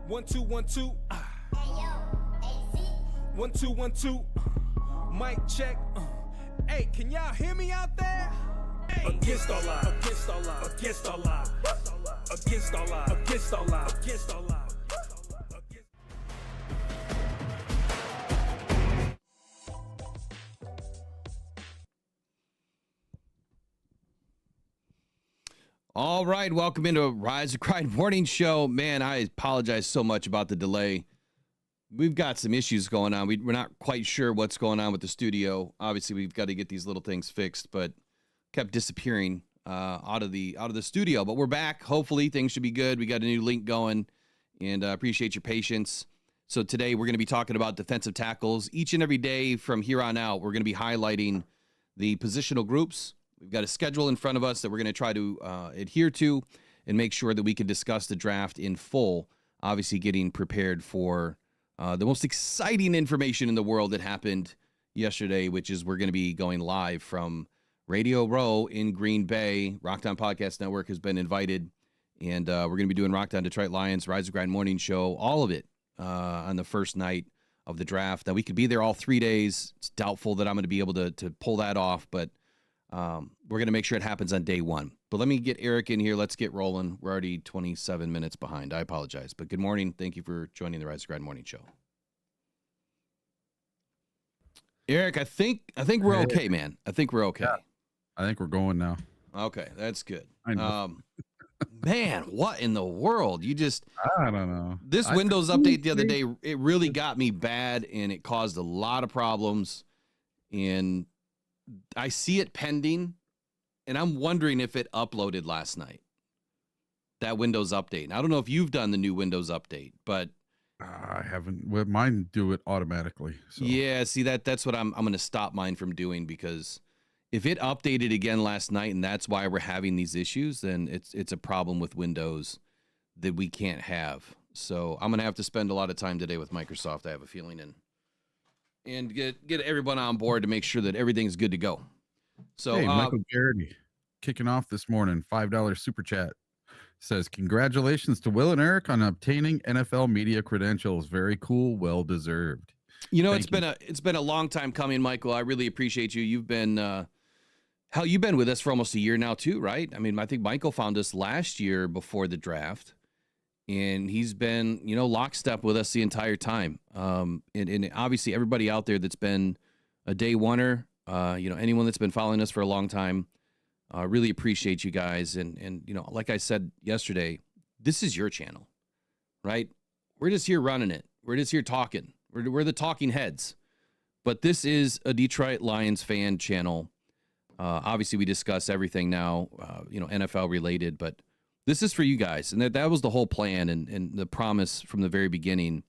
1 2 1 2. One two one two. Mic check. Hey, can y'all hear me out there? Hey. Against all odds. Against all odds. Against all odds. Against all odds. Against all odds. Against all odds. All right, welcome into Rise and Grind Morning Show. Man, I apologize so much about the delay. We've got some issues going on. We're not quite sure what's going on with the studio. Obviously, we've got to get these little things fixed, but kept disappearing out of the studio. But we're back. Hopefully, things should be good. We got a new link going, and appreciate your patience. So today, we're going to be talking about defensive tackles. Each and every day from here on out, we're going to be highlighting the positional groups. We've got a schedule in front of us that we're going to try to adhere to and make sure that we can discuss the draft in full, obviously getting prepared for the most exciting information in the world that happened yesterday, which is we're going to be going live from Radio Row in Green Bay. Rockhound Podcast Network has been invited, and we're going to be doing Rockhound Detroitlions, Rise and Grind Morning Show, all of it on the first night of the draft. Now, we could be there all 3 days. It's doubtful that I'm going to be able to pull that off, but we're going to make sure it happens on day one. But let me get Eric in here. Let's get rolling. We're already 27 minutes behind. I apologize. But good morning. Thank you for joining the Rise and Grind Morning Show. Eric, I think we're okay, man. I think we're okay. Yeah, I think we're going now. Okay, that's good. I know. Man, what in the world? I don't know. This Windows update the other day, it really got me bad, and it caused a lot of problems. And I see it pending, and I'm wondering if it uploaded last night, that Windows update. And I don't know if you've done the new Windows update, but I haven't. Well, mine do it automatically. So. Yeah, see, that's what I'm going to stop mine from doing, because if it updated again last night and that's why we're having these issues, then it's a problem with Windows that we can't have. So I'm going to have to spend a lot of time today with Microsoft, I have a feeling, and get everyone on board to make sure that everything's good to go. So hey, Michael Garrity kicking off this morning, $5 super chat, says congratulations to Will and Eric on obtaining NFL media credentials. Very cool, well deserved. You know, it's been a long time coming, Michael. I really appreciate you. You've been you've been with us for almost a year now too, right? I mean, I think Michael found us last year before the draft. And he's been, lockstep with us the entire time. And obviously everybody out there that's been a day oneer, anyone that's been following us for a long time, really appreciate you guys. And like I said yesterday, this is your channel, right? We're just here running it. We're just here talking. We're the talking heads. But this is a Detroit Lions fan channel. Obviously we discuss everything now, NFL related, but this is for you guys, and that was the whole plan, and the promise from the very beginning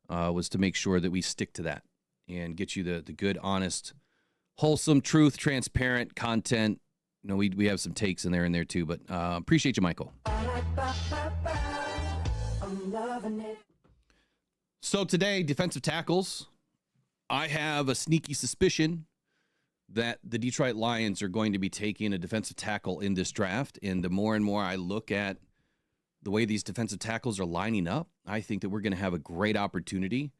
was to make sure that we stick to that and get you the good, honest, wholesome, truth, transparent content. We have some takes in there too, but appreciate you, Michael. I'm loving it. So today, defensive tackles. I have a sneaky suspicion that the Detroit Lions are going to be taking a defensive tackle in this draft. And the more and more I look at the way these defensive tackles are lining up, I think that we're going to have a great opportunity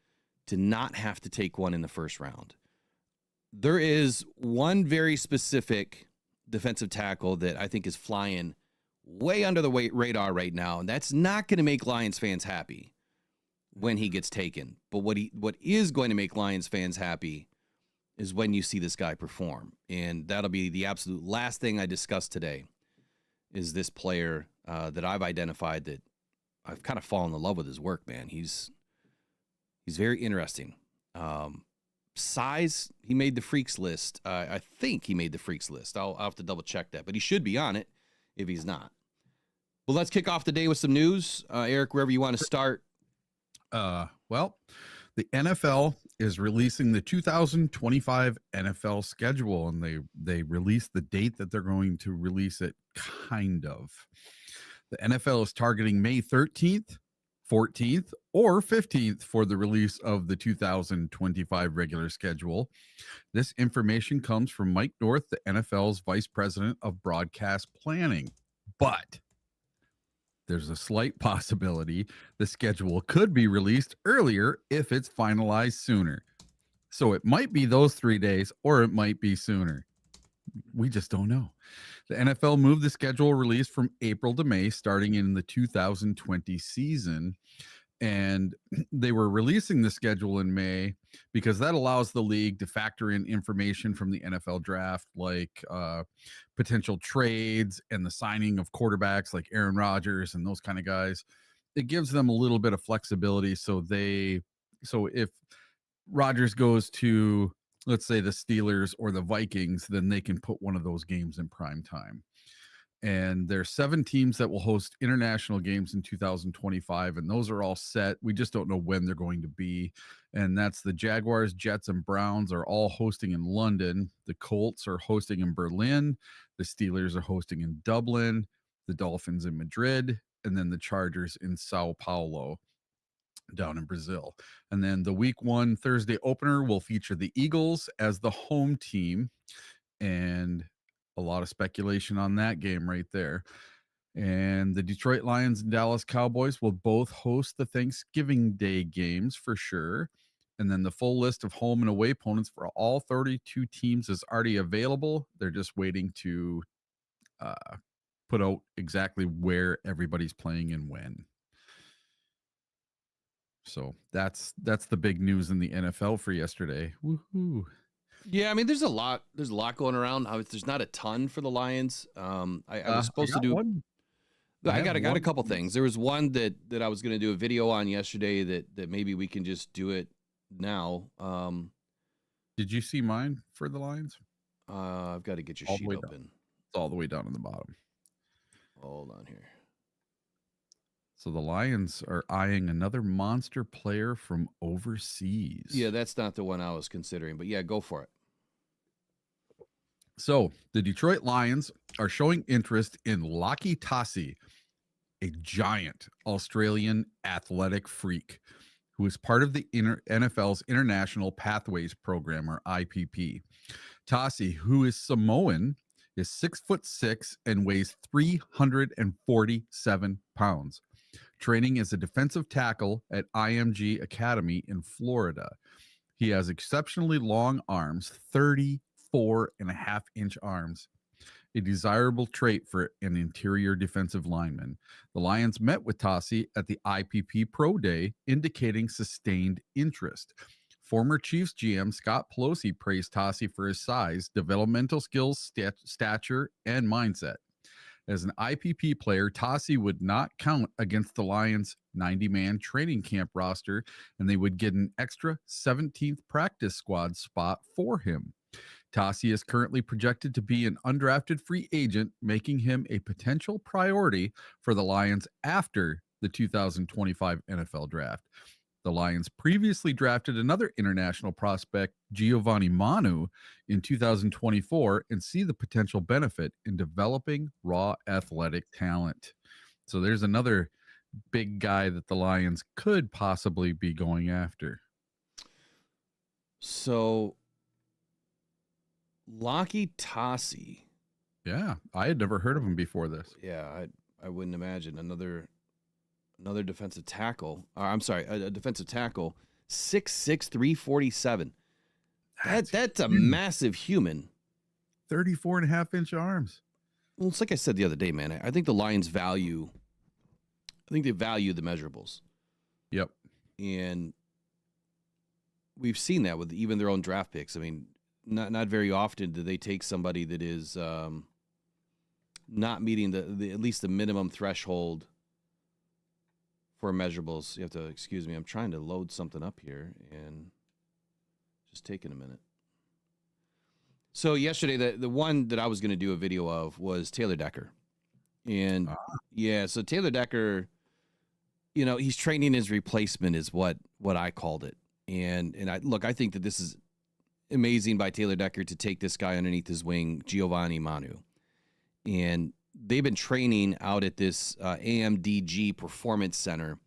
to not have to take one in the first round. There is one very specific defensive tackle that I think is flying way under the radar right now, and that's not going to make Lions fans happy when he gets taken. But what is going to make Lions fans happy is when you see this guy perform. And that'll be the absolute last thing I discuss today, is this player that I've identified that I've kind of fallen in love with his work, man. He's very interesting. Size, he made the freaks list. I think he made the freaks list. I'll have to double check that, but he should be on it if he's not. Well, let's kick off the day with some news. Eric, wherever you want to start. Well, the NFL is releasing the 2025 NFL schedule, and they released the date that they're going to release it, kind of. The NFL is targeting May 13th, 14th, or 15th for the release of the 2025 regular schedule. This information comes from Mike North, the NFL's Vice President of Broadcast Planning. But there's a slight possibility the schedule could be released earlier if it's finalized sooner. So it might be those 3 days, or it might be sooner. We just don't know. The NFL moved the schedule release from April to May, starting in the 2020 season. And they were releasing the schedule in May because that allows the league to factor in information from the NFL draft, like potential trades and the signing of quarterbacks like Aaron Rodgers and those kind of guys. It gives them a little bit of flexibility. So if Rodgers goes to, let's say, the Steelers or the Vikings, then they can put one of those games in prime time. And there's 7 teams that will host international games in 2025, and those are all set. We just don't know when they're going to be. And that's the Jaguars, Jets, and Browns are all hosting in London. The Colts are hosting in Berlin. The Steelers are hosting in Dublin. The Dolphins in Madrid, and then the Chargers in Sao Paulo down in Brazil. And then the week 1 Thursday opener will feature the Eagles as the home team, and a lot of speculation on that game right there. And the Detroit Lions and Dallas Cowboys will both host the Thanksgiving Day games for sure. And then the full list of home and away opponents for all 32 teams is already available. They're just waiting to put out exactly where everybody's playing and when. So that's the big news in the NFL for yesterday. Woohoo. Yeah, I mean, there's a lot going around. There's not a ton for the Lions. I was supposed to do one. I got a couple things. There was one that I was going to do a video on yesterday that maybe we can just do it now. Did you see mine for the Lions? I've got to get your sheet open. Down. It's all the way down on the bottom. Hold on here. So the Lions are eyeing another monster player from overseas. Yeah, that's not the one I was considering, but yeah, go for it. So the Detroit Lions are showing interest in Laki Tassi, a giant Australian athletic freak who is part of the NFL's International Pathways Program, or IPP. Tassi, who is Samoan, is 6'6" and weighs 347 pounds. Training as a defensive tackle at IMG Academy in Florida. He has exceptionally long arms, 34.5-inch arms, a desirable trait for an interior defensive lineman. The Lions met with Tassi at the IPP Pro Day, indicating sustained interest. Former Chiefs GM Scott Pelosi praised Tassi for his size, developmental skills, stature, and mindset. As an IPP player, Tassi would not count against the Lions' 90-man training camp roster, and they would get an extra 17th practice squad spot for him. Tassi is currently projected to be an undrafted free agent, making him a potential priority for the Lions after the 2025 NFL Draft. The Lions previously drafted another international prospect, Giovanni Manu, in 2024 and see the potential benefit in developing raw athletic talent. So there's another big guy that the Lions could possibly be going after. So, Laki Tassi. Yeah, I had never heard of him before this. Yeah, I wouldn't imagine another defensive tackle. I'm sorry, a defensive tackle, 6'6", 347. That's a massive human. 34.5-inch arms. Well, it's like I said the other day, man. I think the Lions value the measurables. Yep. And we've seen that with even their own draft picks. I mean, not very often do they take somebody that is not meeting the at least the minimum threshold for measurables. You have to excuse me. I'm trying to load something up here and just taking a minute. So yesterday, the one that I was going to do a video of was Taylor Decker. And yeah, so Taylor Decker, he's training his replacement is what I called it. And I think that this is amazing by Taylor Decker to take this guy underneath his wing, Giovanni Manu. And they've been training out at this AMDG Performance Center,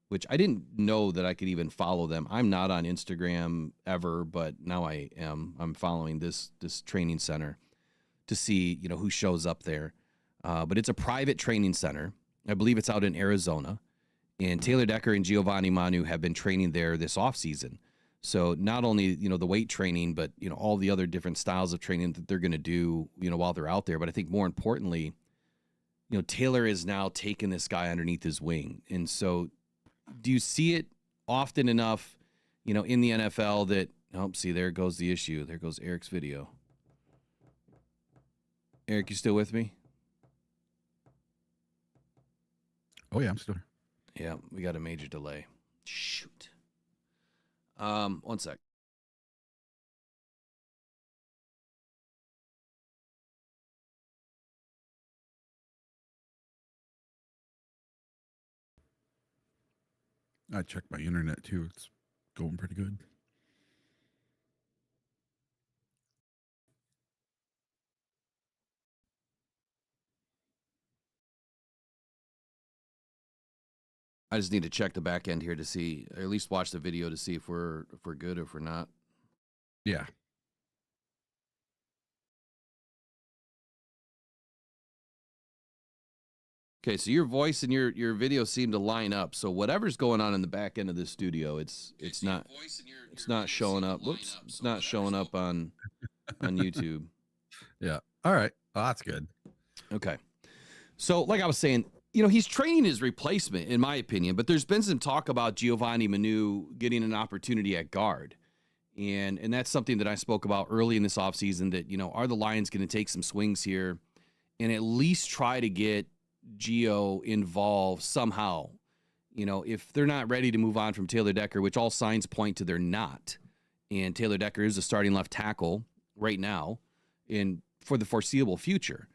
which I didn't know that I could even follow them. I'm not on Instagram ever, but now I am. I'm following this training center to see, who shows up there. But it's a private training center, I believe it's out in Arizona. And Taylor Decker and Giovanni Manu have been training there this offseason. So not only, the weight training, but, all the other different styles of training that they're going to do, while they're out there. But I think more importantly, Taylor is now taking this guy underneath his wing. And so do you see it often enough, in the NFL that, see, there goes the issue. There goes Eric's video. Eric, you still with me? Oh, yeah, I'm still here. Yeah, we got a major delay. Shoot. 1 sec. I checked my internet too. It's going pretty good. I just need to check the back end here to see, or at least watch the video to see if we're good or if we're not. Yeah. Okay, so your voice and your video seem to line up. So whatever's going on in the back end of this studio, it's not showing up. Whoops, it's not showing up on YouTube. Yeah. All right. Oh, that's good. Okay. So like I was saying, he's training his replacement, in my opinion, but there's been some talk about Giovanni Manu getting an opportunity at guard. And that's something that I spoke about early in this offseason that, are the Lions going to take some swings here and at least try to get Gio involved somehow? If they're not ready to move on from Taylor Decker, which all signs point to they're not, and Taylor Decker is a starting left tackle right now and for the foreseeable future,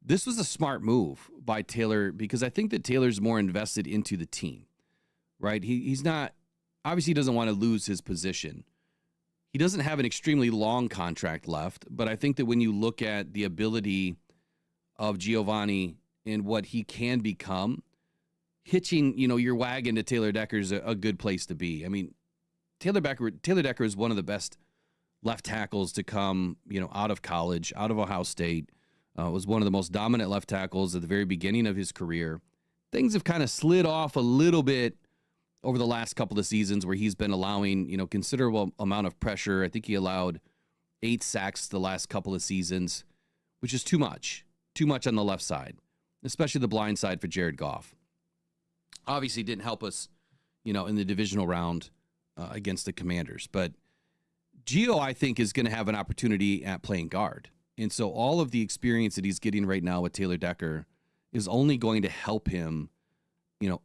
this was a smart move by Taylor because I think that Taylor's more invested into the team, right? He's not, obviously he doesn't want to lose his position. He doesn't have an extremely long contract left, but I think that when you look at the ability of Giovanni and what he can become, hitching, your wagon to Taylor Decker is a good place to be. I mean, Taylor Decker is one of the best left tackles to come, out of college, out of Ohio State. Was one of the most dominant left tackles at the very beginning of his career. Things have kind of slid off a little bit over the last couple of seasons where he's been allowing, considerable amount of pressure. I think he allowed 8 sacks the last couple of seasons, which is too much on the left side, especially the blind side for Jared Goff. Obviously didn't help us, in the divisional round against the Commanders. But Gio, I think, is going to have an opportunity at playing guard. And so all of the experience that he's getting right now with Taylor Decker is only going to help him,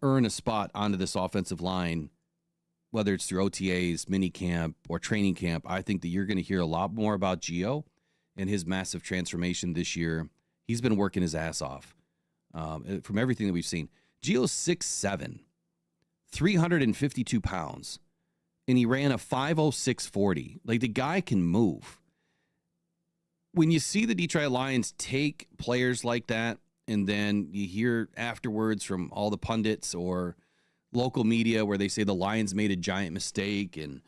earn a spot onto this offensive line, whether it's through OTAs, mini camp, or training camp. I think that you're going to hear a lot more about Gio and his massive transformation this year. He's been working his ass off from everything that we've seen. Gio's 6'7", 352 pounds, and he ran a 5.0640. Like, the guy can move. When you see the Detroit Lions take players like that, and then you hear afterwards from all the pundits or local media where they say the Lions made a giant mistake and,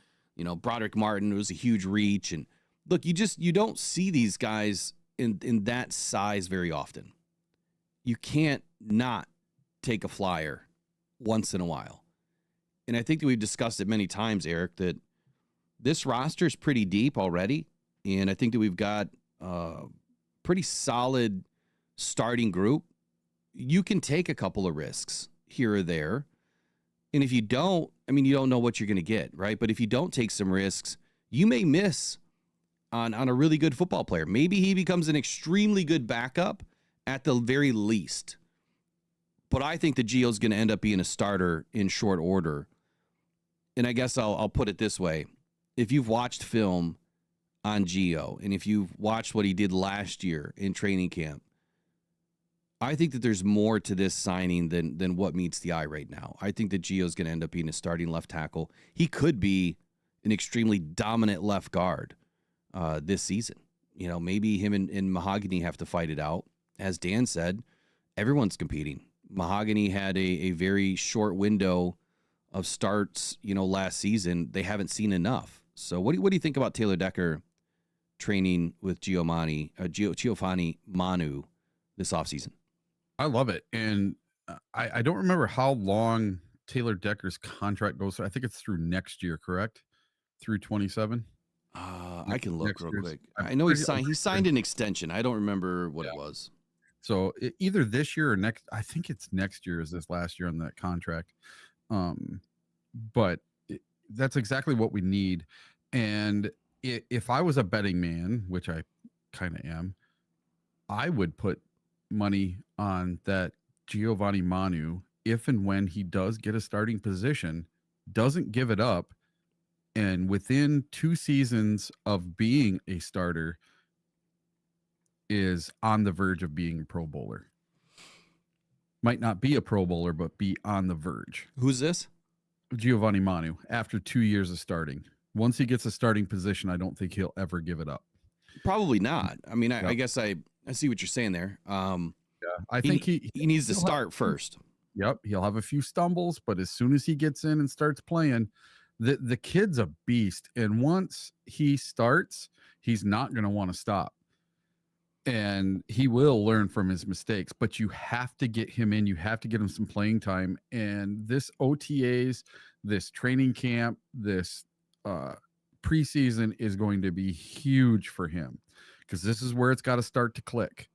Broderick Martin was a huge reach. And look, you don't see these guys in that size very often. You can't not take a flyer once in a while. And I think that we've discussed it many times, Eric, that this roster is pretty deep already. And I think that we've got pretty solid starting group. You can take a couple of risks here or there. And if you don't, you don't know what you're going to get, right? But if you don't take some risks, you may miss on a really good football player. Maybe he becomes an extremely good backup at the very least. But I think that Gio's going to end up being a starter in short order. And I guess I'll put it this way. If you've watched film on Gio, and if you've watched what he did last year in training camp, I think that there's more to this signing than what meets the eye right now. I think that Gio's going to end up being a starting left tackle. He could be an extremely dominant left guard this season. Maybe him and Mahogany have to fight it out. As Dan said, everyone's competing. Mahogany had a very short window of starts, last season. They haven't seen enough. So what do you think about Taylor Decker training with Giovanni Manu this offseason? I love it. And I don't remember how long Taylor Decker's contract goes. I think it's through next year, correct? Through 27. I can look real year's. quick. I'm I know I'm he pretty signed an extension. I don't remember what it Yeah. was. So either this year or next. I think it's next year. Is this last year on that contract? Um, but that's exactly what we need. And if I was a betting man, which I kind of am, I would put money on that Giovanni Manu if and when he does get a starting position, doesn't give it up, and within 2 seasons of being a starter is on the verge of being a Pro Bowler. Might not be a Pro Bowler, but be on the verge. Who's this? Giovanni Manu, after 2 years of starting. Once he gets a starting position, I don't think he'll ever give it up. Probably not. I mean, I Yep. guess I see what you're saying there. I think he needs to he'll have- start first. Yep, he'll have a few stumbles, but as soon as he gets in and starts playing, the kid's a beast. And once he starts, he's not going to want to stop. And he will learn from his mistakes, but you have to get him in. You have to get him some playing time. And this OTAs, this training camp, this preseason is going to be huge for him because this is where it's got to start to click.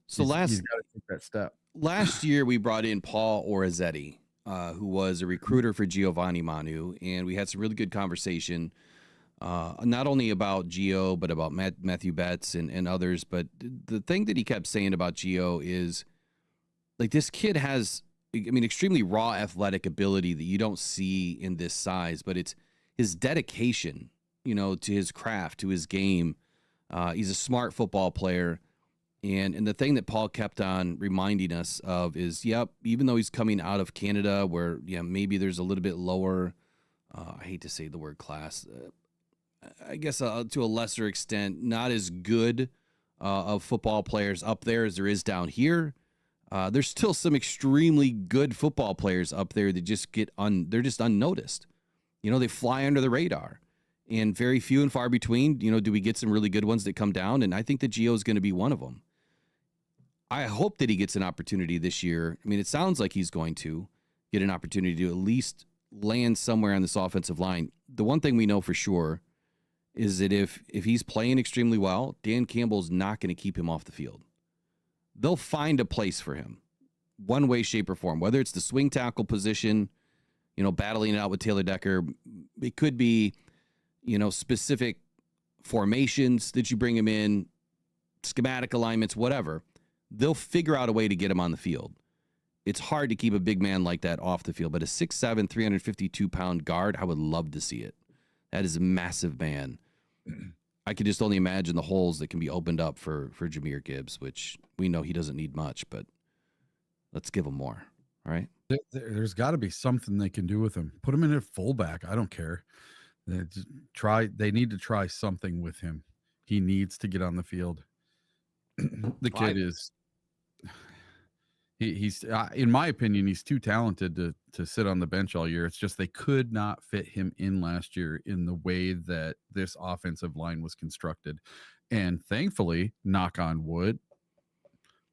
So he's got to take that step. Last year, we brought in Paul Orazzetti, who was a recruiter for Giovanni Manu, and we had some really good conversation, not only about Gio, but about Matthew Betts and others. But the thing that he kept saying about Gio is, like, this kid has, I mean, extremely raw athletic ability that you don't see in this size, but it's his dedication, you know, to his craft, to his game. He's a smart football player. And the thing that Paul kept on reminding us of is, yep, even though he's coming out of Canada where, yeah, maybe there's a little bit lower, I hate to say the word class, I guess to a lesser extent, not as good of football players up there as there is down here. There's still some extremely good football players up there that just they're just unnoticed. You know, they fly under the radar. And very few and far between, you know, do we get some really good ones that come down? And I think that Gio is going to be one of them. I hope that he gets an opportunity this year. I mean, it sounds like he's going to get an opportunity to at least land somewhere on this offensive line. The one thing we know for sure is that if he's playing extremely well, Dan Campbell's not going to keep him off the field. They'll find a place for him, one way, shape, or form, whether it's the swing tackle position, you know, battling it out with Taylor Decker. It could be, you know, specific formations that you bring him in, schematic alignments, whatever. They'll figure out a way to get him on the field. It's hard to keep a big man like that off the field, but a 6'7", 352-pound guard, I would love to see it. That is a massive man. I could just only imagine the holes that can be opened up for Jahmyr Gibbs, which we know he doesn't need much, but let's give him more, all right? There's got to be something they can do with him. Put him in at fullback. I don't care. They need to try something with him. He needs to get on the field. The kid is he's in my opinion, he's too talented to sit on the bench all year. It's just they could not fit him in last year in the way that this offensive line was constructed. And thankfully, knock on wood,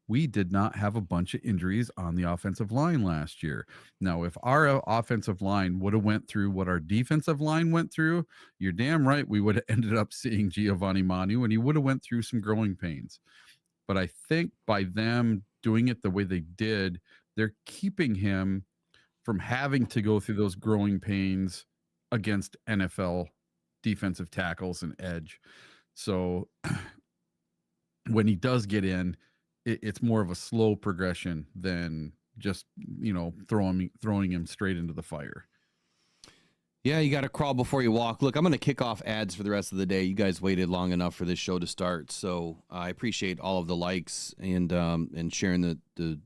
we did not have a bunch of injuries on the offensive line last year. Now, if our offensive line would have went through what our defensive line went through, you're damn right we would have ended up seeing Giovanni Manu, and he would have went through some growing pains. But I think by them doing it the way they did, they're keeping him from having to go through those growing pains against NFL defensive tackles and edge. So when he does get in, it's more of a slow progression than just, you know, throwing him straight into the fire. Yeah, you got to crawl before you walk. Look, I'm going to kick off ads for the rest of the day. You guys waited long enough for this show to start, so I appreciate all of the likes and sharing the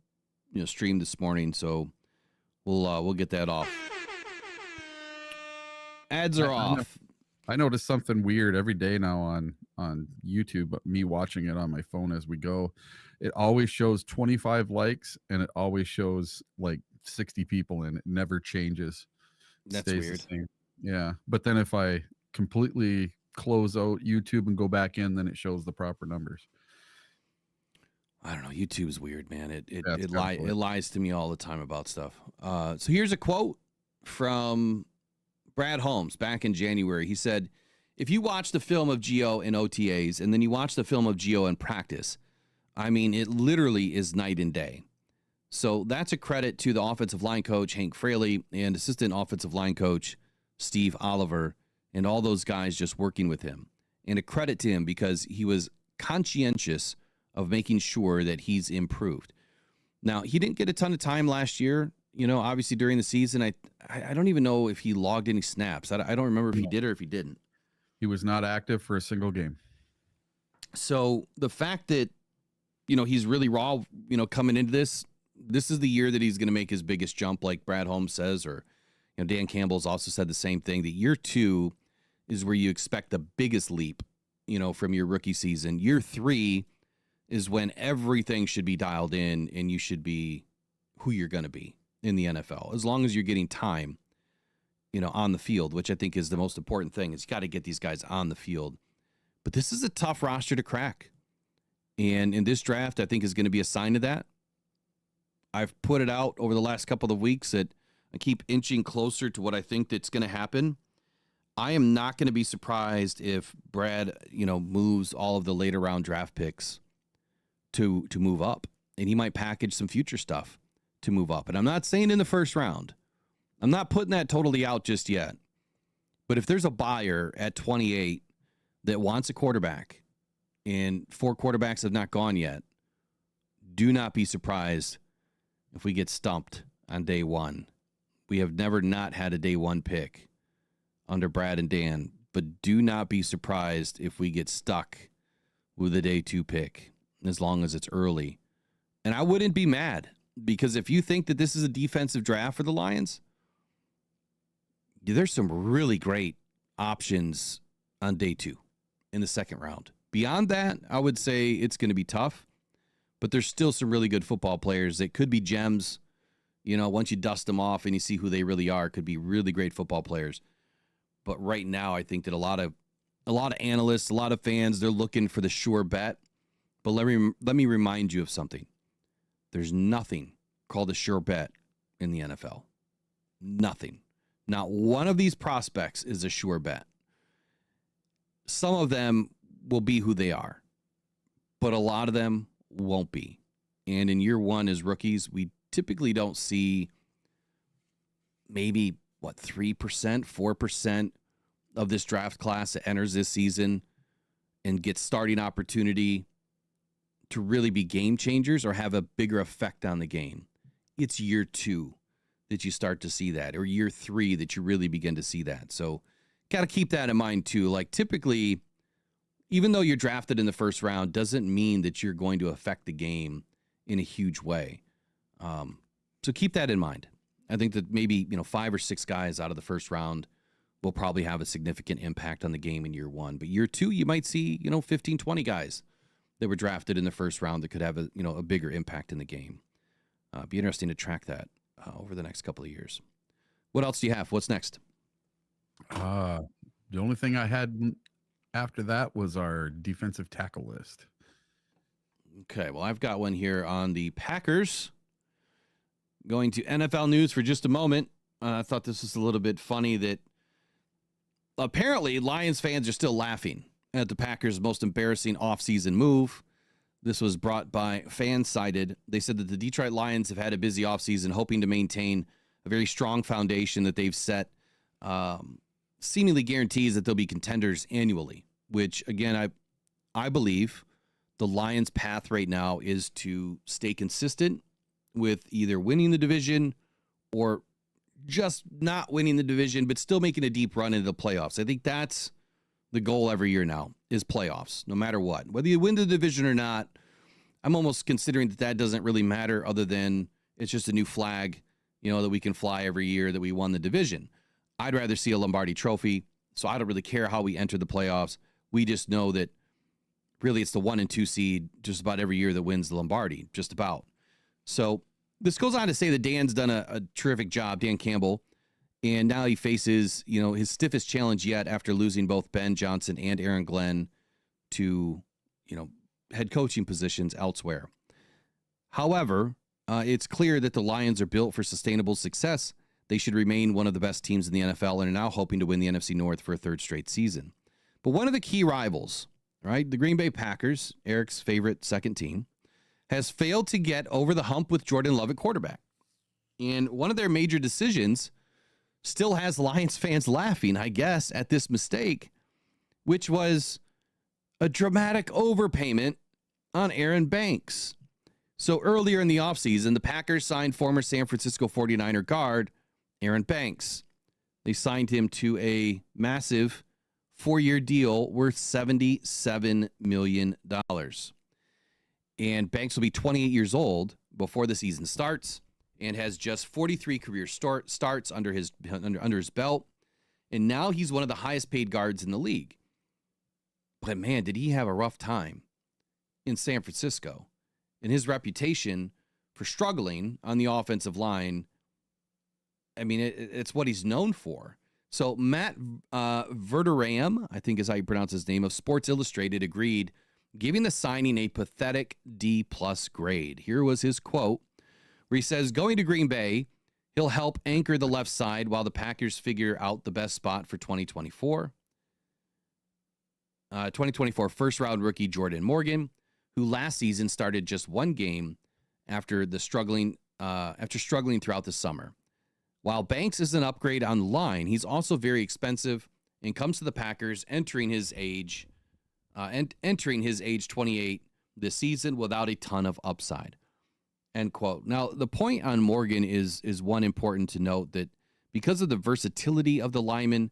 stream this morning. So we'll get that off. Ads are off. I notice something weird every day now on YouTube, but me watching it on my phone as we go, it always shows 25 likes and it always shows like 60 people and it never changes. That's weird. Yeah. But then if I completely close out YouTube and go back in, then it shows the proper numbers. I don't know. YouTube's weird, man. It Definitely. lies to me all the time about stuff. So here's a quote from Brad Holmes back in January. He said, "If you watch the film of Gio in OTAs and then you watch the film of Gio in practice, I mean, it literally is night and day." So that's a credit to the offensive line coach, Hank Fraley, and assistant offensive line coach, Steve Oliver, and all those guys just working with him. And a credit to him because he was conscientious of making sure that he's improved. Now, he didn't get a ton of time last year. You know, obviously during the season, I don't even know if he logged any snaps. I don't remember if he did or if he didn't. He was not active for a single game. So the fact that, you know, he's really raw, you know, coming into this is the year that he's going to make his biggest jump, like Brad Holmes says, or, you know, Dan Campbell's also said the same thing, that year 2 is where you expect the biggest leap, you know, from your rookie season. Year 3 is when everything should be dialed in and you should be who you're going to be in the NFL, as long as you're getting time, you know, on the field, which I think is the most important thing. Is you got to get these guys on the field. But this is a tough roster to crack. And in this draft, I think is going to be a sign of that. I've put it out over the last couple of weeks that I keep inching closer to what I think that's going to happen. I am not going to be surprised if Brad, you know, moves all of the later round draft picks to move up, and he might package some future stuff to move up. And I'm not saying in the first round. I'm not putting that totally out just yet. But if there's a buyer at 28 that wants a quarterback and 4 quarterbacks have not gone yet, do not be surprised if we get stumped on day 1. We have never not had a day 1 pick under Brad and Dan, but do not be surprised if we get stuck with a day 2 pick, as long as it's early. And I wouldn't be mad, because if you think that this is a defensive draft for the Lions, there's some really great options on day 2 in the second round. Beyond that, I would say it's going to be tough, but there's still some really good football players that could be gems. You know, once you dust them off and you see who they really are, could be really great football players. But right now, I think that a lot of analysts, a lot of fans, they're looking for the sure bet. But let me remind you of something. There's nothing called a sure bet in the NFL. Nothing. Not one of these prospects is a sure bet. Some of them will be who they are, but a lot of them won't be. And in year 1 as rookies, we typically don't see maybe, 3%, 4% of this draft class that enters this season and gets starting opportunity to really be game changers or have a bigger effect on the game. It's year 2 that you start to see that, or year 3 that you really begin to see that. So got to keep that in mind too. Like, typically, even though you're drafted in the first round, doesn't mean that you're going to affect the game in a huge way. So keep that in mind. I think that maybe, 5 or 6 guys out of the first round will probably have a significant impact on the game in year 1. But year 2, you might see, 15, 20 guys that were drafted in the first round that could have a bigger impact in the game. Be interesting to track that over the next couple of years. What else do you have? What's next? The only thing I had after that was our defensive tackle list. Okay, well, I've got one here on the Packers. Going to NFL news for just a moment. I thought this was a little bit funny that apparently Lions fans are still laughing at the Packers' most embarrassing offseason move. This was brought by Fansided. They said that the Detroit Lions have had a busy offseason, hoping to maintain a very strong foundation that they've set, seemingly guarantees that they'll be contenders annually, which, again, I believe the Lions' path right now is to stay consistent with either winning the division or just not winning the division, but still making a deep run into the playoffs. I think that's the goal every year now, is playoffs, no matter what. Whether you win the division or not, I'm almost considering that doesn't really matter, other than it's just a new flag, that we can fly every year that we won the division. I'd rather see a Lombardi trophy, so I don't really care how we enter the playoffs. We just know that really it's the 1 and 2 seed just about every year that wins the Lombardi, just about. So this goes on to say that Dan's done a terrific job, Dan Campbell, and now he faces, his stiffest challenge yet after losing both Ben Johnson and Aaron Glenn to, head coaching positions elsewhere. However, it's clear that the Lions are built for sustainable success. They should remain one of the best teams in the NFL and are now hoping to win the NFC North for a third straight season. But one of the key rivals, right, the Green Bay Packers, Eric's favorite second team, has failed to get over the hump with Jordan Love at quarterback. And one of their major decisions still has Lions fans laughing, I guess, at this mistake, which was a dramatic overpayment on Aaron Banks. So earlier in the offseason, the Packers signed former San Francisco 49er guard Aaron Banks. They signed him to a massive 4-year deal worth $77 million. And Banks will be 28 years old before the season starts and has just 43 career starts under his belt. And now he's one of the highest paid guards in the league. But man, did he have a rough time in San Francisco. And his reputation for struggling on the offensive line, I mean, it's what he's known for. So Matt Verderame, I think is how you pronounce his name, of Sports Illustrated, agreed, giving the signing a pathetic D+ grade. Here was his quote, where he says, going to Green Bay, he'll help anchor the left side while the Packers figure out the best spot for 2024. 2024 first-round rookie Jordan Morgan, who last season started just one game after struggling throughout the summer. While Banks is an upgrade on the line, he's also very expensive and comes to the Packers entering his age 28 this season without a ton of upside. End quote. Now, the point on Morgan is one important to note, that because of the versatility of the lineman,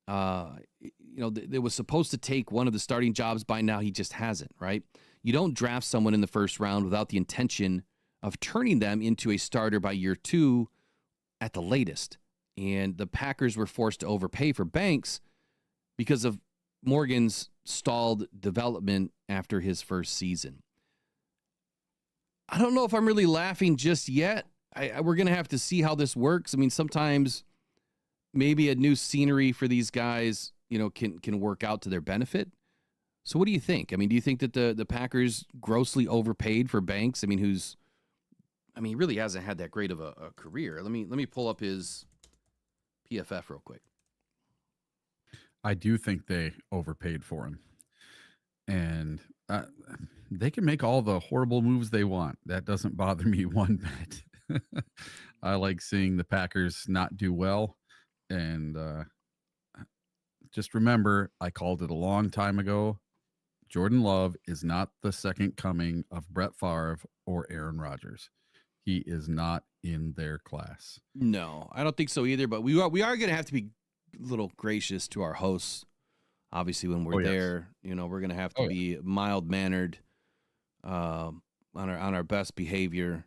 it was supposed to take one of the starting jobs by now. He just hasn't, right? You don't draft someone in the first round without the intention of turning them into a starter by year 2 at the latest. And the Packers were forced to overpay for Banks because of Morgan's stalled development after his first season. I don't know if I'm really laughing just yet. We're going to have to see how this works. I mean, sometimes maybe a new scenery for these guys, can work out to their benefit. So what do you think? I mean, do you think that the Packers grossly overpaid for Banks? I mean, he really hasn't had that great of a career. Let me pull up his PFF real quick. I do think they overpaid for him. And they can make all the horrible moves they want. That doesn't bother me one bit. I like seeing the Packers not do well. And just remember, I called it a long time ago. Jordan Love is not the second coming of Brett Favre or Aaron Rodgers. He is not in their class. No, I don't think so either. But we are going to have to be a little gracious to our hosts. Obviously, when we're there, we're going to have to be mild-mannered, on our best behavior.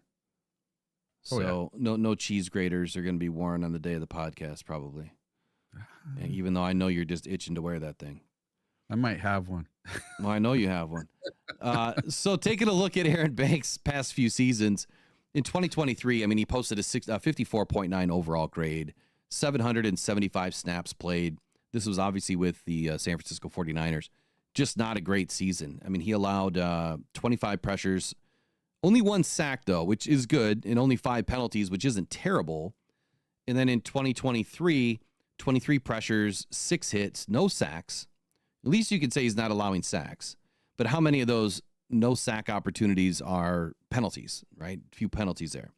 So no cheese graters are going to be worn on the day of the podcast, probably. Even though I know you're just itching to wear that thing. I might have one. Well, I know you have one. So taking a look at Aaron Banks' past few seasons, in 2023, I mean, he posted a 54.9 overall grade, 775 snaps played. This was obviously with the San Francisco 49ers. Just not a great season. I mean, he allowed 25 pressures, only 1 sack, though, which is good, and only 5 penalties, which isn't terrible. And then in 2023, 23 pressures, 6 hits, no sacks. At least you could say he's not allowing sacks. But how many of those no sack opportunities are penalties, right? A few penalties there.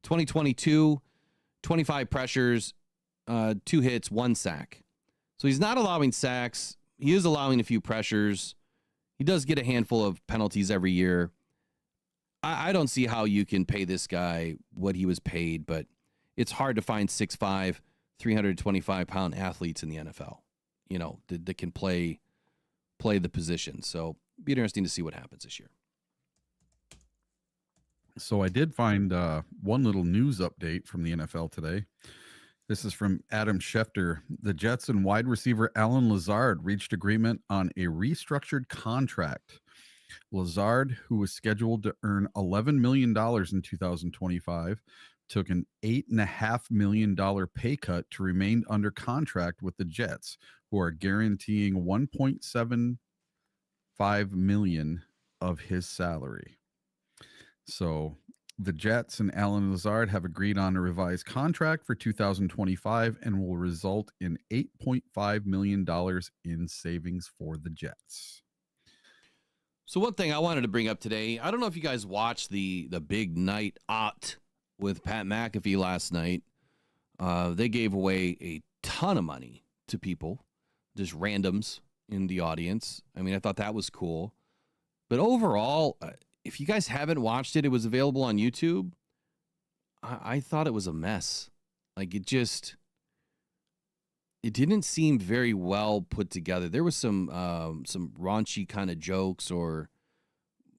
2022, 25 pressures, 2 hits, 1 sack. So he's not allowing sacks. He is allowing a few pressures. He does get a handful of penalties every year. I don't see how you can pay this guy what he was paid, but it's hard to find 6'5", 325-pound athletes in the NFL, that can play the position. So be interesting to see what happens this year. So I did find one little news update from the NFL today. This is from Adam Schefter. The Jets and wide receiver Allen Lazard reached agreement on a restructured contract. Lazard, who was scheduled to earn $11 million in 2025, took an $8.5 million pay cut to remain under contract with the Jets, who are guaranteeing $1.75 million of his salary. So the Jets and Alan Lazard have agreed on a revised contract for 2025 and will result in $8.5 million in savings for the Jets. So one thing I wanted to bring up today, I don't know if you guys watched the big night out with Pat McAfee last night. They gave away a ton of money to people, just randoms in the audience. I mean, I thought that was cool. But overall, if you guys haven't watched it, it was available on YouTube. I thought it was a mess. Like it didn't seem very well put together. There was some raunchy kind of jokes or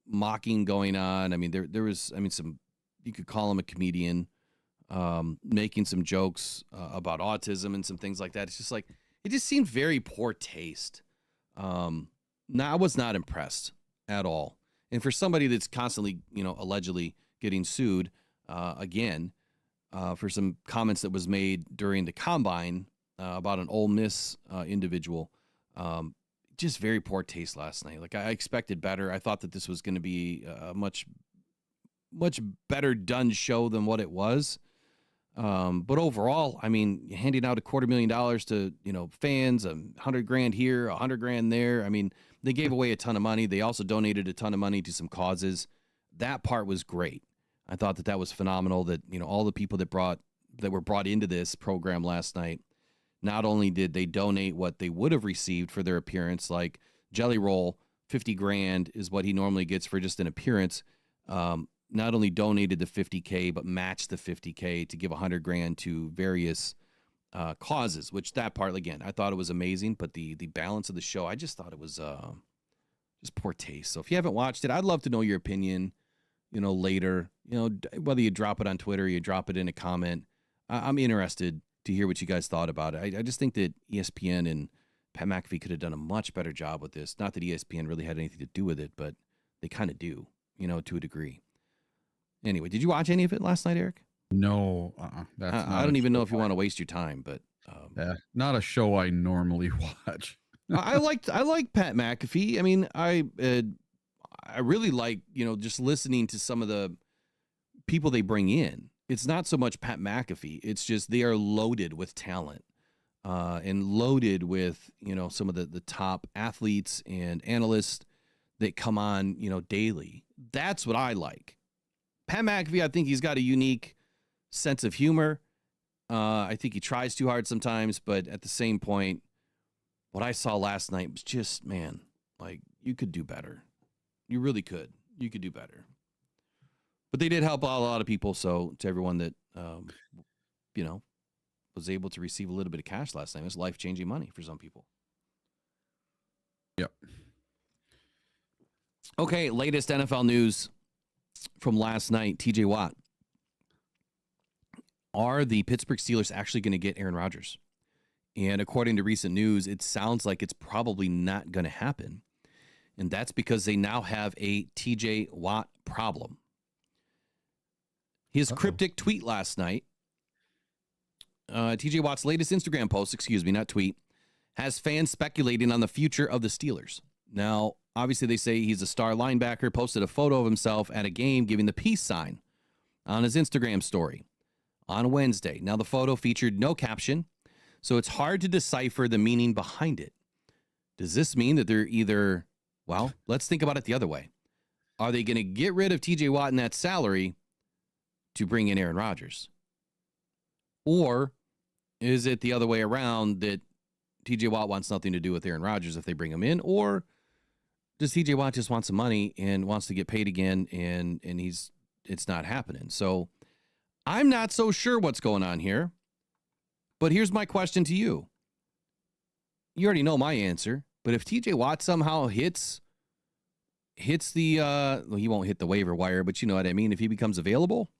mocking going on. I mean, there was, some, you could call him a comedian, making some jokes about autism and some things like that. It's just like, it just seemed very poor taste. I was not impressed at all. And for somebody that's constantly, allegedly getting sued again for some comments that was made during the combine about an Ole Miss individual, just very poor taste last night. Like I expected better. I thought that this was going to be a much better done show than what it was. But overall, I mean, handing out $250,000 to, fans, $100,000 here, $100,000 there. I mean, they gave away a ton of money. They also donated a ton of money to some causes. That part was great. I thought that was phenomenal that, all the people that were brought into this program last night, not only did they donate what they would have received for their appearance, like Jelly Roll, $50,000 is what he normally gets for just an appearance. Not only donated the $50,000, but matched the $50,000 to give $100,000 to various causes, which that part, again, I thought it was amazing, but the balance of the show, I just thought it was just poor taste. So if you haven't watched it, I'd love to know your opinion, later, whether you drop it on Twitter, or you drop it in a comment. I'm interested to hear what you guys thought about it. I just think that ESPN and Pat McAfee could have done a much better job with this. Not that ESPN really had anything to do with it, but they kind of do, to a degree. Anyway, did you watch any of it last night, Eric? No, I don't even know if you want to waste your time, but not a show I normally watch. I like Pat McAfee. I mean, I really like, just listening to some of the people they bring in. It's not so much Pat McAfee. It's just they are loaded with talent and loaded with, some of the top athletes and analysts that come on, daily. That's what I like. Pat McAfee, I think he's got a unique sense of humor. I think he tries too hard sometimes, but at the same point, what I saw last night was just, man, like you could do better. You really could. You could do better. But they did help out a lot of people. So to everyone that, was able to receive a little bit of cash last night, it was life-changing money for some people. Yep. Okay, latest NFL news from last night. TJ Watt. Are the Pittsburgh Steelers actually going to get Aaron Rodgers? And according to recent news, it sounds like it's probably not going to happen. And that's because they now have a TJ Watt problem. His cryptic tweet last night, TJ Watt's latest Instagram post, not tweet, has fans speculating on the future of the Steelers. Now, obviously, they say he's a star linebacker, posted a photo of himself at a game giving the peace sign on his Instagram story on Wednesday. Now, the photo featured no caption, so it's hard to decipher the meaning behind it. Does this mean that they're either, well, let's think about it the other way. Are they going to get rid of TJ Watt and that salary to bring in Aaron Rodgers? Or is it the other way around that TJ Watt wants nothing to do with Aaron Rodgers if they bring him in? Or does TJ Watt just want some money and wants to get paid again and it's not happening? So I'm not so sure what's going on here. But here's my question to you. You already know my answer, but if TJ Watt somehow hits the well, he won't hit the waiver wire, but you know what I mean, if he becomes available,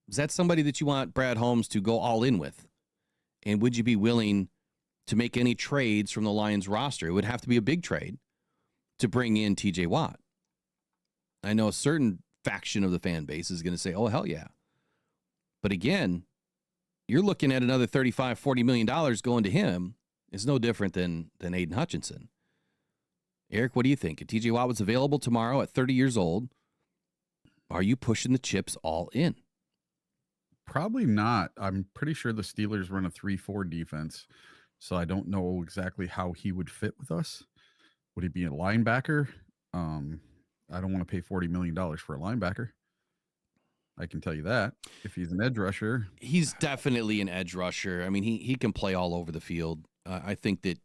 is that somebody that you want Brad Holmes to go all in with? And would you be willing to make any trades from the Lions roster? It would have to be a big trade to bring in TJ Watt. I know a certain faction of the fan base is going to say, oh, hell yeah. But again, you're looking at another $35, $40 million going to him. It's no different than Aiden Hutchinson. Eric, what do you think? If TJ Watt was available tomorrow at 30 years old, Are you pushing the chips all in? Probably not. I'm pretty sure the Steelers run a 3-4 defense, so I don't know exactly how he would fit with us. Would he be a linebacker? I don't want to pay $40 million for a linebacker. I can tell you that. If he's an edge rusher, He's definitely an edge rusher. I mean, he can play all over the field. I think that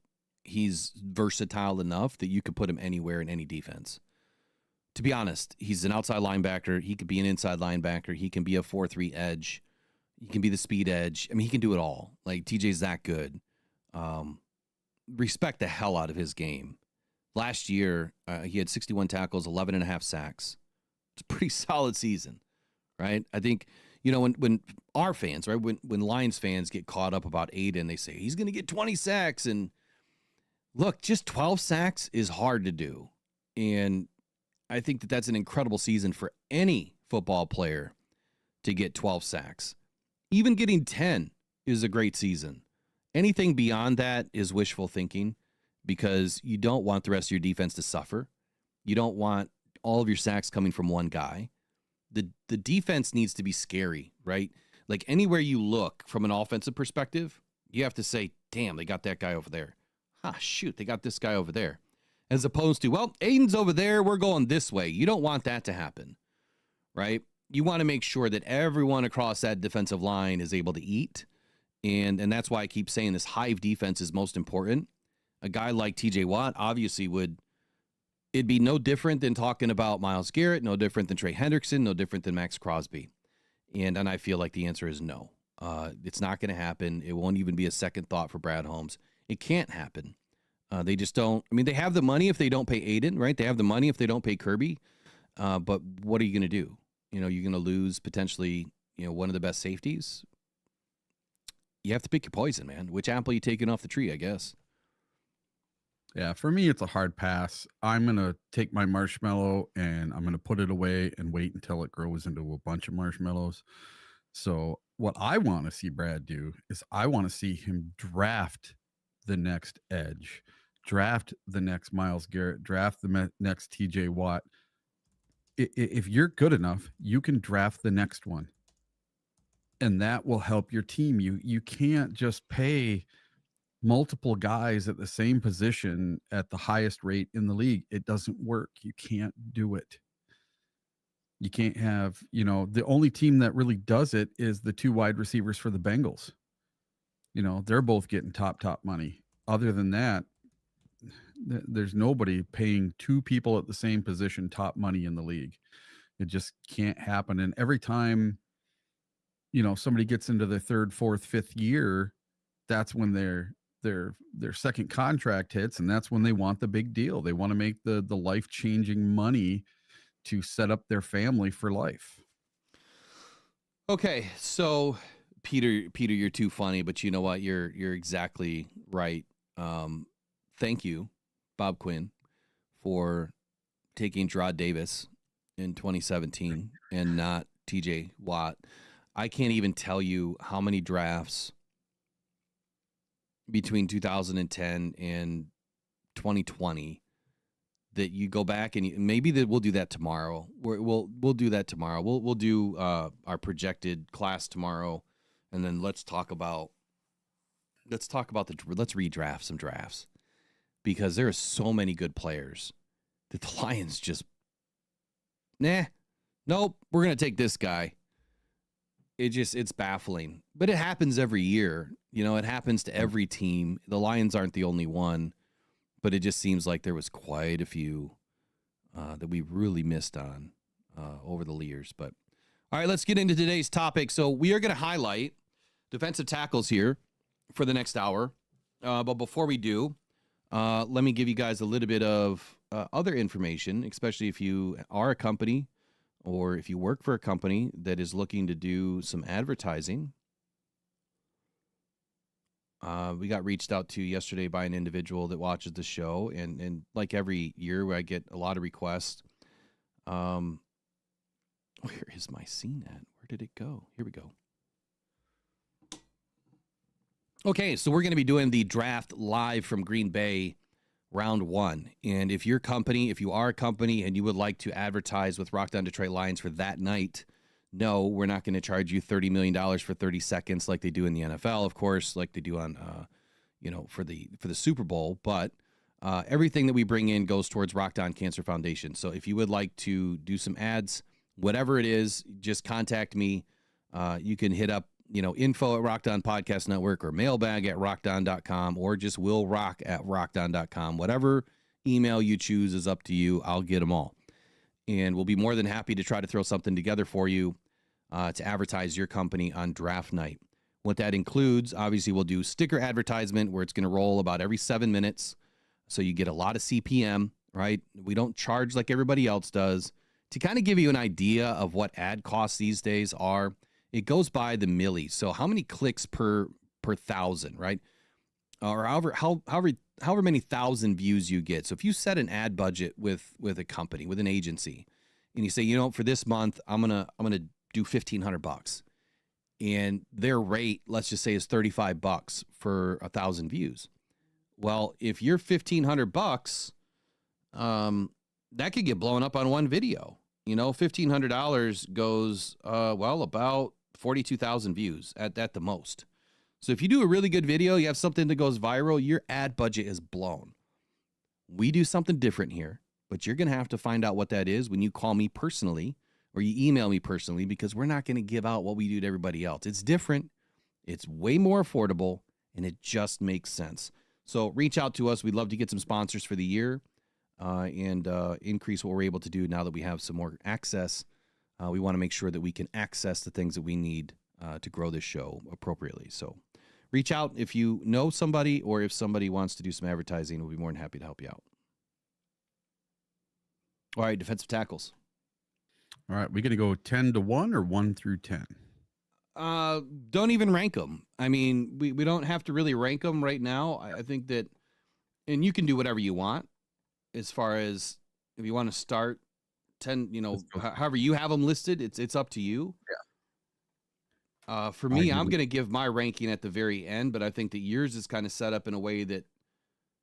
he's versatile enough that you could put him anywhere in any defense. To be honest, he's an outside linebacker. He could be an inside linebacker. He can be a 4-3 edge. He can be the speed edge. I mean, he can do it all. Like, TJ's that good. Respect the hell out of his game. Last year, he had 61 tackles, 11 and a half sacks. It's a pretty solid season, right? I think, you know, when our fans, right, when Lions fans get caught up about Aiden, they say he's going to get 20 sacks. And look, just 12 sacks is hard to do. And I think that that's an incredible season for any football player to get 12 sacks. Even getting 10 is a great season. Anything beyond that is wishful thinking, because you don't want the rest of your defense to suffer. You don't want all of your sacks coming from one guy. The defense needs to be scary, right? Like, anywhere you look from an offensive perspective, you have to say, damn, they got that guy over there. Ah, shoot, they got this guy over there. As opposed to, well, Aiden's over there, we're going this way. You don't want that to happen, right? You want to make sure that everyone across that defensive line is able to eat. And that's why I keep saying this hive defense is most important. A guy like TJ Watt obviously it'd be no different than talking about Myles Garrett, no different than Trey Hendrickson, no different than Max Crosby. And I feel like the answer is no. It's not going to happen. It won't even be a second thought for Brad Holmes. It can't happen. They just don't. I mean, they have the money if they don't pay Aiden, right? They have the money if they don't pay Kirby. But what are you going to do? You know, you're going to lose potentially, you know, one of the best safeties. You have to pick your poison, man. Which apple you taking off the tree, I guess. yeah, for me, it's a hard pass. I'm going to take my marshmallow and I'm going to put it away and wait until it grows into a bunch of marshmallows. So what I want to see Brad do is I want to see him draft the next edge, draft the next Myles Garrett, draft the next TJ Watt. If you're good enough, you can draft the next one. And that will help your team. You can't just pay multiple guys at the same position at the highest rate in the league. It doesn't work. You can't do it. You can't have, you know, the only team that really does it is the two wide receivers for the Bengals. You know, they're both getting top money. Other than that, there's nobody paying two people at the same position top money in the league. It just can't happen. And every time, you know, somebody gets into their third, fourth, fifth year, that's when their second contract hits, and that's when they want the big deal. They want to make the life-changing money to set up their family for life. Okay, so Peter, you're too funny, but you know what? You're exactly right. Thank you, Bob Quinn, for taking Gerard Davis in 2017 and not TJ Watt. I can't even tell you how many drafts between 2010 and 2020 that you go back and maybe that we'll do that tomorrow. We'll do that tomorrow. We'll do our projected class tomorrow, and then let's redraft some drafts, because there are so many good players that the Lions just nope, we're gonna take this guy. It's baffling, but it happens every year. You know, it happens to every team. The Lions aren't the only one, but it just seems like there was quite a few that we really missed on over the years. But all right, let's get into today's topic. So we are going to highlight defensive tackles here for the next hour. But before we do, let me give you guys a little bit of other information, especially if you are a company or if you work for a company that is looking to do some advertising. We got reached out to yesterday by an individual that watches the show, and like every year where I get a lot of requests. Where is my scene at? Where did it go? Here we go. Okay, so we're going to be doing the draft live from Green Bay round one. And if you are a company and you would like to advertise with Rockdown Detroitlions for that night, no, we're not going to charge you $30 million for 30 seconds like they do in the NFL, of course, like they do on, for the Super Bowl. But everything that we bring in goes towards Rockdown Cancer Foundation. So if you would like to do some ads, whatever it is, just contact me. You can hit up, info at Rockdown Podcast Network or mailbag at rockdown.com or just willrock@rockdown.com. Whatever email you choose is up to you. I'll get them all. And we'll be more than happy to try to throw something together for you to advertise your company on draft night. What that includes, obviously, we'll do sticker advertisement where it's going to roll about every 7 minutes. So you get a lot of CPM, right? We don't charge like everybody else does. To kind of give you an idea of what ad costs these days are, it goes by the milli. So how many clicks per thousand, right? Or however many thousand views you get. So if you set an ad budget with a company, with an agency, and you say, for this month, I'm gonna do $1,500, and their rate, let's just say, is $35 for 1,000 views. Well, if you're $1,500, that could get blown up on one video. $1,500 goes about 42,000 views at the most. So if you do a really good video, you have something that goes viral, your ad budget is blown. We do something different here, but you're going to have to find out what that is when you call me personally or you email me personally, because we're not going to give out what we do to everybody else. It's different. It's way more affordable, and it just makes sense. So reach out to us. We'd love to get some sponsors for the year and increase what we're able to do now that we have some more access. We want to make sure that we can access the things that we need to grow this show appropriately. So reach out if you know somebody or if somebody wants to do some advertising. We'll be more than happy to help you out. All right, defensive tackles. All right, we going to go 10 to 1 or 1 through 10? Don't even rank them. I mean, we don't have to really rank them right now. I think that, and you can do whatever you want as far as if you want to start 10, however you have them listed, it's up to you. Yeah. For me, I'm going to give my ranking at the very end, but I think that yours is kind of set up in a way that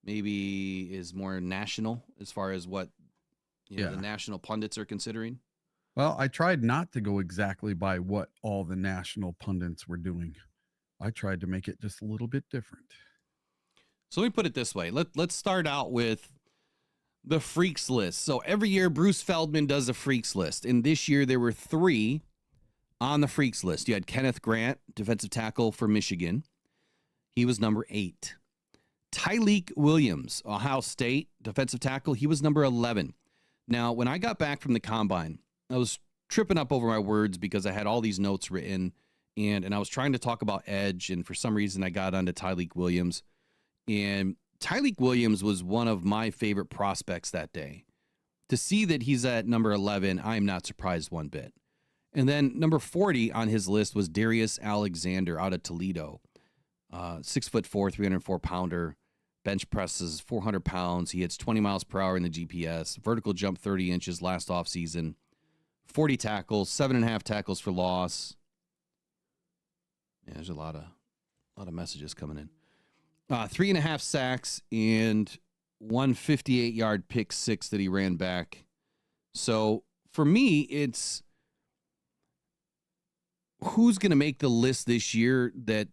maybe is more national as far as what the national pundits are considering. Well, I tried not to go exactly by what all the national pundits were doing. I tried to make it just a little bit different. So let me put it this way. Let's start out with the freaks list. So every year Bruce Feldman does a freaks list. And this year there were 3 on the freaks list. You had Kenneth Grant, defensive tackle for Michigan. He was number 8. Tyreek Williams, Ohio State, defensive tackle. He was number 11. Now, when I got back from the combine, I was tripping up over my words because I had all these notes written and I was trying to talk about edge. And for some reason I got onto Tyreek Williams, and Tyreek Williams was one of my favorite prospects that day. To see that he's at number 11, I'm not surprised one bit. And then number 40 on his list was Darius Alexander out of Toledo. 6'4", 304-pounder, bench presses 400 pounds. He hits 20 miles per hour in the GPS, vertical jump 30 inches last offseason. 40 tackles, 7.5 tackles for loss. Yeah, there's a lot of messages coming in. 3.5 sacks and 158-yard pick 6 that he ran back. So for me, it's who's going to make the list this year that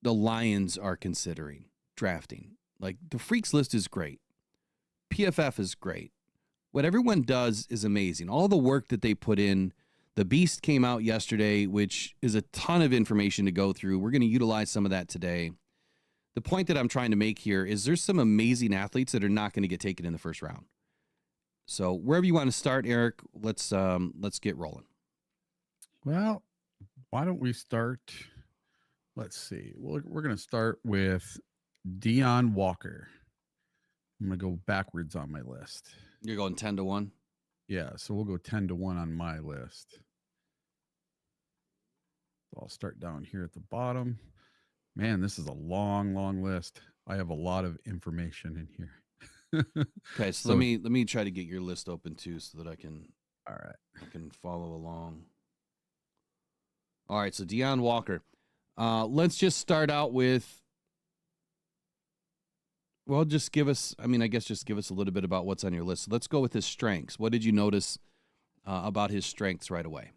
the Lions are considering drafting. Like, the freaks list is great. PFF is great. What everyone does is amazing. All the work that they put in. The Beast came out yesterday, which is a ton of information to go through. We're going to utilize some of that today. The point that I'm trying to make here is there's some amazing athletes that are not going to get taken in the first round. So wherever you want to start, Eric, let's get rolling. Well, why don't we start? Let's see. We're going to start with Dion Walker. I'm going to go backwards on my list. You're going 10 to 1? Yeah, so we'll go 10 to 1 on my list. So I'll start down here at the bottom. Man, this is a long, long list. I have a lot of information in here. Okay, so let me try to get your list open too so that I can follow along. All right, so Dion Walker. Let's just start out with Well, just give us, I guess just give us a little bit about what's on your list. Let's go with his strengths. What did you notice about his strengths right away?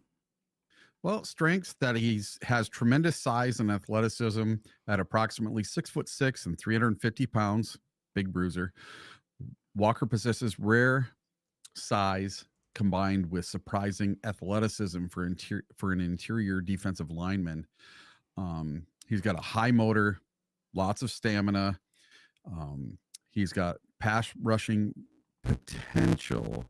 Well, strengths that has tremendous size and athleticism at approximately 6'6" and 350 pounds, big bruiser. Walker possesses rare size combined with surprising athleticism for an interior defensive lineman. He's got a high motor, lots of stamina. He's got pass rushing potential.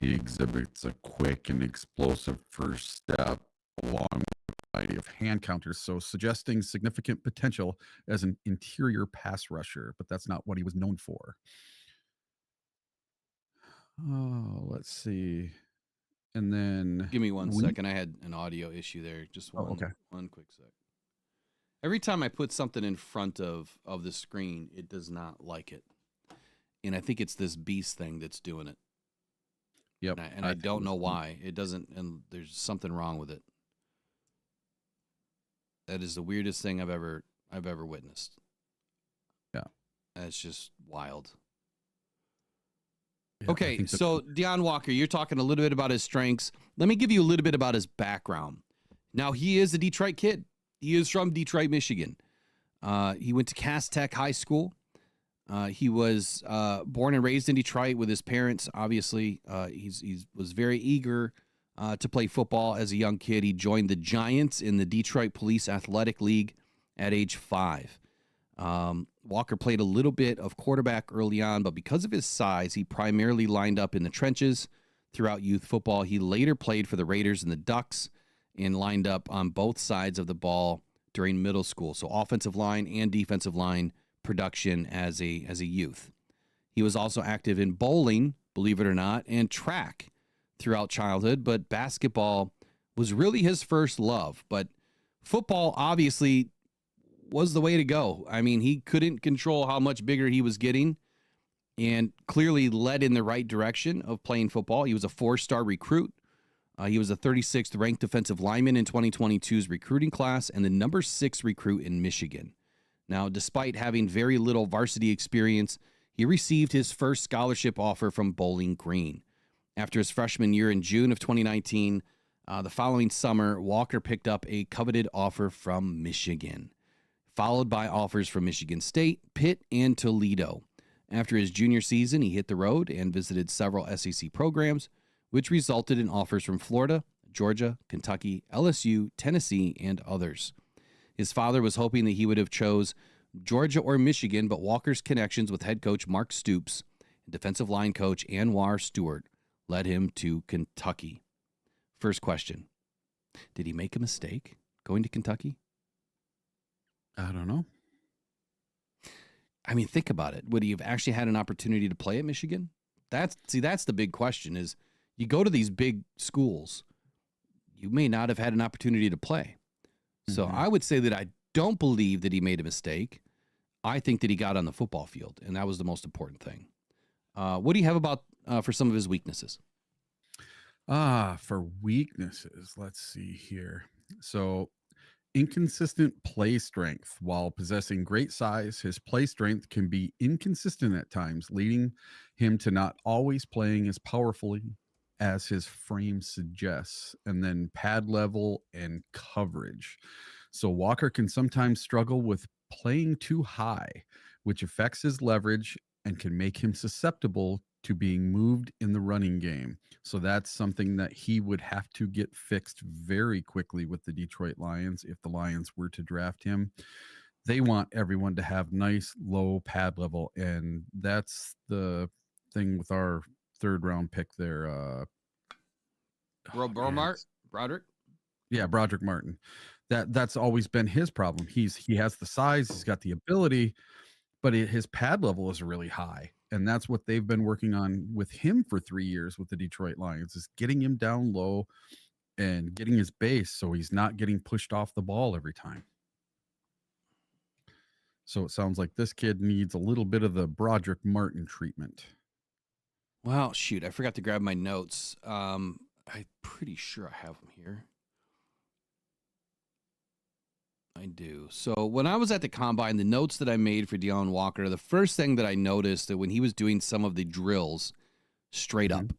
He exhibits a quick and explosive first step along with a variety of hand counters, so suggesting significant potential as an interior pass rusher, but that's not what he was known for. Oh, let's see. And then Give me one second. I had an audio issue there. Just one, okay. one quick sec. Every time I put something in front of the screen, it does not like it. And I think it's this beast thing that's doing it. Yep. And I don't know why. It doesn't, and there's something wrong with it. That is the weirdest thing I've ever witnessed. Yeah. That's just wild. Yeah, okay, so Dion Walker, you're talking a little bit about his strengths. Let me give you a little bit about his background. Now, he is a Detroit kid. He is from Detroit, Michigan. He went to Cass Tech High School. He was born and raised in Detroit with his parents. Obviously, he was very eager to play football as a young kid. He joined the Giants in the Detroit Police Athletic League at age 5. Walker played a little bit of quarterback early on, but because of his size, he primarily lined up in the trenches throughout youth football. He later played for the Raiders and the Ducks and lined up on both sides of the ball during middle school. So offensive line and defensive line production as a youth. He was also active in bowling, believe it or not, and track throughout childhood, but basketball was really his first love. But football obviously was the way to go. I mean, he couldn't control how much bigger he was getting and clearly led in the right direction of playing football. He was a 4-star recruit. He was a 36th ranked defensive lineman in 2022's recruiting class and the number 6 recruit in Michigan. Now, despite having very little varsity experience, he received his first scholarship offer from Bowling Green. After his freshman year in June of 2019, the following summer, Walker picked up a coveted offer from Michigan, followed by offers from Michigan State, Pitt, and Toledo. After his junior season, he hit the road and visited several SEC programs, which resulted in offers from Florida, Georgia, Kentucky, LSU, Tennessee, and others. His father was hoping that he would have chose Georgia or Michigan, but Walker's connections with head coach Mark Stoops and defensive line coach Anwar Stewart led him to Kentucky. First question, did he make a mistake going to Kentucky? I don't know. I mean, think about it. Would he have actually had an opportunity to play at Michigan? That's the big question is you go to these big schools, you may not have had an opportunity to play. So I would say that I don't believe that he made a mistake. I think that he got on the football field, and that was the most important thing. What do you have about for some of his weaknesses? For weaknesses, let's see here. So inconsistent play strength. While possessing great size, his play strength can be inconsistent at times, leading him to not always playing as powerfully as his frame suggests. And then pad level and coverage. So Walker can sometimes struggle with playing too high, which affects his leverage and can make him susceptible to being moved in the running game. So that's something that he would have to get fixed very quickly with the Detroit Lions if the Lions were to draft him. They want everyone to have nice low pad level, and that's the thing with our 3rd round pick there. Broderick? Yeah, Broderick Martin. That's always been his problem. He has the size, he's got the ability, but his pad level is really high. And that's what they've been working on with him for 3 years with the Detroit Lions, is getting him down low and getting his base so he's not getting pushed off the ball every time. So it sounds like this kid needs a little bit of the Broderick Martin treatment. Well, shoot, I forgot to grab my notes. I'm pretty sure I have them here. I do. So when I was at the combine, the notes that I made for Dion Walker, the first thing that I noticed that when he was doing some of the drills straight up,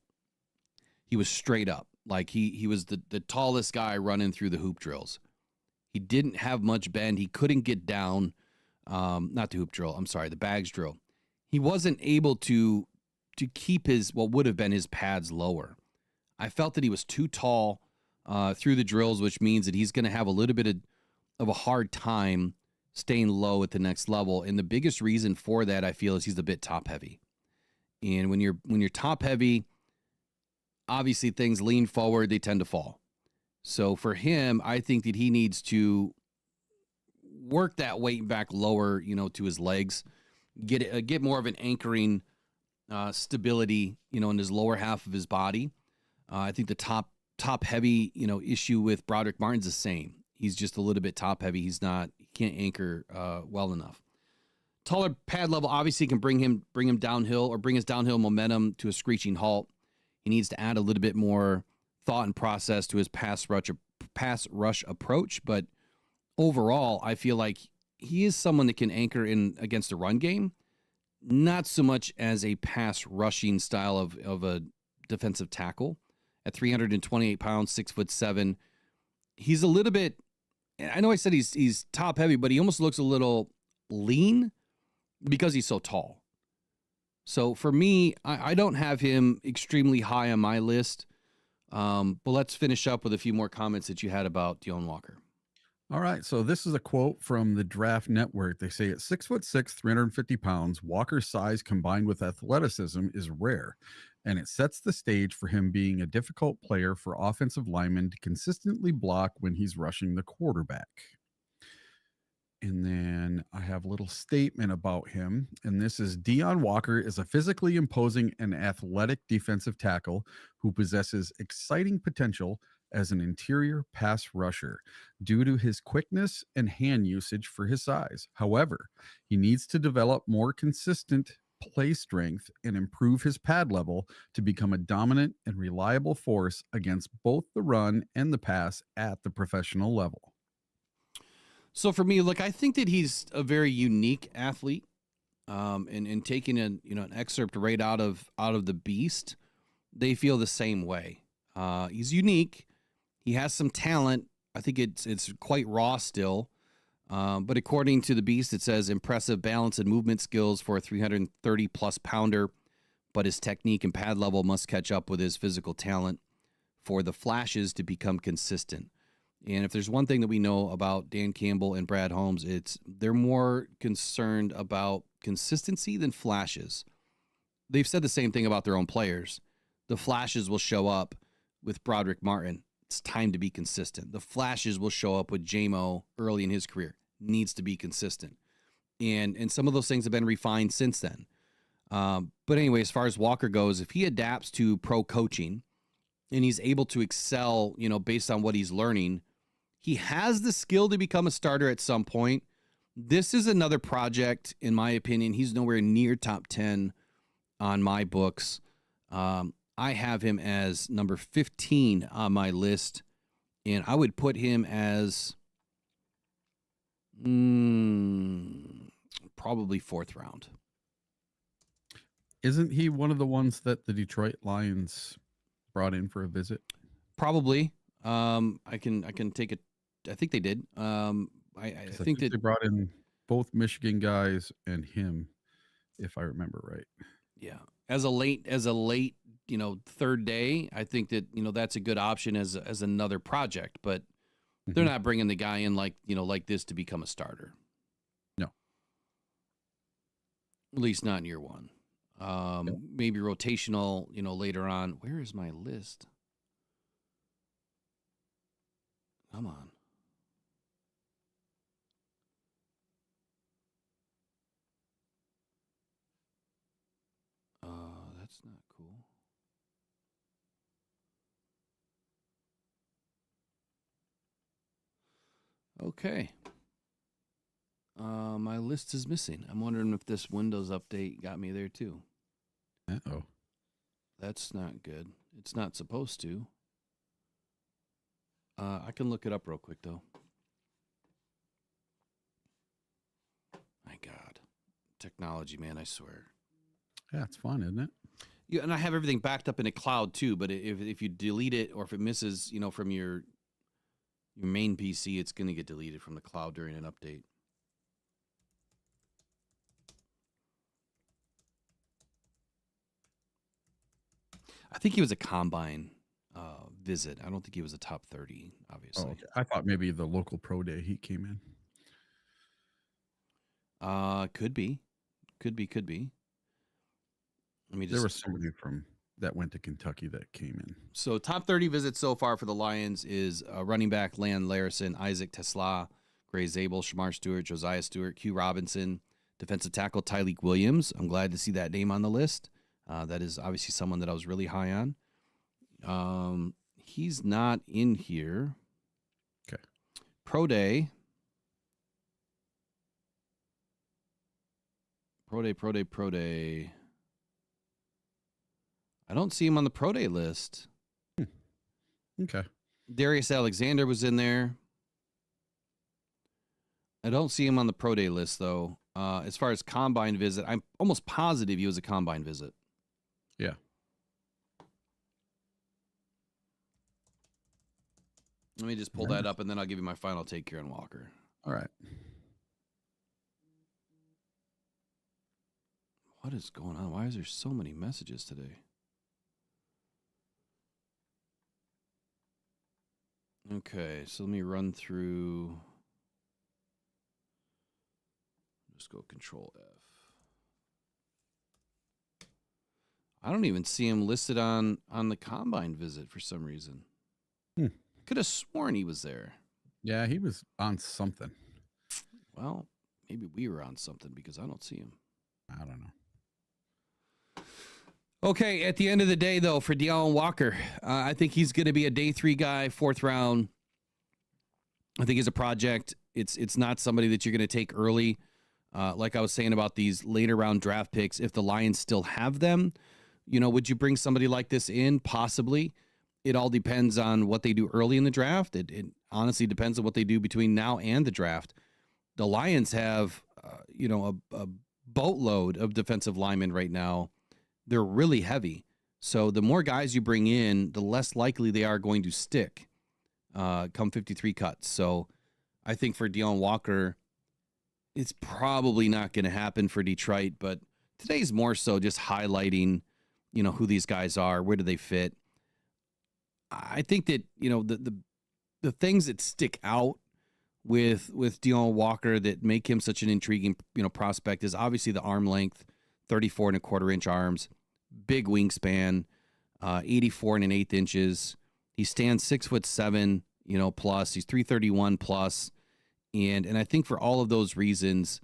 he was straight up. Like he was the tallest guy running through the hoop drills. He didn't have much bend. He couldn't get down. Not the hoop drill. I'm sorry, the bags drill. He wasn't able to keep his, what would have been his pads lower. I felt that he was too tall through the drills, which means that he's going to have a little bit of a hard time staying low at the next level. And the biggest reason for that, I feel, is he's a bit top heavy. And when you're top heavy, obviously things lean forward, they tend to fall. So for him, I think that he needs to work that weight back lower, to his legs, get more of an anchoring stability, in his lower half of his body. I think the top heavy, issue with Broderick Martin's the same. He's just a little bit top heavy. He can't anchor well enough. Taller pad level obviously can bring him downhill, or bring his downhill momentum to a screeching halt. He needs to add a little bit more thought and process to his pass rush approach. But overall, I feel like he is someone that can anchor in against the run game, not so much as a pass rushing style of a defensive tackle. At 328 pounds, 6'7", he's a little bit. I know I said he's top heavy, but he almost looks a little lean because he's so tall. So for me, I don't have him extremely high on my list. But let's finish up with a few more comments that you had about Dion Walker. All right. So this is a quote from the Draft Network. They say at 6'6", 350 pounds, Walker's size combined with athleticism is rare, and it sets the stage for him being a difficult player for offensive linemen to consistently block when he's rushing the quarterback. And then I have a little statement about him. And this is: Dion Walker is a physically imposing and athletic defensive tackle who possesses exciting potential as an interior pass rusher due to his quickness and hand usage for his size. However, he needs to develop more consistent play strength and improve his pad level to become a dominant and reliable force against both the run and the pass at the professional level. So for me, look, I think that he's a very unique athlete. And taking an excerpt right out of the Beast, they feel the same way. He's unique. He has some talent. I think it's quite raw still. But according to the Beast, it says impressive balance and movement skills for a 330 plus pounder, but his technique and pad level must catch up with his physical talent for the flashes to become consistent. And if there's one thing that we know about Dan Campbell and Brad Holmes, it's they're more concerned about consistency than flashes. They've said the same thing about their own players. The flashes will show up with Broderick Martin. It's time to be consistent. The flashes will show up with J-Mo early in his career. Needs to be consistent. And some of those things have been refined since then. But anyway, as far as Walker goes, if he adapts to pro coaching and he's able to excel, based on what he's learning, he has the skill to become a starter at some point. This is another project, in my opinion. He's nowhere near top 10 on my books. I have him as number 15 on my list, and I would put him as probably 4th round. Isn't he one of the ones that the Detroit Lions brought in for a visit? Probably. I can take it. I think they did. I think that they brought in both Michigan guys and him, if I remember right. Yeah. As a late, third day, I think that, that's a good option as another project, but they're not bringing the guy in like this to become a starter. No. At least not in year one. Maybe rotational, later on. Where is my list? Come on. That's not cool. Okay. My list is missing. I'm wondering if this Windows update got me there too. Uh-oh. That's not good. It's not supposed to. I can look it up real quick though. My God. Technology, man, I swear. Yeah, it's fun, isn't it? Yeah, and I have everything backed up in a cloud too, but if you delete it or if it misses, from your main PC, it's going to get deleted from the cloud during an update. I think he was a combine visit. I don't think he was a top 30, obviously. Oh, okay. I thought maybe the local pro day he came in. Could be. Let me just. There was somebody from that went to Kentucky that came in. So top 30 visits so far for the Lions is running back Lan Larison, Isaac Tesla, Gray Zabel, Shamar Stewart, Josiah Stewart, Q Robinson, defensive tackle Tyreek Williams. I'm glad to see that name on the list. That is obviously someone that I was really high on. He's not in here. Okay. Pro Day. I don't see him on the Pro Day list. Okay. Darius Alexander was in there. I don't see him on the Pro Day list, though. As far as combine visit, I'm almost positive he was a combine visit. Yeah. Let me just pull that up, and then I'll give you my final take here on Walker. All right. What is going on? Why is there so many messages today? Okay, so let me run through. Just go Control F. I don't even see him listed on the combine visit for some reason. Could have sworn he was there. Yeah, he was on something. Well, maybe we were on something because I don't see him. I don't know. Okay, at the end of the day, though, for Dion Walker, I think he's going to be a day 3 guy, 4th round. I think he's a project. It's not somebody that you're going to take early. Like I was saying about these later round draft picks, if the Lions still have them, would you bring somebody like this in? Possibly. It all depends on what they do early in the draft. It honestly depends on what they do between now and the draft. The Lions have, a boatload of defensive linemen right now. They're really heavy. So the more guys you bring in, the less likely they are going to stick come 53 cuts. So I think for Dion Walker, it's probably not going to happen for Detroit, but today's more so just highlighting, who these guys are, where do they fit. I think that, the things that stick out with Dion Walker that make him such an intriguing, prospect is obviously the arm length, 34 1/4 inch arms, big wingspan, 84 1/8 inches. He stands 6'7", plus. He's 331 plus. And I think for all of those reasons,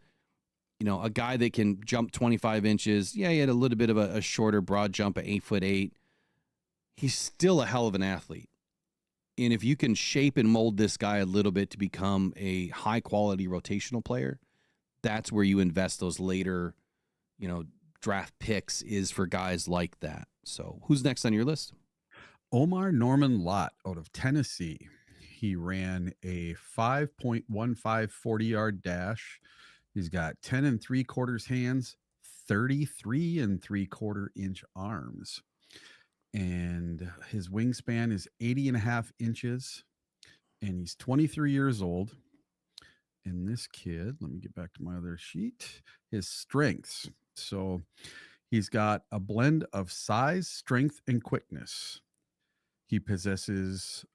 a guy that can jump 25 inches. Yeah, he had a little bit of a shorter broad jump at 8'8". He's still a hell of an athlete. And if you can shape and mold this guy a little bit to become a high quality rotational player, that's where you invest those later, draft picks is for guys like that. So who's next on your list? Omar Norman-Lott out of Tennessee. He ran a 5.15 40-yard dash. He's got 10 3/4 hands, 33 3/4 inch arms. And his wingspan is 80.5 inches. And he's 23 years old. And this kid, let me get back to my other sheet, his strengths. So he's got a blend of size, strength, and quickness. He possesses,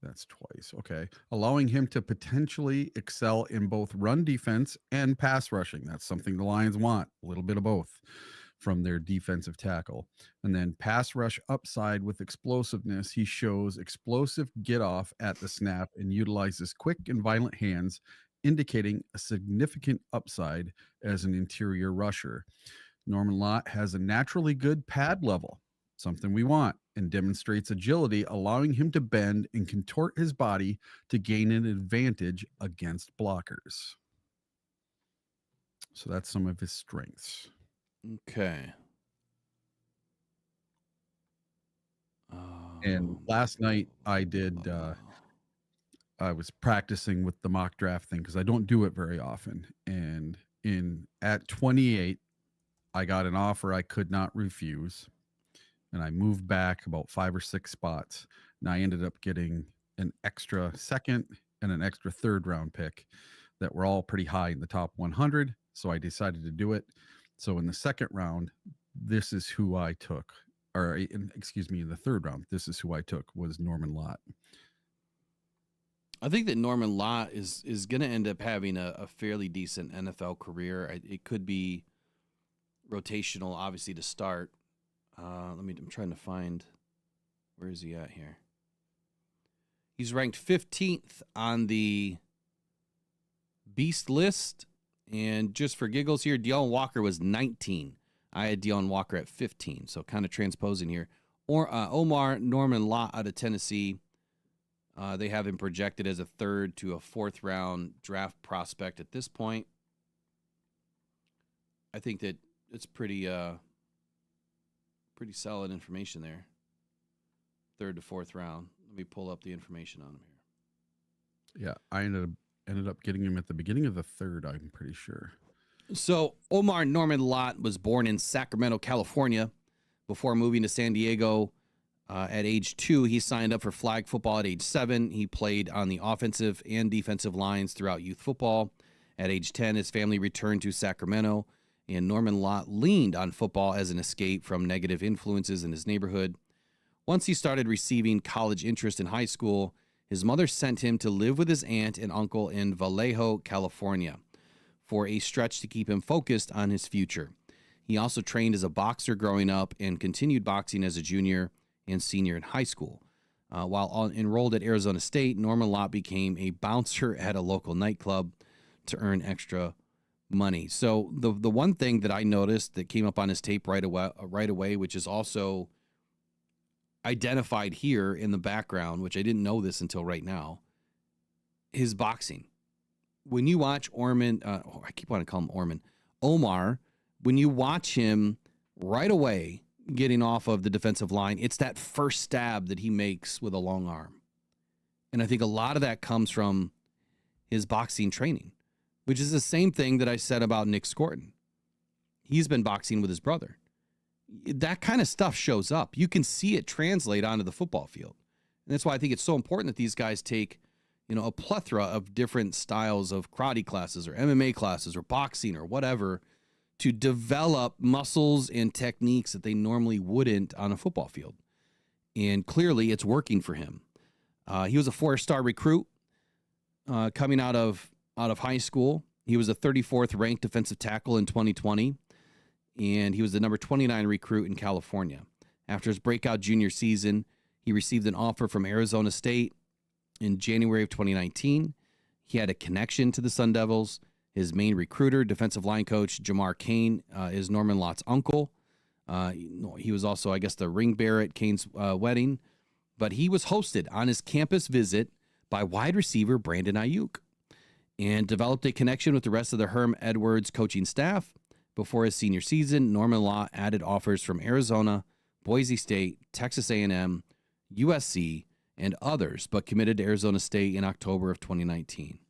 that's twice. Okay. Allowing him to potentially excel in both run defense and pass rushing. That's something the Lions want, a little bit of both from their defensive tackle. And then pass rush upside with explosiveness. He shows explosive get off at the snap and utilizes quick and violent hands, indicating a significant upside as an interior rusher. Norman-Lott has a naturally good pad level, something we want, and demonstrates agility, allowing him to bend and contort his body to gain an advantage against blockers. So that's some of his strengths. Okay. And last night I did I was practicing with the mock draft thing because I don't do it very often. And at 28, I got an offer I could not refuse. And I moved back about 5 or 6 spots. And I ended up getting an extra second and an extra third round pick that were all pretty high in the top 100. So I decided to do it. So in the second round, this is who I took. In the third round, this is who I took, was Norman-Lott. I think that Norman-Lott is going to end up having a fairly decent NFL career. It could be rotational, obviously, to start. I'm trying to find, where is he at here? He's ranked 15th on the Beast list. And just for giggles here, Dion Walker was 19. I had Dion Walker at 15, so kind of transposing here. Omar Norman-Lott out of Tennessee. They have him projected as a 3rd to a 4th round draft prospect at this point. I think that it's pretty solid information there. 3rd to 4th round. Let me pull up the information on him here. Yeah, I ended up getting him at the beginning of the 3rd, I'm pretty sure. So Omar Norman-Lott was born in Sacramento, California. Before moving to San Diego at age 2, he signed up for flag football at age 7. He played on the offensive and defensive lines throughout youth football. At age 10, his family returned to Sacramento, and Norman-Lott leaned on football as an escape from negative influences in his neighborhood. Once he started receiving college interest in high school, his mother sent him to live with his aunt and uncle in Vallejo, California, for a stretch to keep him focused on his future. He also trained as a boxer growing up and continued boxing as a junior and senior in high school. While enrolled at Arizona State, Norman-Lott became a bouncer at a local nightclub to earn extra money. So the one thing that I noticed that came up on his tape right away, which is also identified here in the background, which I didn't know this until right now, his boxing. When you watch I keep wanting to call him Omar, when you watch him right away getting off of the defensive line, it's that first stab that he makes with a long arm. And I think a lot of that comes from his boxing training, which is the same thing that I said about Nick Scorton. He's been boxing with his brother. That kind of stuff shows up. You can see it translate onto the football field. And that's why I think it's so important that these guys take, a plethora of different styles of karate classes or MMA classes or boxing or whatever to develop muscles and techniques that they normally wouldn't on a football field. And clearly it's working for him. He was a 4-star recruit coming out of high school. He was a 34th ranked defensive tackle in 2020, and he was the number 29 recruit in California. After his breakout junior season, he received an offer from Arizona State in January of 2019. He had a connection to the Sun Devils. His main recruiter, defensive line coach Jamar Cain, is Norman-Lott's uncle. He was also, I guess, the ring bearer at Cain's wedding. But he was hosted on his campus visit by wide receiver Brandon Ayuk and developed a connection with the rest of the Herm Edwards coaching staff. Before his senior season, Norman-Lott added offers from Arizona, Boise State, Texas A&M, USC, and others, but committed to Arizona State in October of 2019.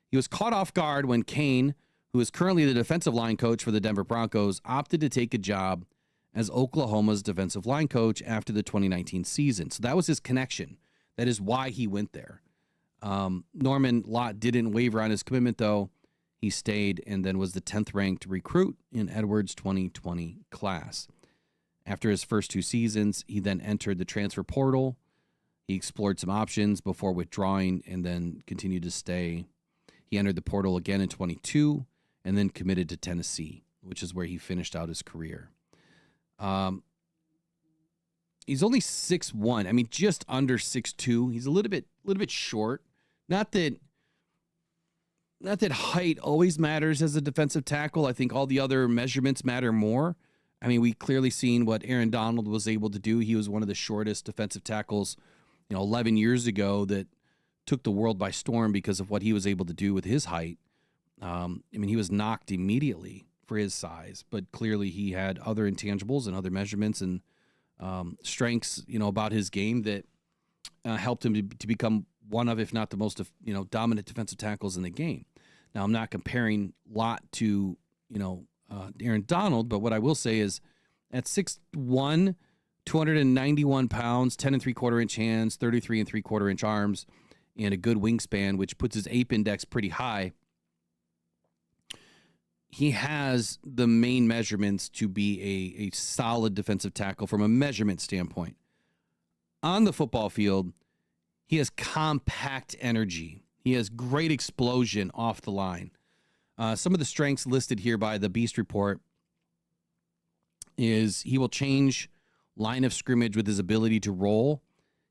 He was caught off guard when Cain, who is currently the defensive line coach for the Denver Broncos, opted to take a job as Oklahoma's defensive line coach after the 2019 season. So that was his connection. That is why he went there. Norman-Lott didn't waver on his commitment, though. He stayed and then was the 10th ranked recruit in Edwards' 2020 class. After his first 2 seasons, he then entered the transfer portal. He explored some options before withdrawing and then continued to stay. He entered the portal again in 22 and then committed to Tennessee, which is where he finished out his career. He's only 6'1". I mean, just under 6'2". He's a little bit short. Not that height always matters as a defensive tackle. I think all the other measurements matter more. I mean, we clearly seen what Aaron Donald was able to do. He was one of the shortest defensive tackles, 11 years ago that took the world by storm because of what he was able to do with his height. He was knocked immediately for his size, but clearly he had other intangibles and other measurements and strengths, about his game that helped him to become one of, if not the most, dominant defensive tackles in the game. Now, I'm not comparing Lott to, Aaron Donald, but what I will say is at 6'1", 291 pounds, 10 3/4 inch hands, 33 3/4 inch arms, and a good wingspan, which puts his ape index pretty high. He has the main measurements to be a solid defensive tackle from a measurement standpoint. On the football field, he has compact energy. He has great explosion off the line. Some of the strengths listed here by the Beast Report is he will change line of scrimmage with his ability to roll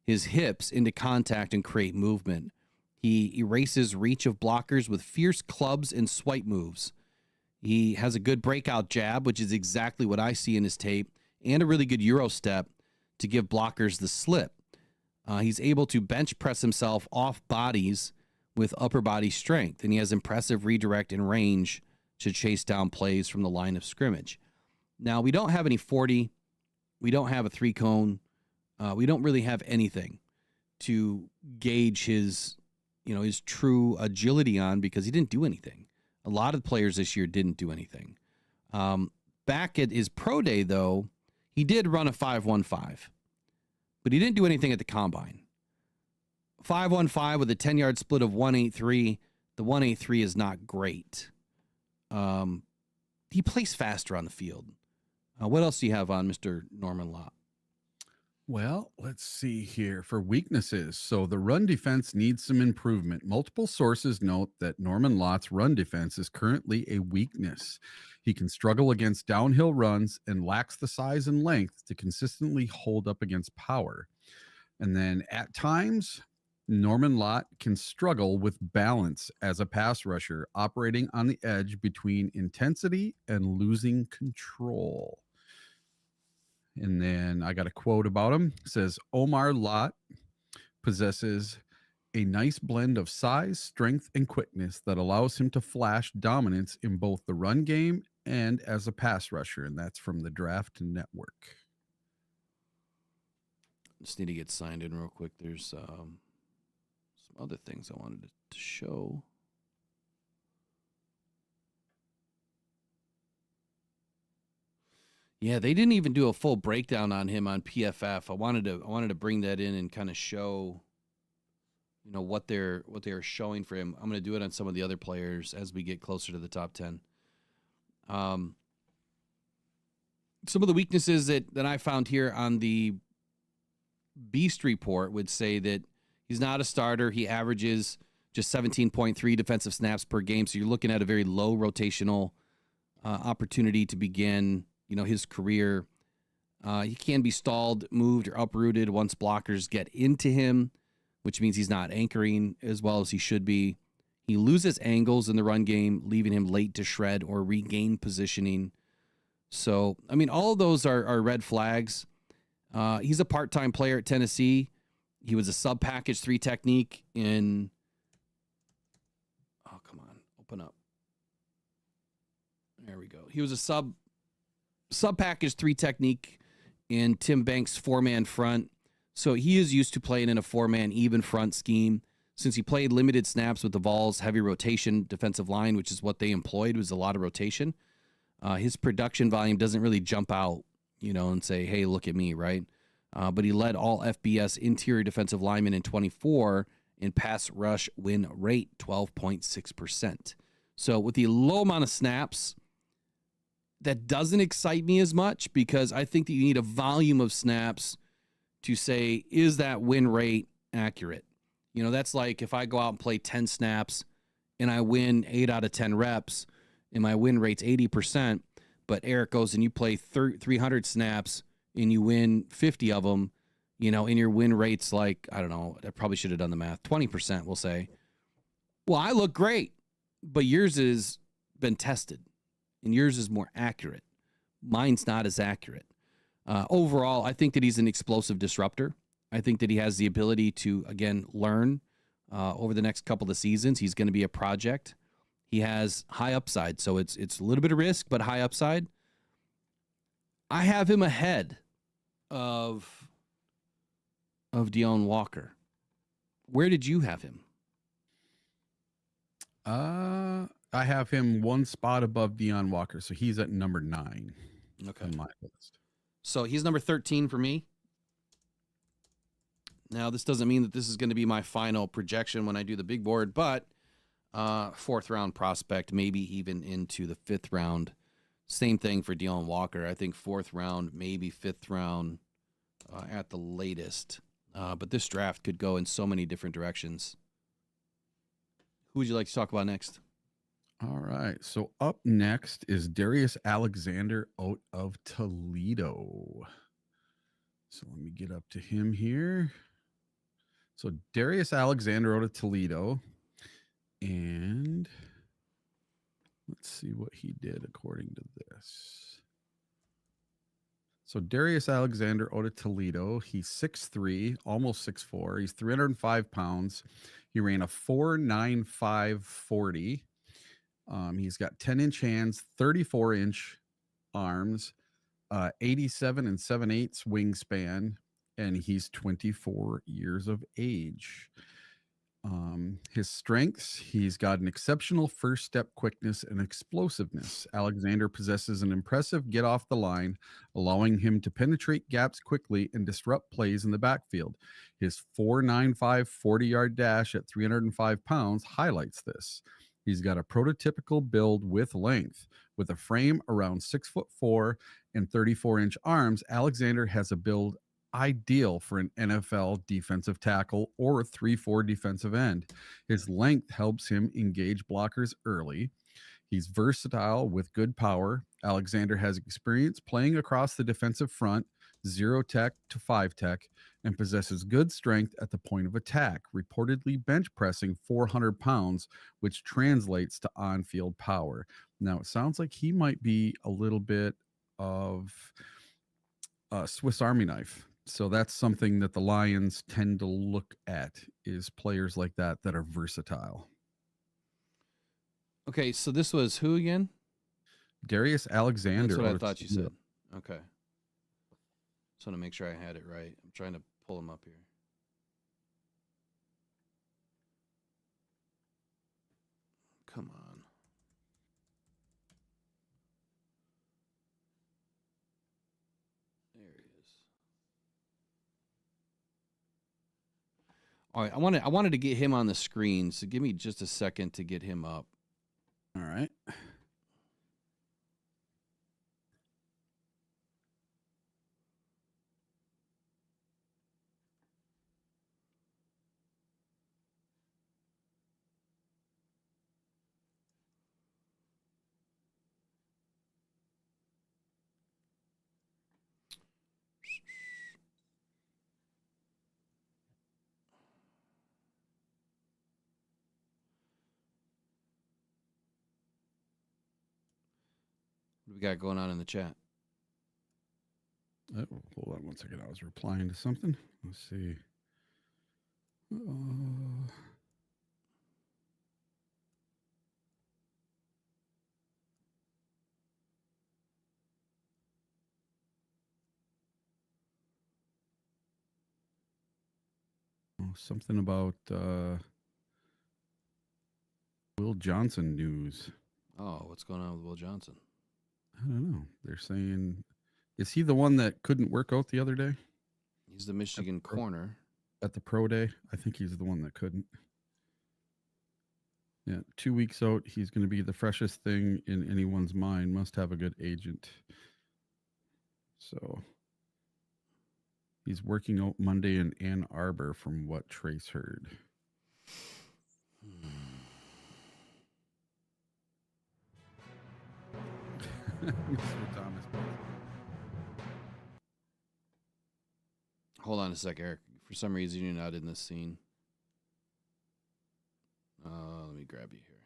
his hips into contact and create movement. He erases reach of blockers with fierce clubs and swipe moves. He has a good breakout jab, which is exactly what I see in his tape, and a really good Euro step to give blockers the slip. He's able to bench press himself off bodies with upper body strength, and he has impressive redirect and range to chase down plays from the line of scrimmage. Now, we don't have any 40. We don't have a 3-cone. We don't really have anything to gauge his true agility on, because he didn't do anything. A lot of players this year didn't do anything. Back at his pro day, though, he did run a 5.15, but he didn't do anything at the combine. 5.15 with a 10-yard split of 1.83. The 1.83 is not great. He plays faster on the field. What else do you have on Mr. Norman-Lott? Well, let's see here for weaknesses. So the run defense needs some improvement. Multiple sources note that Norman-Lott's run defense is currently a weakness. He can struggle against downhill runs and lacks the size and length to consistently hold up against power. And then at times, Norman-Lott can struggle with balance as a pass rusher, operating on the edge between intensity and losing control. And then I got a quote about him. It says, Omar Lott possesses a nice blend of size, strength, and quickness that allows him to flash dominance in both the run game and as a pass rusher. And that's from the Draft Network. Just need to get signed in real quick. There's some other things I wanted to show. Yeah, they didn't even do a full breakdown on him on PFF. I wanted to bring that in and kind of show, what they're showing for him. I'm going to do it on some of the other players as we get closer to the top 10. Some of the weaknesses that I found here on the Beast Report would say that he's not a starter. He averages just 17.3 defensive snaps per game. So you're looking at a very low rotational opportunity to begin his career. He can be stalled, moved, or uprooted once blockers get into him, which means he's not anchoring as well as he should be. He loses angles in the run game, leaving him late to shred or regain positioning. So, all of those are red flags. He's a part-time player at Tennessee. He was a sub-package 3 technique in... Oh, come on. Open up. There we go. He was a sub-package 3 technique in Tim Banks' 4-man front. So he is used to playing in a 4-man even front scheme. Since he played limited snaps with the Vols' heavy rotation defensive line, which is what they employed, was a lot of rotation, his production volume doesn't really jump out, and say, hey, look at me, right? But he led all FBS interior defensive linemen in 24 in pass rush win rate, 12.6%. So with the low amount of snaps, that doesn't excite me as much, because I think that you need a volume of snaps to say, is that win rate accurate? That's like if I go out and play 10 snaps and I win 8 out of 10 reps and my win rate's 80%, but Eric goes and you play 300 snaps and you win 50 of them, and your win rate's like, I don't know, I probably should have done the math, 20%, we'll say. Well, I look great, but yours has been tested. And yours is more accurate. Mine's not as accurate. Overall, I think that he's an explosive disruptor. I think that he has the ability to, again, learn over the next couple of seasons. He's going to be a project. He has high upside, so it's a little bit of risk, but high upside. I have him ahead of Dion Walker. Where did you have him? I have him one spot above Dion Walker, so he's at number 9 on my list. So he's number 13 for me. Now, this doesn't mean that this is going to be my final projection when I do the big board, but 4th round prospect, maybe even into the 5th round. Same thing for Dion Walker. I think 4th round, maybe 5th round at the latest. But this draft could go in so many different directions. Who would you like to talk about next? All right. So up next is Darius Alexander out of Toledo. So let me get up to him here. So Darius Alexander out of Toledo. And let's see what he did according to this. So Darius Alexander out of Toledo. He's 6'3", almost 6'4". He's 305 pounds. He ran a 4.95 40. He's got 10-inch hands, 34-inch arms, 87 and 7/8 wingspan, and he's 24 years of age. His strengths, he's got an exceptional first step quickness and explosiveness. Alexander possesses an impressive get off the line, allowing him to penetrate gaps quickly and disrupt plays in the backfield. His 4.95 40-yard dash at 305 pounds highlights this. He's got a prototypical build with length. With a frame around 6'4" and 34-inch arms, Alexander has a build ideal for an NFL defensive tackle or 3-4 defensive end. His length helps him engage blockers early. He's versatile with good power. Alexander has experience playing across the defensive front, 0 tech to 5 tech, and possesses good strength at the point of attack, reportedly bench pressing 400 pounds, which translates to on-field power. Now, it sounds like he might be a little bit of a Swiss Army knife. So that's something that the Lions tend to look at, is players like that are versatile. Okay, so this was who again? Darius Alexander. That's what I thought you said. Okay. Just want to make sure I had it right. I'm trying to pull him up here. Come on. There he is. All right, I wanted to get him on the screen, so give me just a second to get him up. All right. What do we got going on in the chat? Oh, hold on one second. I was replying to something. Let's see. Something about Will Johnson news. Oh, what's going on with Will Johnson? I don't know. They're saying, is he the one that couldn't work out the other day? He's the Michigan corner. At the pro day? I think he's the one that couldn't. Yeah, 2 weeks out. He's going to be the freshest thing in anyone's mind. Must have a good agent. So he's working out Monday in Ann Arbor, from what Trace heard. Hold on a sec, Eric. For some reason, you're not in this scene. Let me grab you here.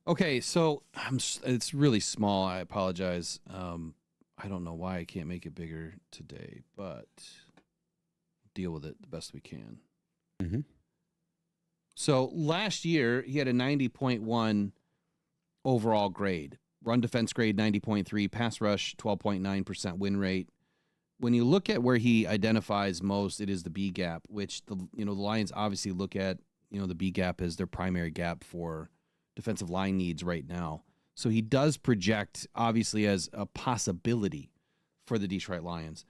Okay, so it's really small. I apologize. I don't know why I can't make it bigger today, but deal with it the best we can. Mm-hmm. So last year, he had a 90.1 overall grade. Run defense grade 90.3, pass rush 12.9% win rate. When you look at where he identifies most, it is the B gap, which the Lions obviously look at, the B gap as their primary gap for defensive line needs right now. So he does project obviously as a possibility for the Detroit Lions.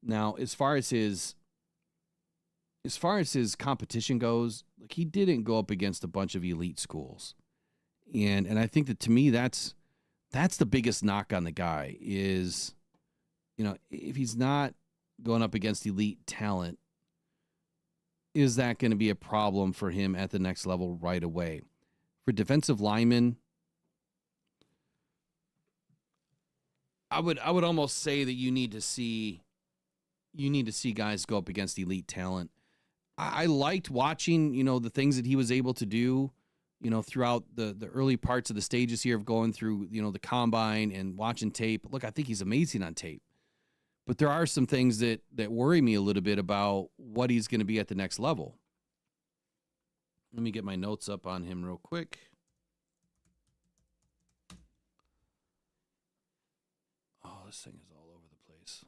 Now, as far as his competition goes, like, he didn't go up against a bunch of elite schools. And I think that, to me, that's the biggest knock on the guy is, if he's not going up against elite talent, is that going to be a problem for him at the next level right away? For defensive linemen, I would almost say that you need to see guys go up against elite talent. I liked watching, the things that he was able to do, throughout the early parts of the stages here of going through, the combine and watching tape. Look, I think he's amazing on tape. But there are some things that worry me a little bit about what he's going to be at the next level. Let me get my notes up on him real quick. Oh, this thing is all over the place.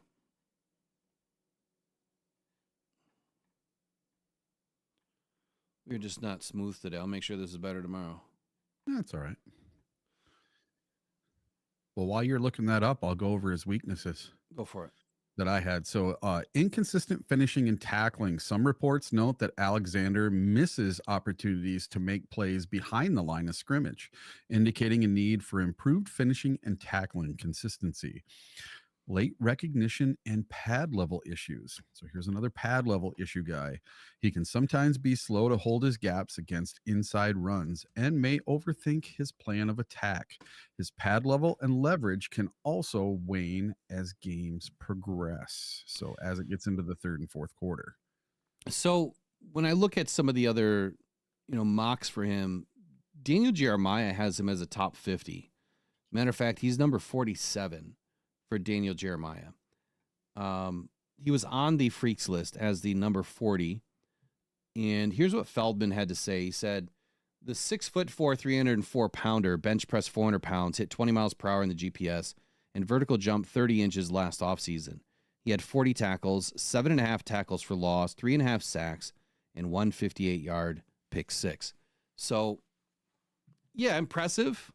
We're just not smooth today. I'll make sure this is better tomorrow. That's all right. Well, while you're looking that up, I'll go over his weaknesses. Go for it. That I had. So inconsistent finishing and tackling. Some reports note that Alexander misses opportunities to make plays behind the line of scrimmage, indicating a need for improved finishing and tackling consistency. Late recognition and pad level issues. So here's another pad level issue guy. He can sometimes be slow to hold his gaps against inside runs and may overthink his plan of attack. His pad level and leverage can also wane as games progress. So as it gets into the third and fourth quarter. So when I look at some of the other, mocks for him, Daniel Jeremiah has him as a top 50. Matter of fact, he's number 47. For Daniel Jeremiah. He was on the freaks list as the number 40. And here's what Feldman had to say. He said, the 6'4", 304-pounder bench press 400 pounds, hit 20 miles per hour in the GPS, and vertical jump 30 inches last offseason. He had 40 tackles, 7.5 tackles for loss, 3.5 sacks, and 158-yard pick six. So, yeah, impressive.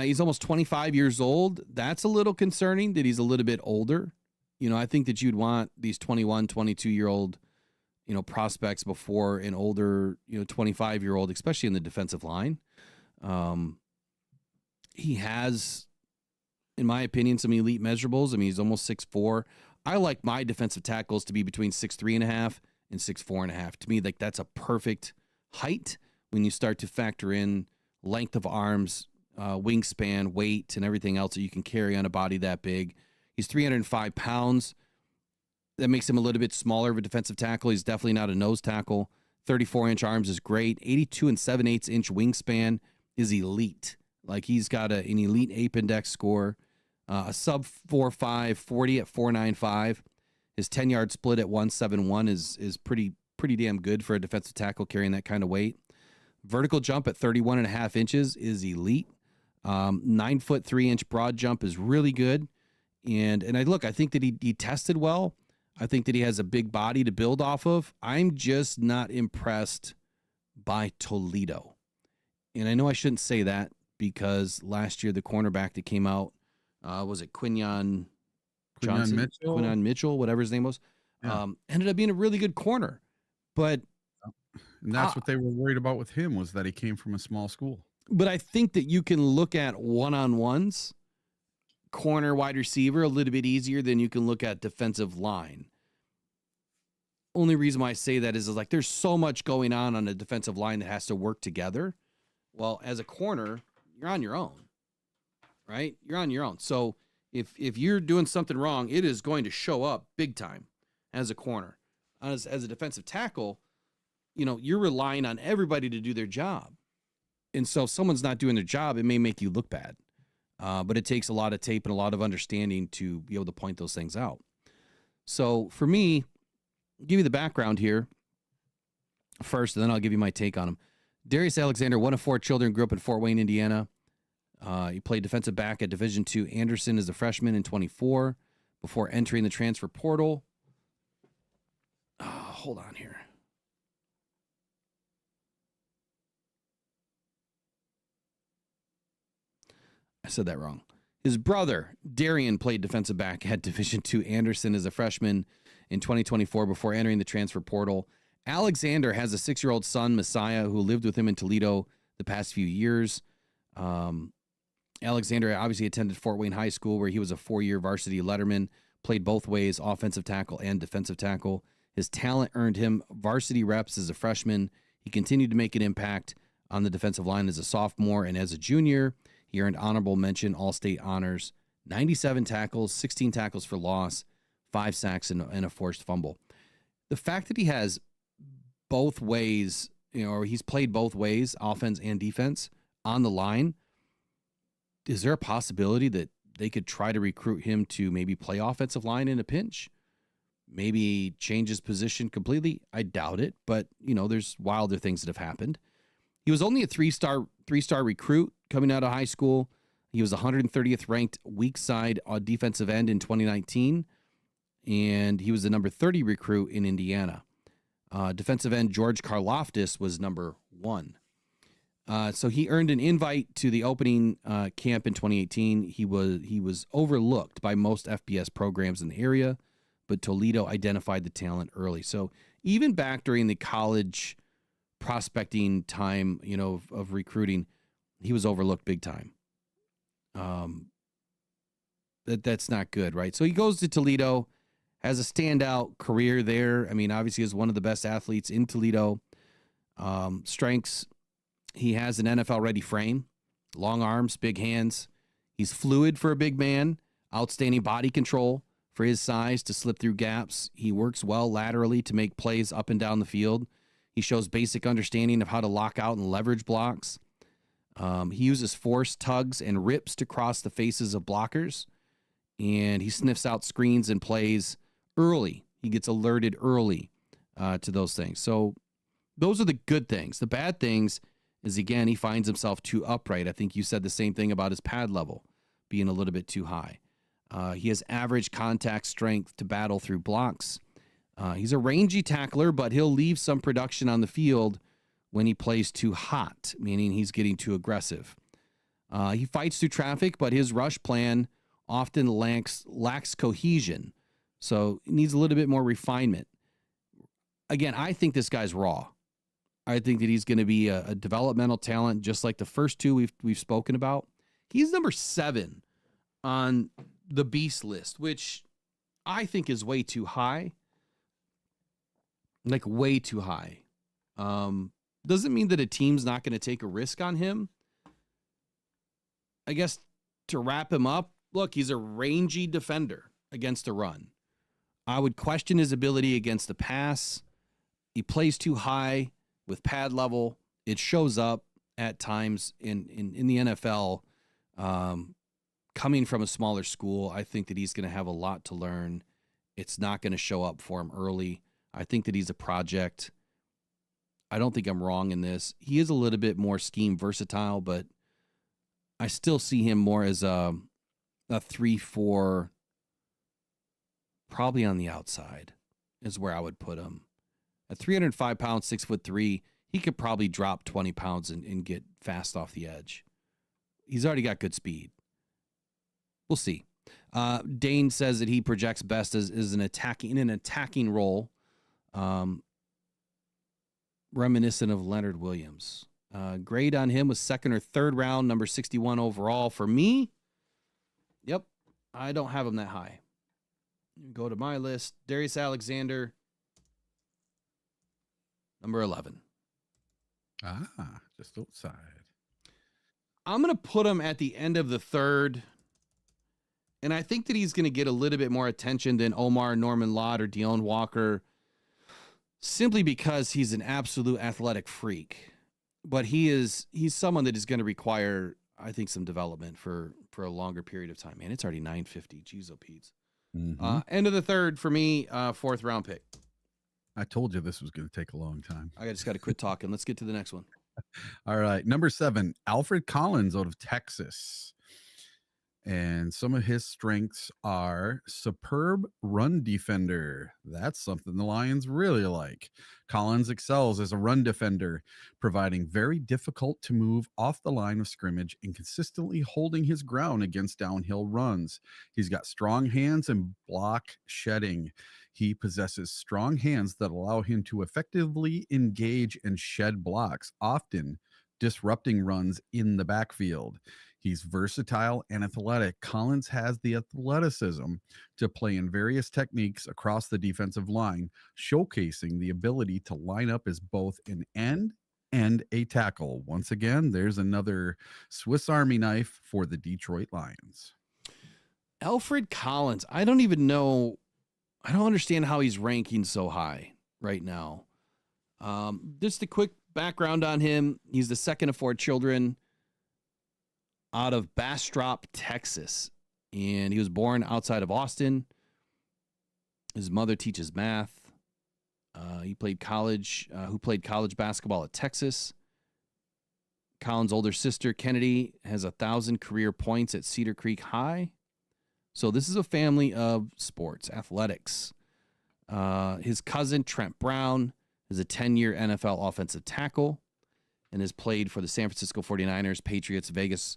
He's almost 25 years old. That's a little concerning that he's a little bit older. I think that you'd want these 21, 22-year-old, prospects before an older, 25-year-old, especially in the defensive line. He has, in my opinion, some elite measurables. I mean, he's almost 6'4". I like my defensive tackles to be between 6'3.5" and 6'4.5". To me, like, that's a perfect height when you start to factor in length of arms, wingspan, weight, and everything else that you can carry on a body that big. He's 305 pounds. That makes him a little bit smaller of a defensive tackle. He's definitely not a nose tackle. 34-inch arms is great. 82 and 7/8-inch wingspan is elite. Like, he's got an elite ape index score. A sub 4.5, 40 at 4.95. His 10-yard split at 1.71 is pretty damn good for a defensive tackle carrying that kind of weight. Vertical jump at 31.5 inches is elite. 9-foot 3-inch broad jump is really good. And I think that he tested well. I think that he has a big body to build off of. I'm just not impressed by Toledo. And I know I shouldn't say that because last year the cornerback that came out, was it Quinyon Johnson? Quinyon Mitchell, whatever his name was, ended up being a really good corner. But and that's what they were worried about with him, was that he came from a small school. But I think that you can look at one-on-ones, corner, wide receiver, a little bit easier than you can look at defensive line. Only reason why I say that is like there's so much going on a defensive line that has to work together. Well, as a corner, you're on your own, right? You're on your own. So if you're doing something wrong, it is going to show up big time as a corner. As a defensive tackle, you're relying on everybody to do their job. And so if someone's not doing their job, it may make you look bad. But it takes a lot of tape and a lot of understanding to be able to point those things out. So for me, I'll give you the background here. first, and then I'll give you my take on him. Darius Alexander, one of 4 children, grew up in Fort Wayne, Indiana. He played defensive back at Division II Anderson as a freshman in 24 before entering the transfer portal. Hold on here. I said that wrong. His brother, Darian, played defensive back at Division II Anderson as a freshman in 2024 before entering the transfer portal. Alexander has a 6-year-old son, Messiah, who lived with him in Toledo the past few years. Alexander obviously attended Fort Wayne High School, where he was a 4-year varsity letterman, played both ways, offensive tackle and defensive tackle. His talent earned him varsity reps as a freshman. He continued to make an impact on the defensive line as a sophomore, and as a junior, he earned honorable mention, All-State honors, 97 tackles, 16 tackles for loss, 5 sacks, and a forced fumble. The fact that he has both ways, or he's played both ways, offense and defense, on the line, is there a possibility that they could try to recruit him to maybe play offensive line in a pinch? Maybe change his position completely? I doubt it, but, there's wilder things that have happened. He was only a three-star recruit coming out of high school. He was 130th ranked weak side defensive end in 2019, and he was the number 30 recruit in Indiana. Defensive end George Karloftis was number 1. So he earned an invite to the opening camp in 2018. He was overlooked by most FBS programs in the area, but Toledo identified the talent early. So even back during the college prospecting time, of recruiting, he was overlooked big time. That's not good, right? So he goes to Toledo, has a standout career there. I mean, obviously is one of the best athletes in Toledo. Strengths, he has an NFL-ready frame, long arms, big hands. He's fluid for a big man, outstanding body control for his size to slip through gaps. He works well laterally to make plays up and down the field. He shows basic understanding of how to lock out and leverage blocks. He uses force, tugs, and rips to cross the faces of blockers. And he sniffs out screens and plays early. He gets alerted early to those things. So those are the good things. The bad things is, again, he finds himself too upright. I think you said the same thing about his pad level being a little bit too high. He has average contact strength to battle through blocks. He's a rangy tackler, but he'll leave some production on the field when he plays too hot, meaning he's getting too aggressive. He fights through traffic, but his rush plan often lacks cohesion, so it needs a little bit more refinement. Again, I think this guy's raw. I think that he's going to be a developmental talent, just like the first two we've spoken about. He's number 7 on the beast list, which I think is way too high. Like way too high. Doesn't mean that a team's not going to take a risk on him. I guess to wrap him up, look, he's a rangy defender against the run. I would question his ability against the pass. He plays too high with pad level. It shows up at times in the NFL. Coming from a smaller school, I think that he's going to have a lot to learn. It's not going to show up for him early. I think that he's a project. I don't think I'm wrong in this. He is a little bit more scheme versatile, but I still see him more as a 3-4, probably on the outside is where I would put him. At 305 pounds, 6'3", he could probably drop 20 pounds and get fast off the edge. He's already got good speed. We'll see. Dane says that he projects best as in an attacking role, reminiscent of Leonard Williams. Grade on him was 2nd or 3rd round, number 61 overall. For me, yep, I don't have him that high. Go to my list. Darius Alexander, number 11. Just outside. I'm going to put him at the end of the 3rd. And I think that he's going to get a little bit more attention than Omar Norman-Lott or Dion Walker, simply because he's an absolute athletic freak. But he's someone that is going to require, I think, some development for a longer period of time. Man, it's already 9:50. Jeez, oh, Pete. Mm-hmm. End of the 3rd for me, 4th round pick. I told you this was going to take a long time. I just got to quit talking. Let's get to the next one. All right. Number 7, Alfred Collins out of Texas. And some of his strengths are superb run defender. That's something the Lions really like. Collins excels as a run defender, providing very difficult to move off the line of scrimmage and consistently holding his ground against downhill runs. He's got strong hands and block shedding. He possesses strong hands that allow him to effectively engage and shed blocks, often disrupting runs in the backfield. He's versatile and athletic. Collins has the athleticism to play in various techniques across the defensive line, showcasing the ability to line up as both an end and a tackle. Once again, there's another Swiss Army knife for the Detroit Lions. Alfred Collins, I don't even know. I don't understand how he's ranking so high right now. Just a quick background on him. He's the second of 4 children out of Bastrop, Texas. And he was born outside of Austin. His mother teaches math. He played college basketball at Texas. Collins' older sister, Kennedy, has 1,000 career points at Cedar Creek High. So this is a family of sports, athletics. His cousin, Trent Brown, is a 10-year NFL offensive tackle and has played for the San Francisco 49ers, Patriots, Vegas,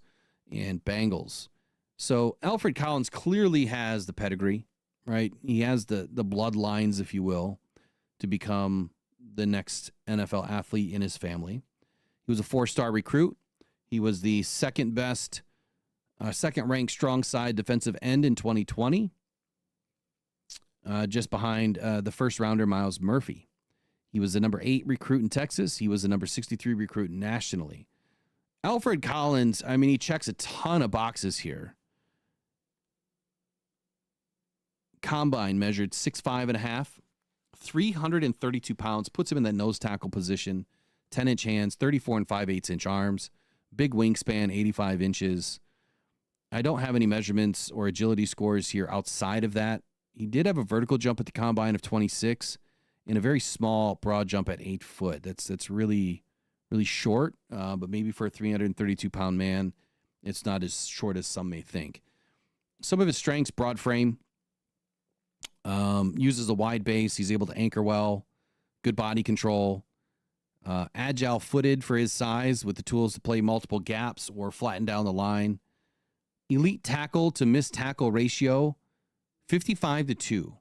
and Bengals. So Alfred Collins clearly has the pedigree, right? He has the bloodlines, if you will, to become the next NFL athlete in his family. He was a 4-star recruit. He was the second-ranked strong side defensive end in 2020, just behind the first-rounder Miles Murphy. He was the number 8 recruit in Texas. He was the number 63 recruit nationally. Alfred Collins, I mean, he checks a ton of boxes here. Combine measured 6'5.5", 332 pounds, puts him in that nose tackle position, 10-inch hands, 34 and 5/8-inch arms, big wingspan, 85 inches. I don't have any measurements or agility scores here outside of that. He did have a vertical jump at the combine of 26 and a very small broad jump at 8 foot. That's really short, but maybe for a 332-pound man, it's not as short as some may think. Some of his strengths: broad frame, uses a wide base. He's able to anchor well, good body control, agile-footed for his size with the tools to play multiple gaps or flatten down the line. Elite tackle to missed tackle ratio, 55-2.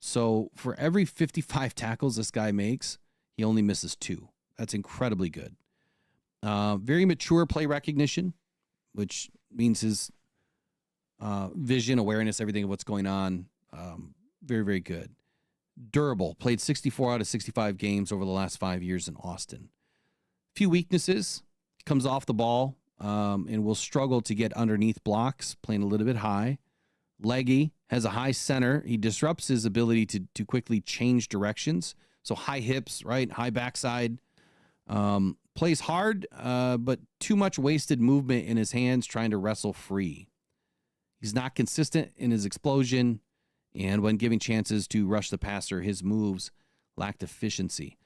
So for every 55 tackles this guy makes, he only misses 2. That's incredibly good. Very mature play recognition, which means his vision, awareness, everything of what's going on, very, very good. Durable, played 64 out of 65 games over the last 5 years in Austin. Few weaknesses: comes off the ball and will struggle to get underneath blocks, playing a little bit high. Leggy, has a high center. He disrupts his ability to quickly change directions. So high hips, right? High backside. Plays hard, but too much wasted movement in his hands trying to wrestle free. He's not consistent in his explosion, and when giving chances to rush the passer, his moves lacked efficiency.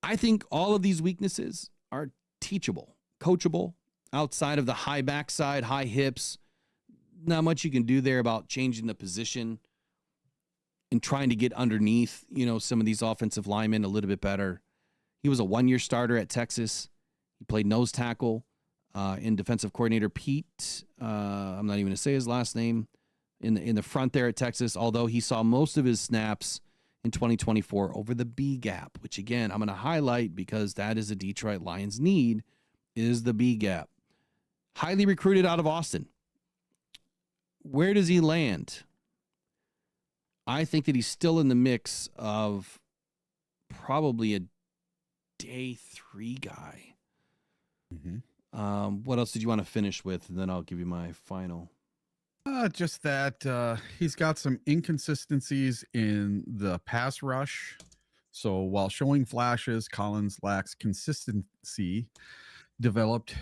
I think all of these weaknesses are teachable, coachable. Outside of the high backside, high hips, not much you can do there about changing the position and trying to get underneath, some of these offensive linemen a little bit better. He was a 1-year starter at Texas. He played nose tackle in defensive coordinator Pete. I'm not even going to say his last name in the front there at Texas, although he saw most of his snaps in 2024 over the B gap, which again, I'm going to highlight because that is a Detroit Lions need, is the B gap. Highly recruited out of Austin. Where does he land? I think that he's still in the mix of probably a day 3 guy. Mm-hmm. What else did you want to finish with? And then I'll give you my final. Just that he's got some inconsistencies in the pass rush. So while showing flashes, Collins lacks consistently developed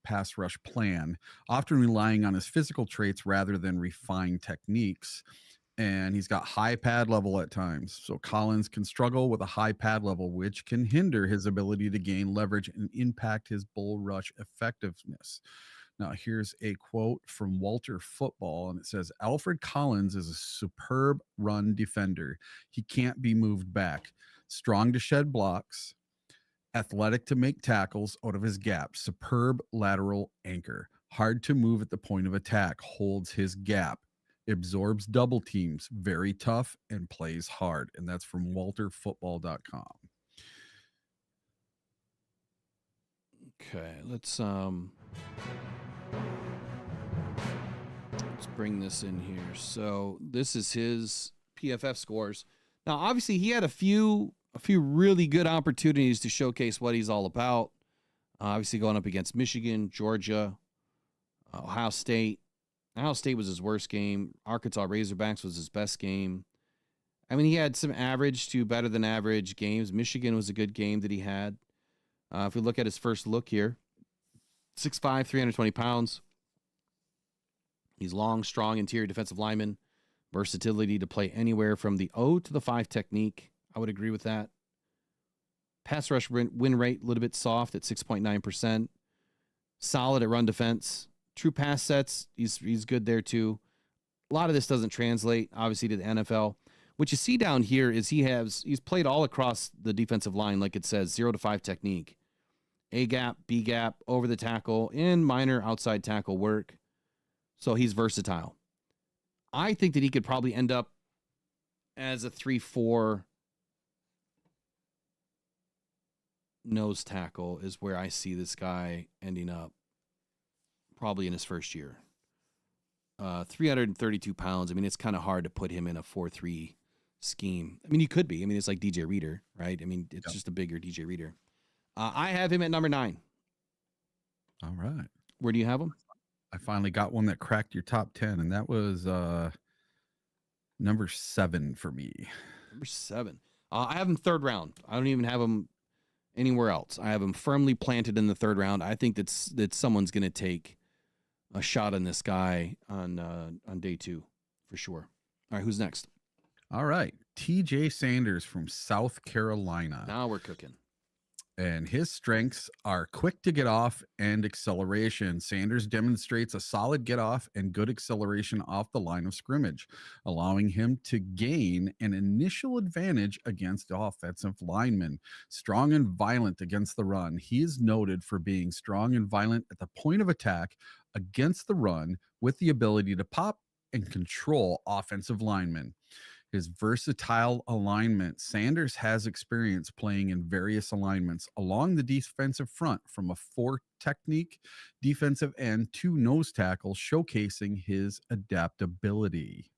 pass rush plan, often relying on his physical traits rather than refined techniques. and he's got high pad level at times. So Collins can struggle with a high pad level, which can hinder his ability to gain leverage and impact his bull rush effectiveness. Now, here's a quote from Walter Football, and it says, Alfred Collins is a superb run defender. He can't be moved back. Strong to shed blocks, athletic to make tackles out of his gap, superb lateral anchor, hard to move at the point of attack, holds his gap, absorbs double teams, very tough, and plays hard. And that's from walterfootball.com. Okay, let's bring this in here. So this is his PFF scores. Now, obviously, he had a few really good opportunities to showcase what he's all about. Obviously, going up against Michigan, Georgia, Ohio State. Ohio State was his worst game. Arkansas Razorbacks was his best game. I mean, he had some average to better than average games. Michigan was a good game that he had. If we look at his first look here, 6'5", 320 pounds. He's long, strong interior defensive lineman. Versatility to play anywhere from the O to the 5 technique. I would agree with that. Pass rush win rate, a little bit soft at 6.9%. Solid at run defense. True pass sets, he's good there too. A lot of this doesn't translate, obviously, to the NFL. What you see down here is he's played all across the defensive line, like it says, 0 to 5 technique. A gap, B gap, over the tackle, and minor outside tackle work. So he's versatile. I think that he could probably end up as a 3-4 nose tackle is where I see this guy ending up probably in his first year. 332 pounds. I mean, it's kind of hard to put him in a 4-3 scheme. I mean, he could be. I mean, it's like DJ Reader, right? I mean, it's just a bigger DJ Reader. I have him at number 9. All right. Where do you have him? I finally got one that cracked your top 10, and that was number 7 for me. Number 7. I have him 3rd round. I don't even have him anywhere else. I have him firmly planted in the 3rd round. I think that someone's going to take a shot on this guy on day 2 for sure. All right, who's next? All right, TJ Sanders from South Carolina. Now we're cooking. And his strengths are quick to get off and acceleration. Sanders demonstrates a solid get off and good acceleration off the line of scrimmage, allowing him to gain an initial advantage against offensive linemen. Strong and violent against the run. He is noted for being strong and violent at the point of attack against the run with the ability to pop and control offensive linemen. His versatile alignment. Sanders has experience playing in various alignments along the defensive front, from a 4 technique defensive end to nose tackle, showcasing his adaptability.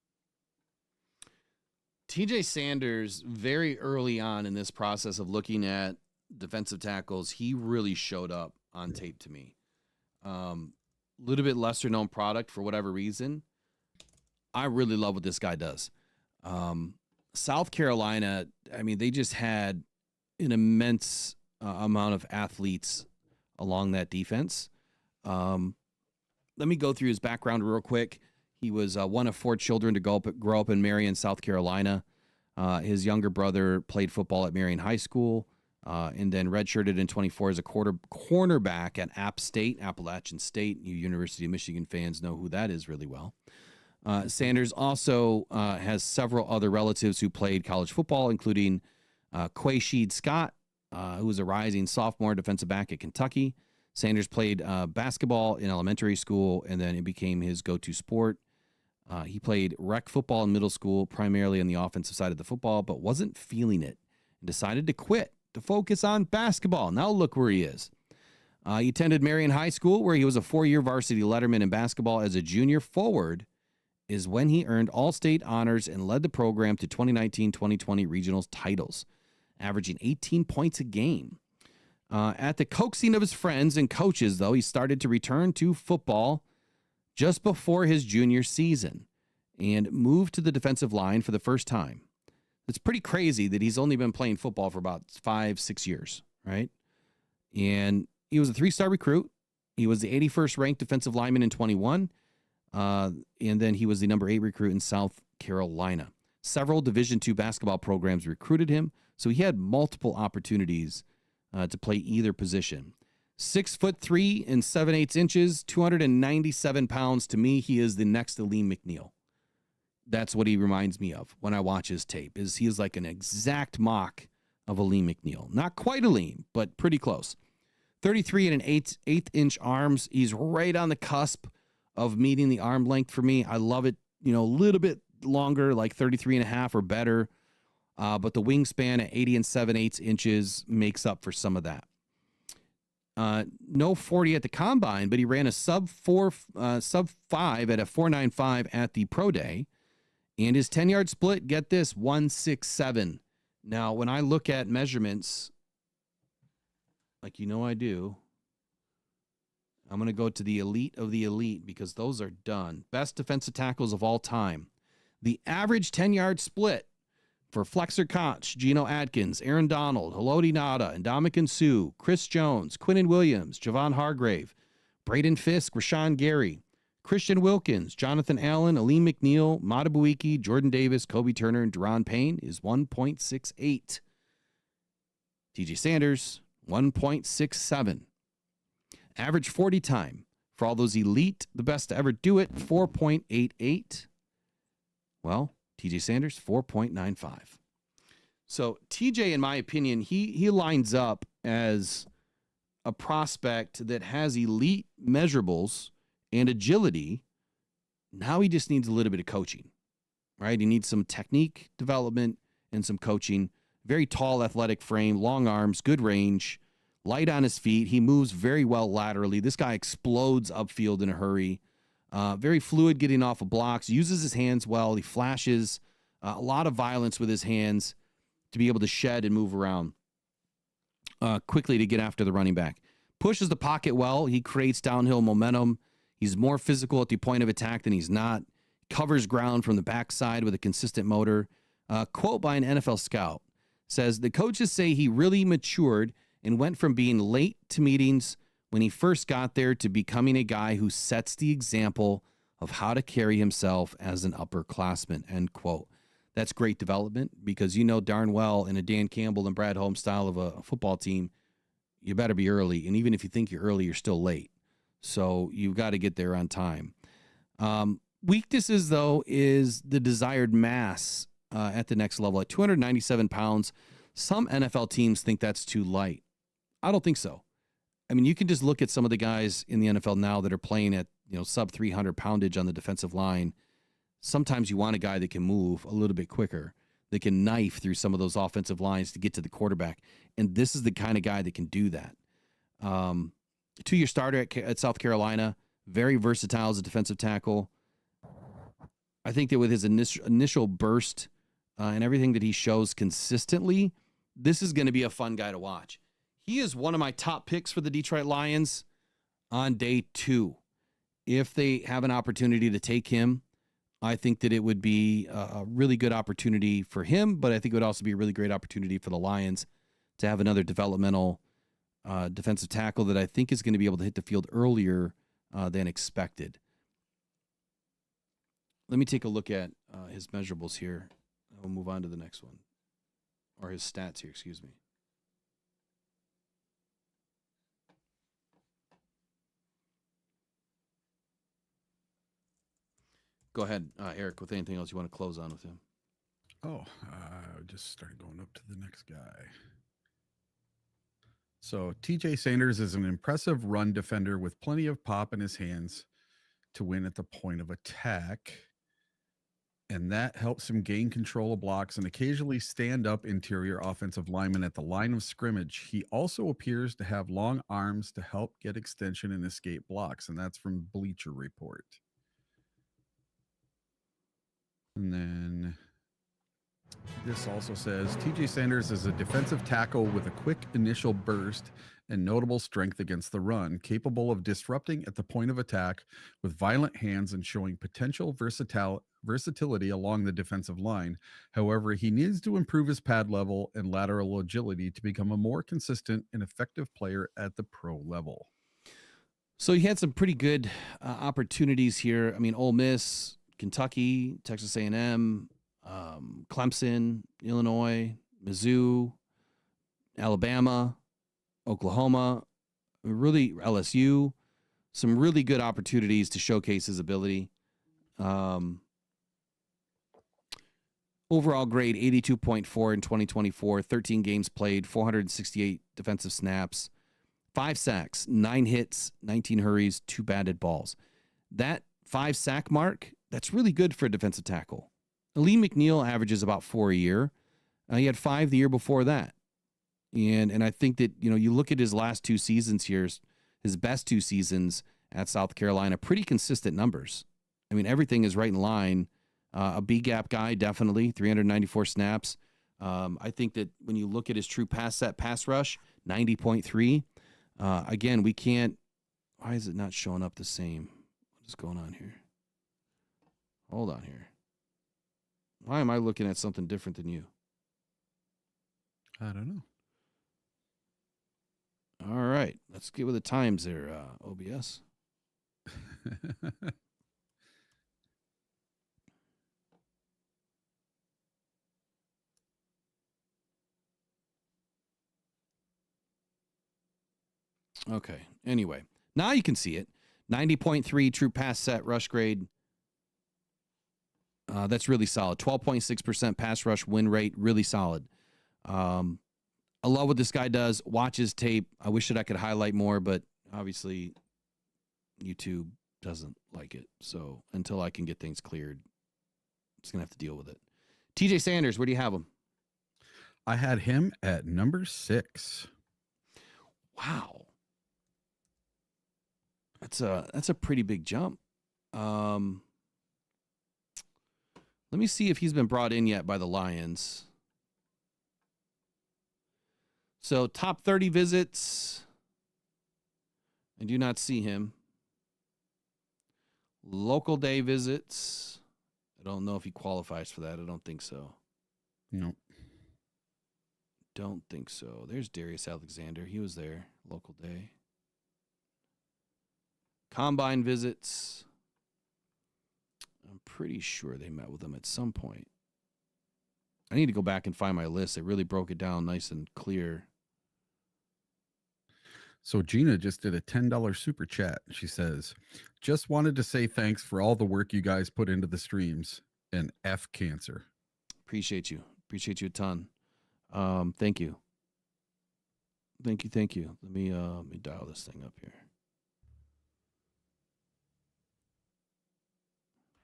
TJ Sanders, very early on in this process of looking at defensive tackles, he really showed up on tape to me. Little bit lesser known product for whatever reason. I really love what this guy does. South Carolina, I mean, they just had an immense amount of athletes along that defense. Let me go through his background real quick. He was one of 4 children to grow up in Marion, South Carolina. His younger brother played football at Marion High School, and then redshirted in 24 as a cornerback at Appalachian State. You University of Michigan fans know who that is really well. Sanders also has several other relatives who played college football, including Quaysheed Scott, who was a rising sophomore defensive back at Kentucky. Sanders played basketball in elementary school, and then it became his go-to sport. He played rec football in middle school, primarily on the offensive side of the football, but wasn't feeling it and decided to quit to focus on basketball. Now look where he is. He attended Marion High School, where he was a 4-year varsity letterman in basketball. As a junior forward is when he earned all-state honors and led the program to 2019-2020 regionals titles, averaging 18 points a game. At the coaxing of his friends and coaches, though, he started to return to football just before his junior season and moved to the defensive line for the first time. It's pretty crazy that he's only been playing football for about 5-6 years, right? And he was a 3-star recruit. He was the 81st ranked defensive lineman in 21. And then he was the number 8 recruit in South Carolina. Several Division II basketball programs recruited him, so he had multiple opportunities to play either position. 6'3" and 7/8 inches, 297 pounds. To me, he is the next Aleem McNeil. That's what he reminds me of when I watch his tape. He is like an exact mock of Aleem McNeil. Not quite Aleem, but pretty close. 33 and an eighth inch arms. He's right on the cusp of meeting the arm length for me. I love it, a little bit longer, like 33 and a half or better. But the wingspan at 80 and 7/8 inches makes up for some of that. No 40 at the combine, but he ran a sub 5 at a 4.95 at the pro day. And his 10-yard split, get this, 1.67. Now, when I look at measurements, like I do, I'm going to go to the elite of the elite because those are done. Best defensive tackles of all time. The average 10-yard split for Flexer Koch, Geno Atkins, Aaron Donald, Haloti Ngata, Ndamukong Suh, Chris Jones, Quinnen Williams, Javon Hargrave, Braden Fisk, Rashawn Gary, Christian Wilkins, Jonathan Allen, Aleem McNeil, Matabuiki, Jordan Davis, Kobe Turner, and Deron Payne is 1.68. TJ Sanders, 1.67. Average 40 time for all those elite, the best to ever do it, 4.88. Well, TJ Sanders, 4.95. So TJ, in my opinion, he lines up as a prospect that has elite measurables and agility. Now he just needs a little bit of coaching, right? He needs some technique development and some coaching. Very tall, athletic frame, long arms, good range, light on his feet. He moves very well laterally. This guy explodes upfield in a hurry. Very fluid getting off of blocks, uses his hands well. He flashes a lot of violence with his hands to be able to shed and move around quickly to get after the running back. Pushes the pocket well. He creates downhill momentum. He's more physical at the point of attack than he's not. Covers ground from the backside with a consistent motor. Quote by an NFL scout says, the coaches say he really matured and went from being late to meetings when he first got there to becoming a guy who sets the example of how to carry himself as an upperclassman, end quote. That's great development because darn well in a Dan Campbell and Brad Holmes style of a football team, you better be early. And even if you think you're early, you're still late. So you've got to get there on time. Weaknesses, though, is the desired mass at the next level. At 297 pounds, some NFL teams think that's too light. I don't think so. I mean, you can just look at some of the guys in the NFL now that are playing at sub 300 poundage on the defensive line. Sometimes you want a guy that can move a little bit quicker, that can knife through some of those offensive lines to get to the quarterback. And this is the kind of guy that can do that. 2-year starter at South Carolina, very versatile as a defensive tackle. I think that with his initial burst and everything that he shows consistently, this is going to be a fun guy to watch. He is one of my top picks for the Detroit Lions on day 2. If they have an opportunity to take him, I think that it would be a really good opportunity for him, but I think it would also be a really great opportunity for the Lions to have another developmental defensive tackle that I think is going to be able to hit the field earlier than expected. Let me take a look at his measurables here. We'll move on to the next one, or his stats here, excuse me. Go ahead, Eric, with anything else you want to close on with him. Oh, I just started going up to the next guy. So TJ Sanders is an impressive run defender with plenty of pop in his hands to win at the point of attack. And that helps him gain control of blocks and occasionally stand up interior offensive linemen at the line of scrimmage. He also appears to have long arms to help get extension and escape blocks. And that's from Bleacher Report. And then this also says TJ Sanders is a defensive tackle with a quick initial burst and notable strength against the run, capable of disrupting at the point of attack with violent hands and showing potential versatility along the defensive line. However, he needs to improve his pad level and lateral agility to become a more consistent and effective player at the pro level. So he had some pretty good opportunities here. I mean, Ole Miss, Kentucky, Texas A&M, Clemson, Illinois, Mizzou, Alabama, Oklahoma, really LSU, some really good opportunities to showcase his ability. Overall grade 82.4 in 2024, 13 games played, 468 defensive snaps, 5 sacks, 9 hits, 19 hurries, 2 batted balls. That 5 sack mark, that's really good for a defensive tackle. Lee McNeil averages about 4 a year. He had 5 the year before that. And I think that, you look at his last 2 seasons here, his best 2 seasons at South Carolina, pretty consistent numbers. I mean, everything is right in line. A B-gap guy, definitely, 394 snaps. I think that when you look at his true pass rush, 90.3. Again, we can't. Why is it not showing up the same? What is going on here? Hold on here. Why am I looking at something different than you? I don't know. All right. Let's get with the times there, OBS. Okay. Anyway, now you can see it. 90.3 true pass set rush grade. That's really solid. 12.6% pass rush win rate. Really solid. I love what this guy does. Watch his tape. I wish that I could highlight more, but obviously YouTube doesn't like it. So until I can get things cleared, I'm just going to have to deal with it. TJ Sanders, where do you have him? I had him at number 6. Wow. That's a pretty big jump. Let me see if he's been brought in yet by the Lions. So top 30 visits. I do not see him. Local day visits. I don't know if he qualifies for that. I don't think so. No. Don't think so. There's Darius Alexander. He was there. Local day. Combine visits. I'm pretty sure they met with him at some point. I need to go back and find my list. It really broke it down nice and clear. So Gina just did a $10 super chat. She says, just wanted to say thanks for all the work you guys put into the streams, and F cancer. Appreciate you. Appreciate you a ton. Thank you. Thank you. Let me dial this thing up here.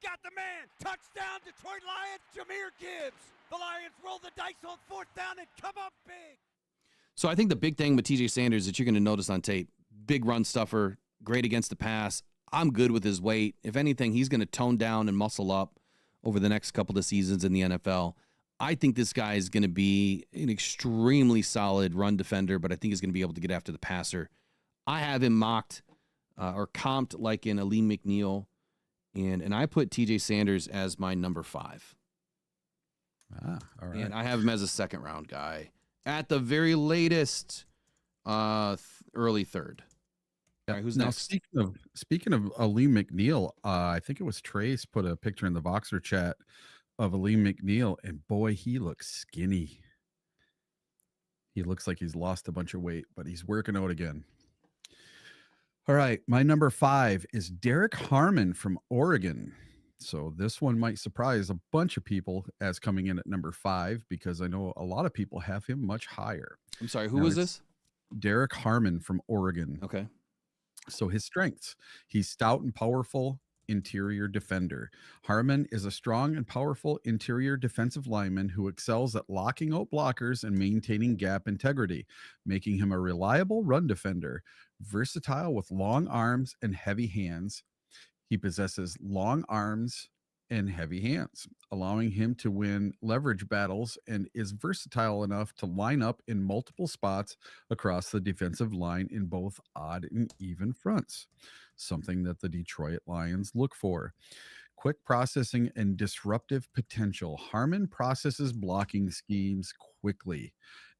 Got the man. Touchdown, Detroit Lions. Jahmyr Gibbs. The Lions roll the dice on 4th down and come up big. So I think the big thing with TJ Sanders that you're going to notice on tape, big run stuffer, great against the pass. I'm good with his weight. If anything, he's going to tone down and muscle up over the next couple of seasons in the NFL. I think this guy is going to be an extremely solid run defender, but I think he's going to be able to get after the passer. I have him mocked or comped like in Ali McNeil, and I put TJ Sanders as my number 5. All right. And I have him as a second round guy at the very latest, early 3rd. All right, who's now, next? Speaking of Ali McNeil, I think it was Trace put a picture in the Voxer chat of Ali McNeil, and boy, he looks skinny. He looks like he's lost a bunch of weight, but he's working out again. All right, my number 5 is Derek Harmon from Oregon. So this one might surprise a bunch of people as coming in at number 5, because I know a lot of people have him much higher. I'm sorry, who was this? Derek Harmon from Oregon. Okay. So his strengths, he's stout and powerful interior defender. Harmon is a strong and powerful interior defensive lineman who excels at locking out blockers and maintaining gap integrity, making him a reliable run defender. Versatile with long arms and heavy hands. He possesses long arms and heavy hands, allowing him to win leverage battles, and is versatile enough to line up in multiple spots across the defensive line in both odd and even fronts, something that the Detroit Lions look for. Quick processing and disruptive potential. Harmon processes blocking schemes quickly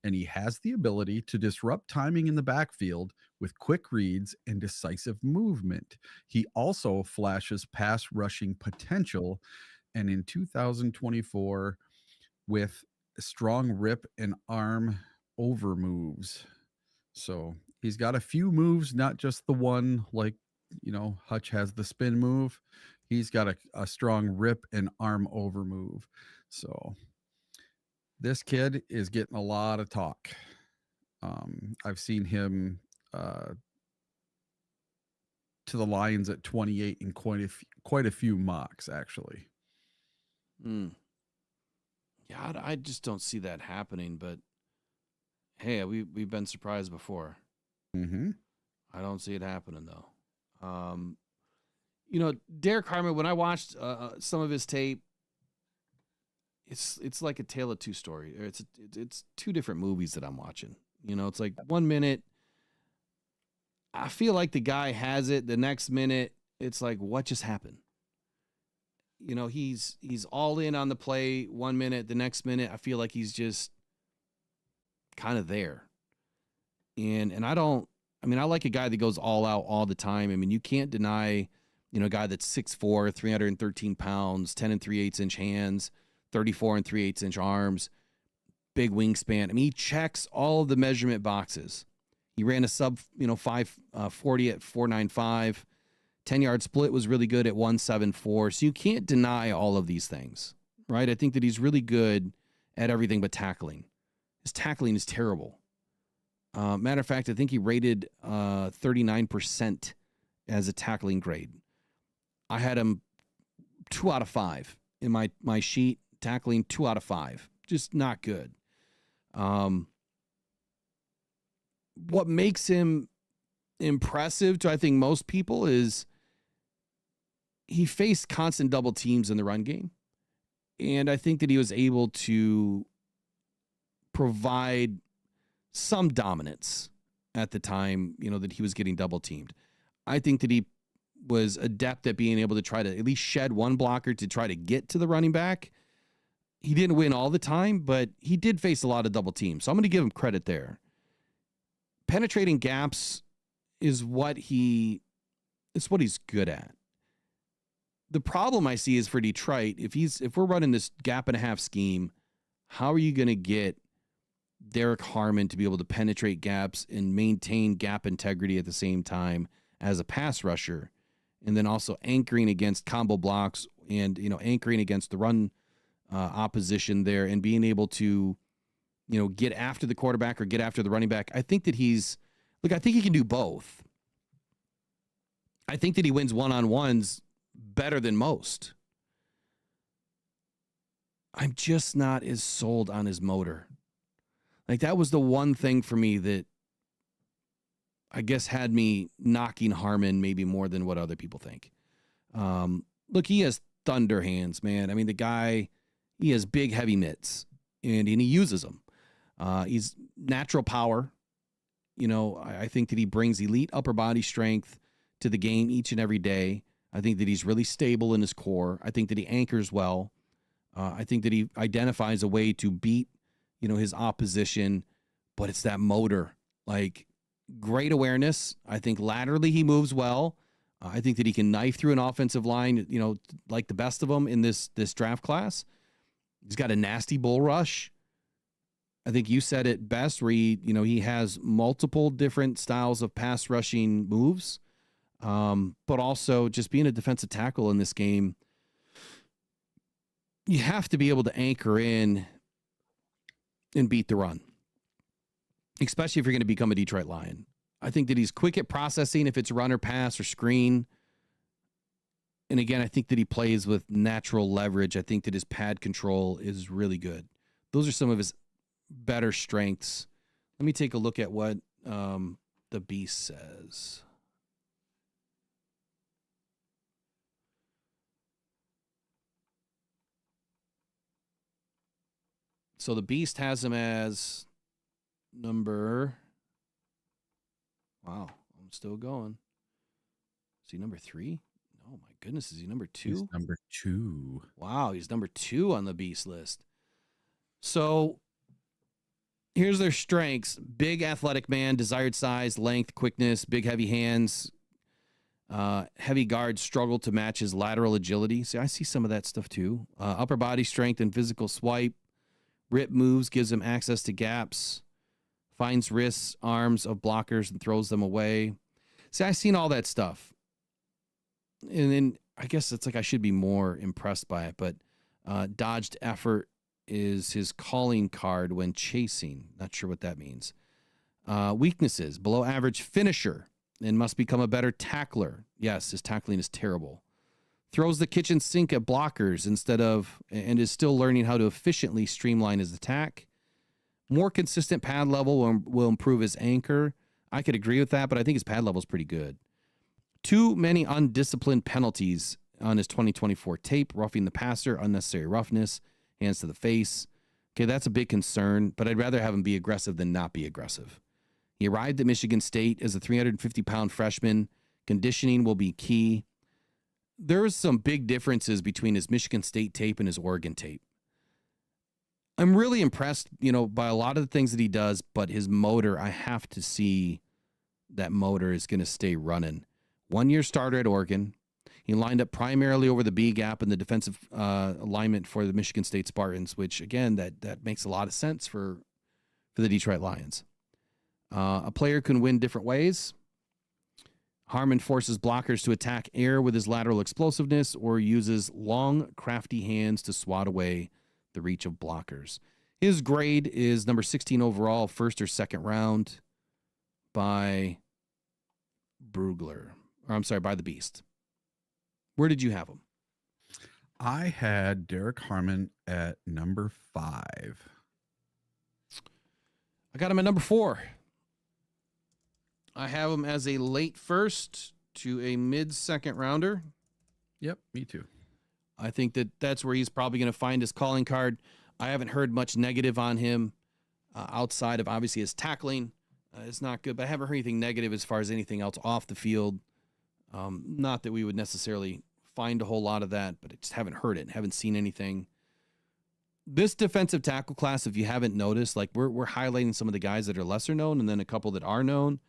and he has the ability to disrupt timing in the backfield with quick reads and decisive movement. He also flashes pass rushing potential, and in 2024 with strong rip and arm over moves. So he's got a few moves, not just the one like, Hutch has the spin move. He's got a strong rip and arm over move. So this kid is getting a lot of talk. I've seen him to the Lions at 28 in quite a few mocks, actually. Yeah, I just don't see that happening. But hey, we've been surprised before. Mm-hmm. I don't see it happening though. Derek Harmon, when I watched some of his tape, it's like a tale of two stories. It's two different movies that I'm watching. It's like 1 minute I feel like the guy has it. The next minute it's like, what just happened? He's all in on the play 1 minute. The next minute I feel like he's just kind of there. And I like a guy that goes all out all the time. I mean, you can't deny, a guy that's 6'4", 313 pounds, 10 3/8 inch hands, 34 3/8 inch arms, big wingspan. I mean, he checks all of the measurement boxes. He ran a sub, 540 at 4.95. 10-yard split was really good at 1.74. So you can't deny all of these things, right? I think that he's really good at everything but tackling. His tackling is terrible. Matter of fact, I think he rated 39% as a tackling grade. I had him 2 out of 5 in my sheet. Tackling 2 out of 5, just not good. What makes him impressive to I think most people is he faced constant double teams in the run game, and I think that he was able to provide some dominance at the time, that he was getting double teamed. I think that he was adept at being able to try to at least shed one blocker to try to get to the running back. He didn't win all the time, but he did face a lot of double teams. So I'm going to give him credit there. Penetrating gaps is what he's good at. The problem I see is for Detroit, if we're running this gap and a half scheme, how are you going to get Derek Harmon to be able to penetrate gaps and maintain gap integrity at the same time as a pass rusher, and then also anchoring against combo blocks and, anchoring against the run opposition there and being able to, get after the quarterback or get after the running back. I think that I think he can do both. I think that he wins one-on-ones better than most. I'm just not as sold on his motor. Like, that was the one thing for me that I guess had me knocking Harmon maybe more than what other people think. Look, he has thunder hands, man. I mean, the guy, he has big, heavy mitts, and he uses them. He's natural power. I think that he brings elite upper body strength to the game each and every day. I think that he's really stable in his core. I think that he anchors well. I think that he identifies a way to beat, his opposition, but it's that motor. Like, great awareness. I think laterally he moves well. I think that he can knife through an offensive line, like the best of them in this draft class. He's got a nasty bull rush. I think you said it best where he has multiple different styles of pass rushing moves, but also just being a defensive tackle in this game, you have to be able to anchor in and beat the run, especially if you're going to become a Detroit Lion. I think that he's quick at processing if it's run or pass or screen. And again, I think that he plays with natural leverage. I think that his pad control is really good. Those are some of his better strengths. Let me take a look at what the Beast says. So the Beast has him as number... Wow, I'm still going. Is he number 3? Oh my goodness, is he number 2? He's number 2. Wow, he's number 2 on the Beast list. So Here's their strengths. Big athletic man, desired size, length, quickness, big heavy hands. Heavy guards struggle to match his lateral agility. See, I see some of that stuff too. Upper body strength and physical swipe. Rip moves, gives him access to gaps. Finds wrists, arms of blockers and throws them away. See, I've seen all that stuff. And then I guess it's like I should be more impressed by it, but dodged effort is his calling card when chasing. Not sure what that means. Weaknesses, below average finisher and must become a better tackler. Yes, his tackling is terrible. Throws the kitchen sink at blockers and is still learning how to efficiently streamline his attack. More consistent pad level will improve his anchor. I could agree with that, but I think his pad level is pretty good. Too many undisciplined penalties on his 2024 tape. Roughing the passer, unnecessary roughness, hands to the face. Okay, that's a big concern, but I'd rather have him be aggressive than not be aggressive. He arrived at Michigan State as a 350-pound freshman. Conditioning will be key. There's some big differences between his Michigan State tape and his Oregon tape. I'm really impressed, by a lot of the things that he does, but his motor, I have to see that motor is going to stay running. 1-year starter at Oregon. He lined up primarily over the B gap in the defensive alignment for the Michigan State Spartans, which, again, that makes a lot of sense for the Detroit Lions. A player can win different ways. Harmon forces blockers to attack air with his lateral explosiveness or uses long, crafty hands to swat away the reach of blockers. His grade is number 16 overall, first or second round by by the Beast. Where did you have him? I had Derek Harmon at number 5. I got him at number 4. I have him as a late first to a mid-second rounder. Yep, me too. I think that's where he's probably going to find his calling card. I haven't heard much negative on him outside of obviously his tackling. It's not good, but I haven't heard anything negative as far as anything else off the field. Not that we would necessarily find a whole lot of that, but I just haven't heard it, haven't seen anything. This defensive tackle class, if you haven't noticed, like we're highlighting some of the guys that are lesser known and then a couple that are known.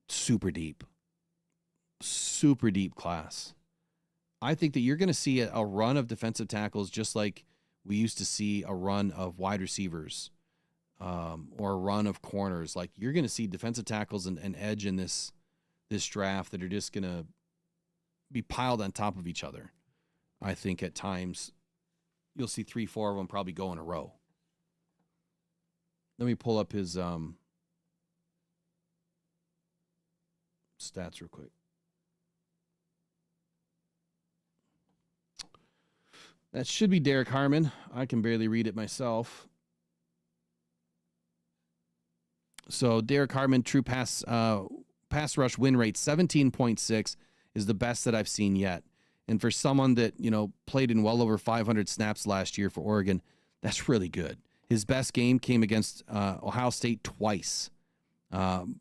Super deep class. I think that you're going to see a run of defensive tackles just like we used to see a run of wide receivers or a run of corners. Like you're going to see defensive tackles and edge in this draft that are just going to be piled on top of each other. I think at times you'll see 3-4 of them probably go in a row. Let me pull up his stats real quick. That should be Derek Harmon. I can barely read it myself. So Derek Harmon, true pass rush win rate, 17.6 is the best that I've seen yet. And for someone that, played in well over 500 snaps last year for Oregon, that's really good. His best game came against Ohio State twice.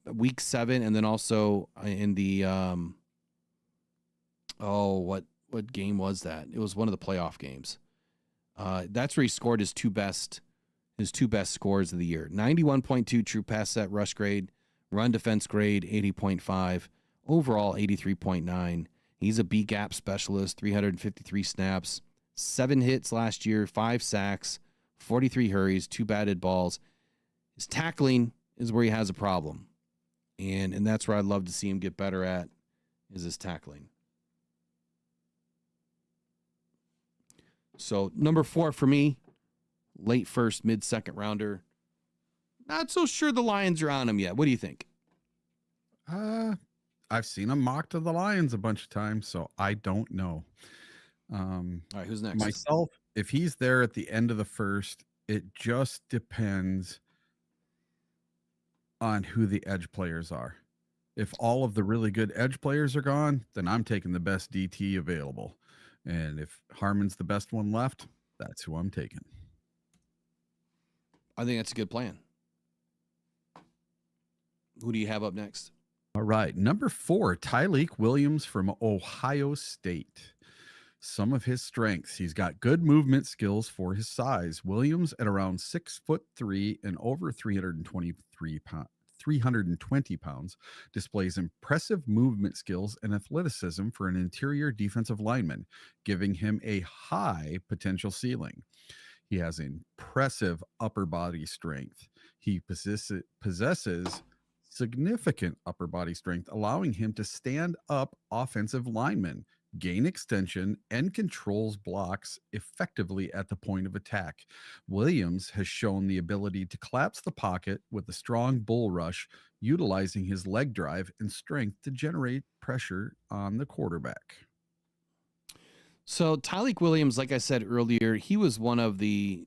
Week 7, and then also in the what game was that? It was one of the playoff games. That's where he scored his two best scores of the year. 91.2 true pass set rush grade, run defense grade 80.5, overall 83.9. He's a B gap specialist, 353 snaps, 7 hits last year, 5 sacks, 43 hurries, 2 batted balls. His tackling is where he has a problem. And that's where I'd love to see him get better at, is his tackling. So number 4 for me, late first, mid-second rounder. Not so sure the Lions are on him yet. What do you think? I've seen him mocked to the Lions a bunch of times, so I don't know. All right, who's next? Myself, if he's there at the end of the first, it just depends on who the edge players are. If all of the really good edge players are gone, then I'm taking the best DT available. And if Harmon's the best one left, that's who I'm taking. I think that's a good plan. Who do you have up next? All right. Number 4, Tyreek Williams from Ohio State. Some of his strengths: he's got good movement skills for his size. Williams, at around 6'3" and over 320 pounds, displays impressive movement skills and athleticism for an interior defensive lineman, giving him a high potential ceiling. He has impressive upper body strength. He possesses significant upper body strength, allowing him to stand up offensive linemen, gain extension, and controls blocks effectively at the point of attack. Williams has shown the ability to collapse the pocket with a strong bull rush, utilizing his leg drive and strength to generate pressure on the quarterback. So Tyreek Williams, like I said earlier, he was one of the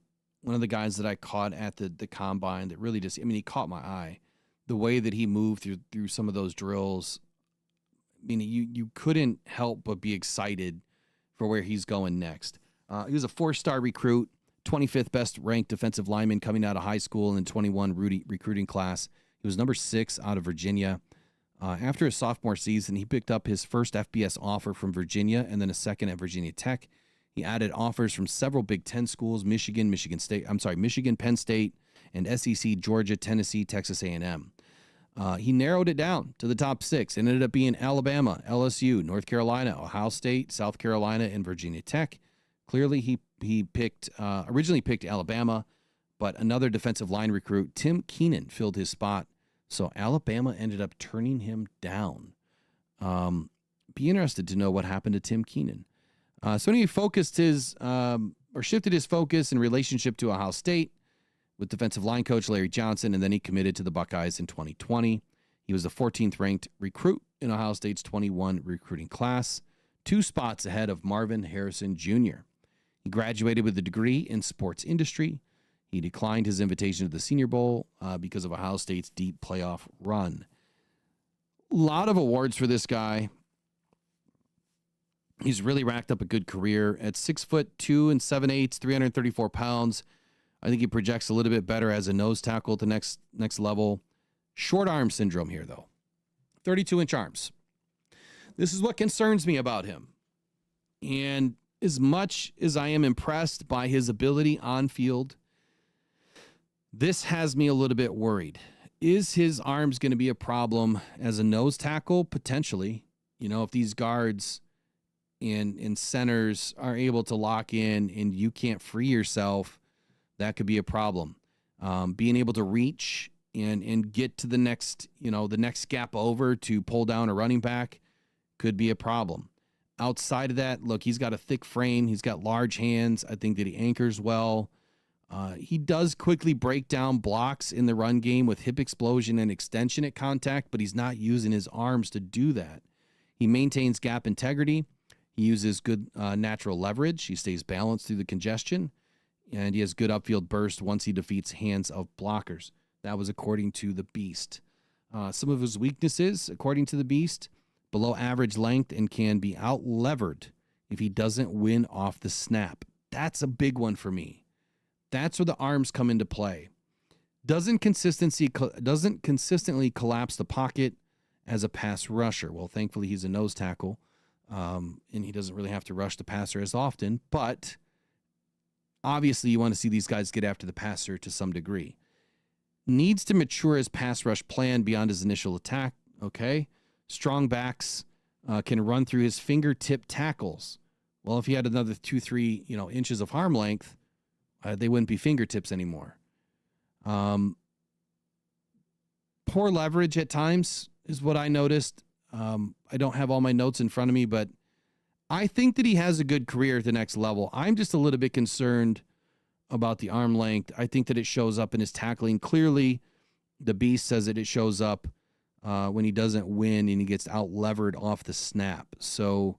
guys that I caught at the combine that really just, I mean, he caught my eye. The way that he moved through some of those drills, I mean, you couldn't help but be excited for where he's going next. He was a 4-star recruit, 25th best ranked defensive lineman coming out of high school in the 21 recruiting class. He was number 6 out of Virginia. After his sophomore season, he picked up his first FBS offer from Virginia and then a second at Virginia Tech. He added offers from several Big Ten schools: Michigan, Penn State, and SEC, Georgia, Tennessee, Texas A&M. He narrowed it down to the top 6 and ended up being Alabama, LSU, North Carolina, Ohio State, South Carolina, and Virginia Tech. Clearly, he originally picked Alabama, but another defensive line recruit, Tim Keenan, filled his spot. So Alabama ended up turning him down. Be interested to know what happened to Tim Keenan. So he shifted his focus in relationship to Ohio State with defensive line coach Larry Johnson, and then he committed to the Buckeyes in 2020. He was the 14th ranked recruit in Ohio State's 21 recruiting class, 2 spots ahead of Marvin Harrison Jr. He graduated with a degree in sports industry. He declined his invitation to the Senior Bowl because of Ohio State's deep playoff run. A lot of awards for this guy. He's really racked up a good career at 6'2" and 7/8", 334 pounds. I think he projects a little bit better as a nose tackle at the next level. Short arm syndrome here, though. 32-inch arms. This is what concerns me about him. And as much as I am impressed by his ability on field, this has me a little bit worried. Is his arms going to be a problem as a nose tackle? Potentially. You know, if these guards and centers are able to lock in and you can't free yourself, that could be a problem. Being able to reach and get to the next gap over to pull down a running back could be a problem. Outside of that, look, he's got a thick frame. He's got large hands. I think that he anchors well. He does quickly break down blocks in the run game with hip explosion and extension at contact, but he's not using his arms to do that. He maintains gap integrity. He uses good natural leverage. He stays balanced through the congestion, and he has good upfield burst once he defeats hands of blockers. That was according to the Beast. Some of his weaknesses, according to the Beast: below average length and can be out-levered if he doesn't win off the snap. That's a big one for me. That's where the arms come into play. Doesn't consistently collapse the pocket as a pass rusher. Well, thankfully he's a nose tackle, and he doesn't really have to rush the passer as often. But obviously, you want to see these guys get after the passer to some degree. Needs to mature his pass rush plan beyond his initial attack. Okay, strong backs can run through his fingertip tackles. Well, if he had another 2-3 inches of arm length, they wouldn't be fingertips anymore. Poor leverage at times is what I noticed. I don't have all my notes in front of me, but I think that he has a good career at the next level. I'm just a little bit concerned about the arm length. I think that it shows up in his tackling. Clearly, the Beast says that it shows up when he doesn't win and he gets out-levered off the snap. So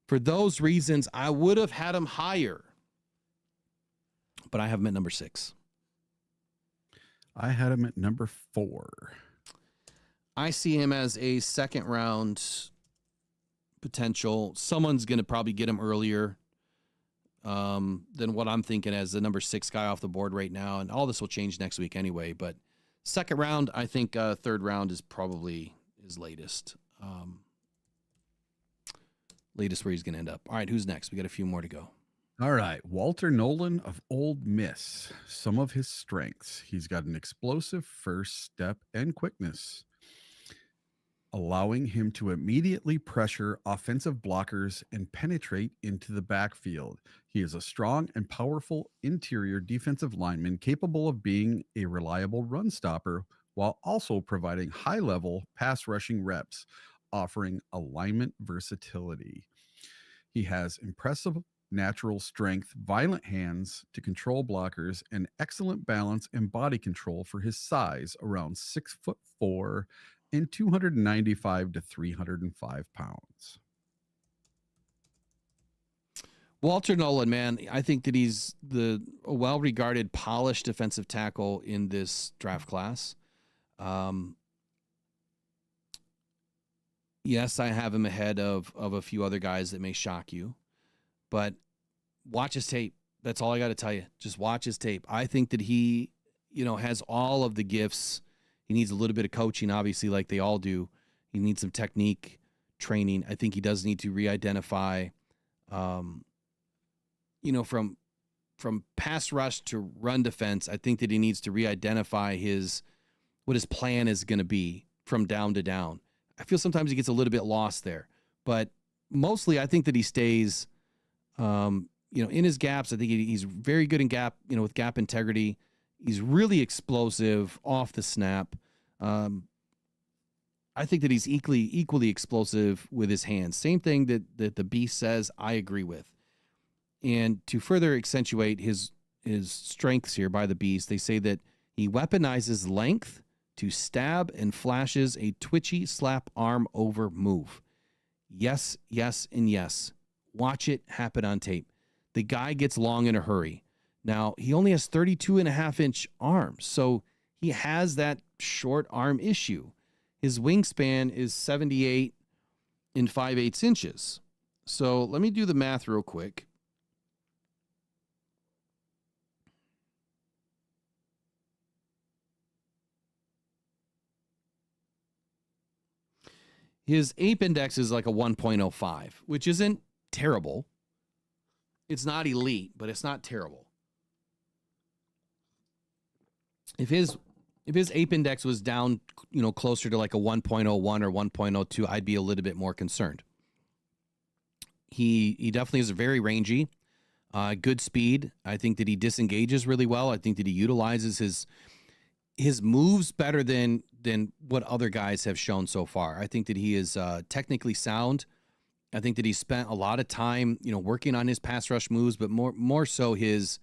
for those reasons, I would have had him higher, but I have him at number 6. I had him at number 4. I see him as a second round potential. Someone's going to probably get him earlier than what I'm thinking as the number 6 guy off the board right now. And all this will change next week anyway. But second round, I think third round is probably his latest. lead us where he's going to end up. All right, who's next? We got a few more to go. All right. Walter Nolan of Old Miss. Some of his strengths. He's got an explosive first step and quickness, allowing him to immediately pressure offensive blockers and penetrate into the backfield. He is a strong and powerful interior defensive lineman capable of being a reliable run stopper while also providing high-level pass rushing reps, offering alignment versatility. He has impressive natural strength, violent hands to control blockers, and excellent balance and body control for his size, around 6'4" and 295 to 305 pounds. Walter Nolan, man, I think that he's a well-regarded, polished defensive tackle in this draft class. Yes, I have him ahead of a few other guys that may shock you, but watch his tape. That's all I got to tell you. Just watch his tape. I think that he, has all of the gifts. He needs a little bit of coaching, obviously, like they all do. He needs some technique training. I think he does need to re-identify, from pass rush to run defense. I think that he needs to re-identify what his plan is going to be from down to down. I feel sometimes he gets a little bit lost there, but mostly I think that he stays, in his gaps. I think he's very good in gap, with gap integrity. He's really explosive off the snap. I think that he's equally explosive with his hands. Same thing that the Beast says, I agree with. And to further accentuate his strengths here by the Beast, they say that he weaponizes length to stab and flashes a twitchy slap arm over move. Yes, yes, and yes. Watch it happen on tape. The guy gets long in a hurry. Now, he only has 32.5-inch arms, so he has that short arm issue. His wingspan is 78 5/8 inches. So let me do the math real quick. His ape index is like a 1.05, which isn't terrible. It's not elite, but it's not terrible. If his ape index was down, closer to like a 1.01 or 1.02, I'd be a little bit more concerned. He definitely is very rangy, good speed. I think that he disengages really well. I think that he utilizes his moves better than what other guys have shown so far. I think that he is technically sound. I think that he spent a lot of time, working on his pass rush moves, but more so his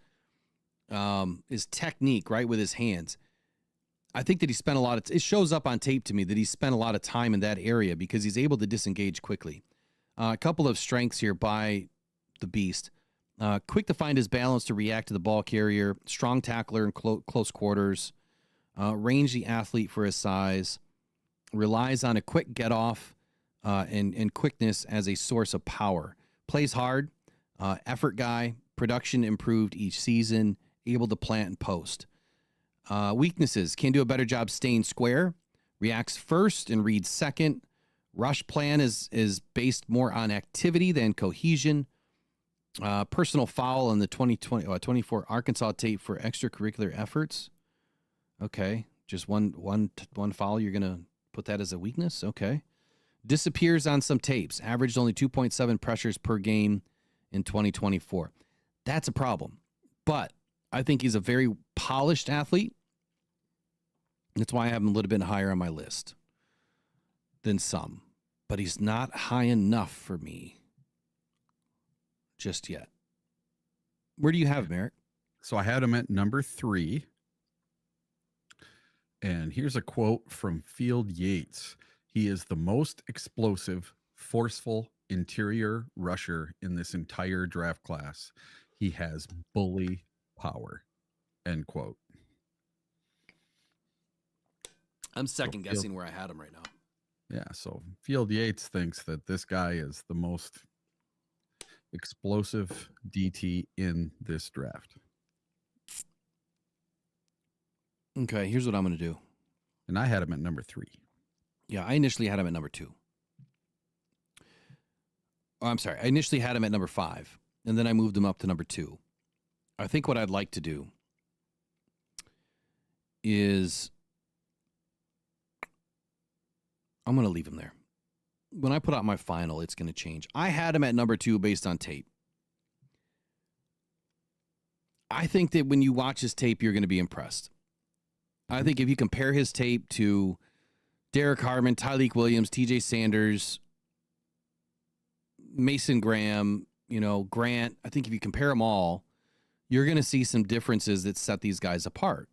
technique, right, with his hands. I think that he spent it shows up on tape to me that he spent a lot of time in that area because he's able to disengage quickly. A couple of strengths here by the Beast. Quick to find his balance to react to the ball carrier, strong tackler in close quarters, rangy athlete for his size, relies on a quick get off and quickness as a source of power. Plays hard, effort guy, production improved each season, able to plant and post. Weaknesses, can do a better job staying square, reacts first and reads second. Rush plan is based more on activity than cohesion. Personal foul in the 24 Arkansas tape for extracurricular efforts. Okay, just one foul. You're going to put that as a weakness? Okay. Disappears on some tapes. Averaged only 2.7 pressures per game in 2024. That's a problem. But I think he's a very polished athlete. That's why I have him a little bit higher on my list than some. But he's not high enough for me just yet. Where do you have him, Eric? So I had him at number 3. And here's a quote from Field Yates. He is the most explosive, forceful interior rusher in this entire draft class. He has bully power. End quote. I'm second guessing where I had him right now. Yeah, so Field Yates thinks that this guy is the most explosive DT in this draft. Okay, here's what I'm going to do. And I had him at number 3. Yeah, I initially had him at number 2. Oh, I'm sorry. I initially had him at number 5, and then I moved him up to number 2. I think what I'd like to do is I'm going to leave him there. When I put out my final, it's going to change. I had him at number 2 based on tape. I think that when you watch his tape, you're going to be impressed. I think if you compare his tape to Derek Harmon, Tyreek Williams, TJ Sanders, Mason Graham, Grant, I think if you compare them all, you're going to see some differences that set these guys apart.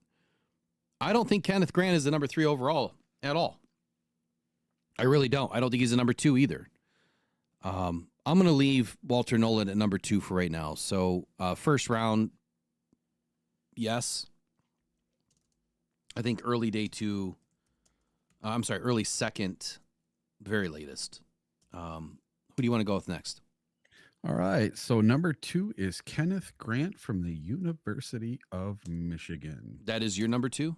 I don't think Kenneth Grant is the number 3 overall at all. I really don't. I don't think he's a number 2 either. I'm going to leave Walter Nolan at number 2 for right now. So first round, yes. I think early day 2. Early second, very latest. Who do you want to go with next? All right. So number 2 is Kenneth Grant from the University of Michigan. That is your number 2?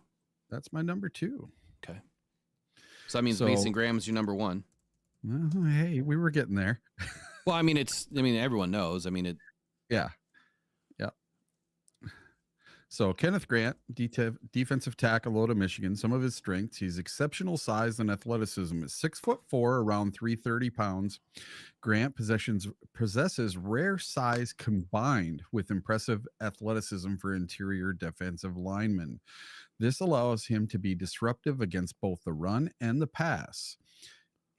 That's my number 2. Okay. So that means Mason Graham is your number 1. Well, hey, we were getting there. Well, everyone knows. Yeah. Yeah. So Kenneth Grant, defensive tackle out of Michigan. Some of his strengths: he's exceptional size and athleticism. Is 6'4", around 330 pounds. Grant possesses rare size combined with impressive athleticism for interior defensive linemen. This allows him to be disruptive against both the run and the pass.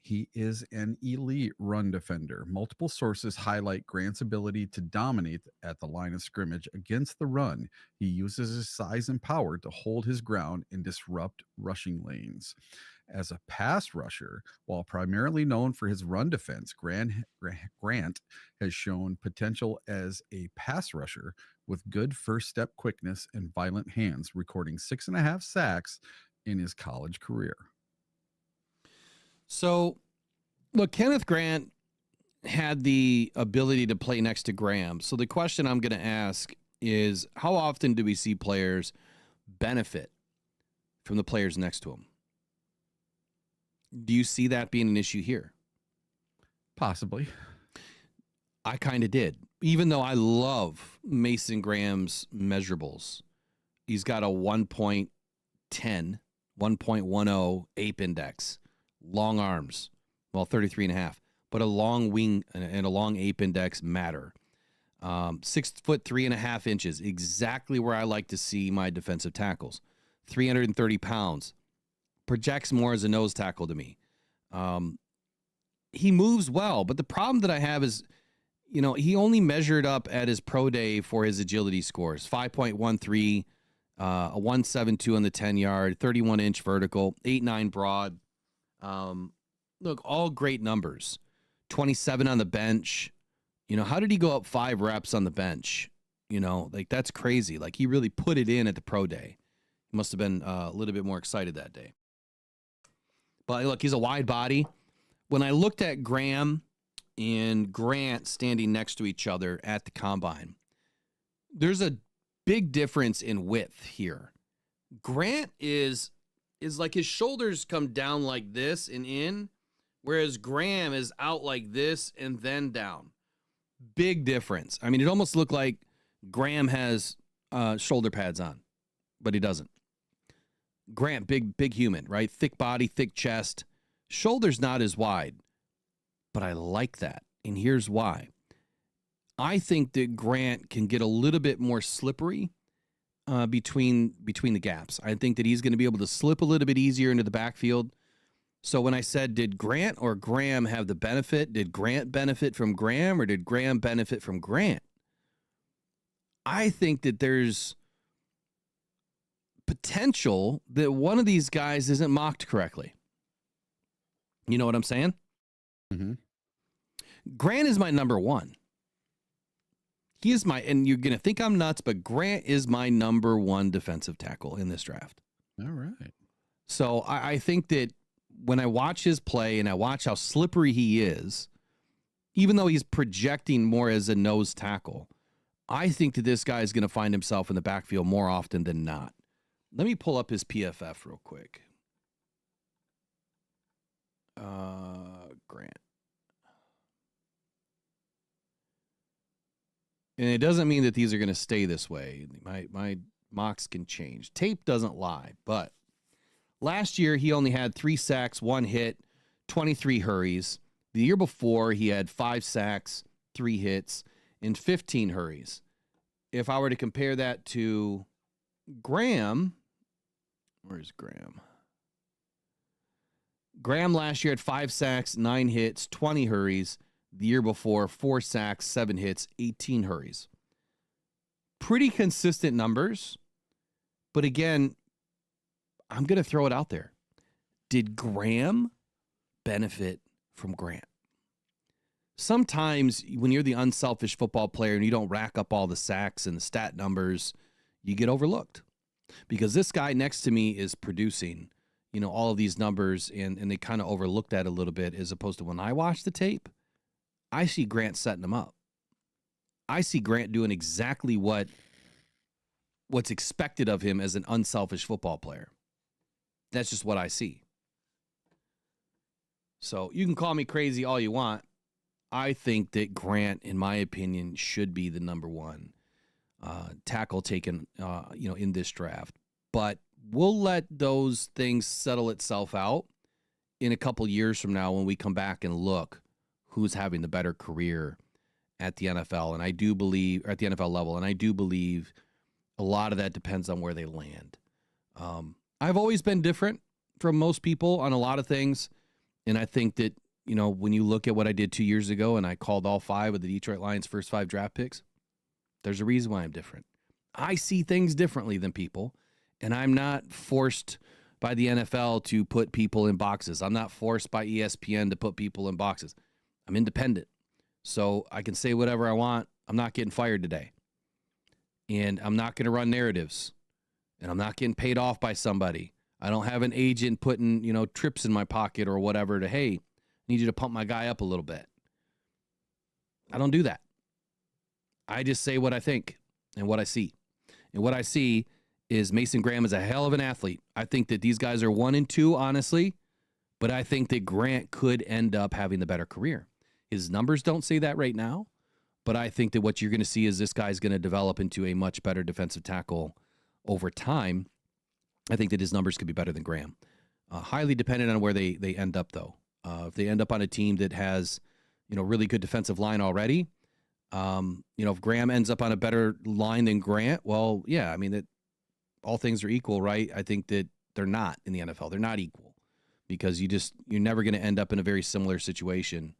He is an elite run defender. Multiple sources highlight Grant's ability to dominate at the line of scrimmage against the run. He uses his size and power to hold his ground and disrupt rushing lanes. As a pass rusher, while primarily known for his run defense, Grant has shown potential as a pass rusher with good first step quickness and violent hands, recording 6.5 sacks in his college career. So, look, Kenneth Grant had the ability to play next to Graham. So the question I'm going to ask is, how often do we see players benefit from the players next to him? Do you see that being an issue here? Possibly. I kind of did. Even though I love Mason Graham's measurables. He's got a 1.10, 1.10 ape index. Long arms, 33.5, but a long wing and a long ape index matter. 6 foot 3.5 inches, exactly where I like to see my defensive tackles. 330 pounds, projects more as a nose tackle to me. He moves well, but the problem that I have is, he only measured up at his pro day for his agility scores. 5.13, a 172 on the 10-yard, 31-inch vertical, 8.9 broad. Look, all great numbers. 27 on the bench. How did he go up 5 reps on the bench? That's crazy. He really put it in at the pro day. He must have been a little bit more excited that day. But look, he's a wide body. When I looked at Graham and Grant standing next to each other at the combine, there's a big difference in width here. Grant is like his shoulders come down like this and in, whereas Graham is out like this and then down. Big difference. It almost looked like Graham has shoulder pads on, but he doesn't. Grant, big human, right? Thick body, thick chest. Shoulders not as wide, but I like that. And here's why. I think that Grant can get a little bit more slippery between the gaps. I think that he's going to be able to slip a little bit easier into the backfield. So when I said, did Grant or Graham have the benefit? Did Grant benefit from Graham or did Graham benefit from Grant? I think that there's potential that one of these guys isn't mocked correctly. You know what I'm saying? Mm-hmm. Grant is my number 1. He is and you're going to think I'm nuts, but Grant is my number 1 defensive tackle in this draft. All right. So I think that when I watch his play and I watch how slippery he is, even though he's projecting more as a nose tackle, I think that this guy is going to find himself in the backfield more often than not. Let me pull up his PFF real quick. Grant. And it doesn't mean that these are going to stay this way. My mocks can change. Tape doesn't lie, but last year he only had 3 sacks, 1 hit, 23 hurries. The year before he had 5 sacks, 3 hits, and 15 hurries. If I were to compare that to Graham, where's Graham? Graham last year had 5 sacks, 9 hits, 20 hurries. The year before, 4 sacks, 7 hits, 18 hurries. Pretty consistent numbers. But again, I'm going to throw it out there. Did Graham benefit from Grant? Sometimes when you're the unselfish football player and you don't rack up all the sacks and the stat numbers, you get overlooked. Because this guy next to me is producing, all of these numbers, and they kind of overlooked that a little bit, as opposed to when I watch the tape, I see Grant setting them up. I see Grant doing exactly what's expected of him as an unselfish football player. That's just what I see. So you can call me crazy all you want. I think that Grant, in my opinion, should be the number 1 tackle taken, in this draft. But we'll let those things settle itself out in a couple years from now when we come back and look who's having the better career at the NFL. And I do believe, or at the NFL level, and I do believe a lot of that depends on where they land. I've always been different from most people on a lot of things. And I think that, when you look at what I did 2 years ago and I called all 5 of the Detroitlions' first 5 draft picks, there's a reason why I'm different. I see things differently than people, and I'm not forced by the NFL to put people in boxes. I'm not forced by ESPN to put people in boxes. I'm independent. So I can say whatever I want. I'm not getting fired today. And I'm not going to run narratives. And I'm not getting paid off by somebody. I don't have an agent putting, trips in my pocket or whatever to, hey, I need you to pump my guy up a little bit. I don't do that. I just say what I think and what I see. And what I see is Mason Graham is a hell of an athlete. I think that these guys are 1 and 2, honestly. But I think that Grant could end up having the better career. His numbers don't say that right now. But I think that what you're going to see is this guy's going to develop into a much better defensive tackle over time. I think that his numbers could be better than Graham. Highly dependent on where they end up, though. If they end up on a team that has, really good defensive line already, if Graham ends up on a better line than Grant, well, yeah, all things are equal, right? I think that they're not in the NFL. They're not equal because you're never going to end up in a very similar situation.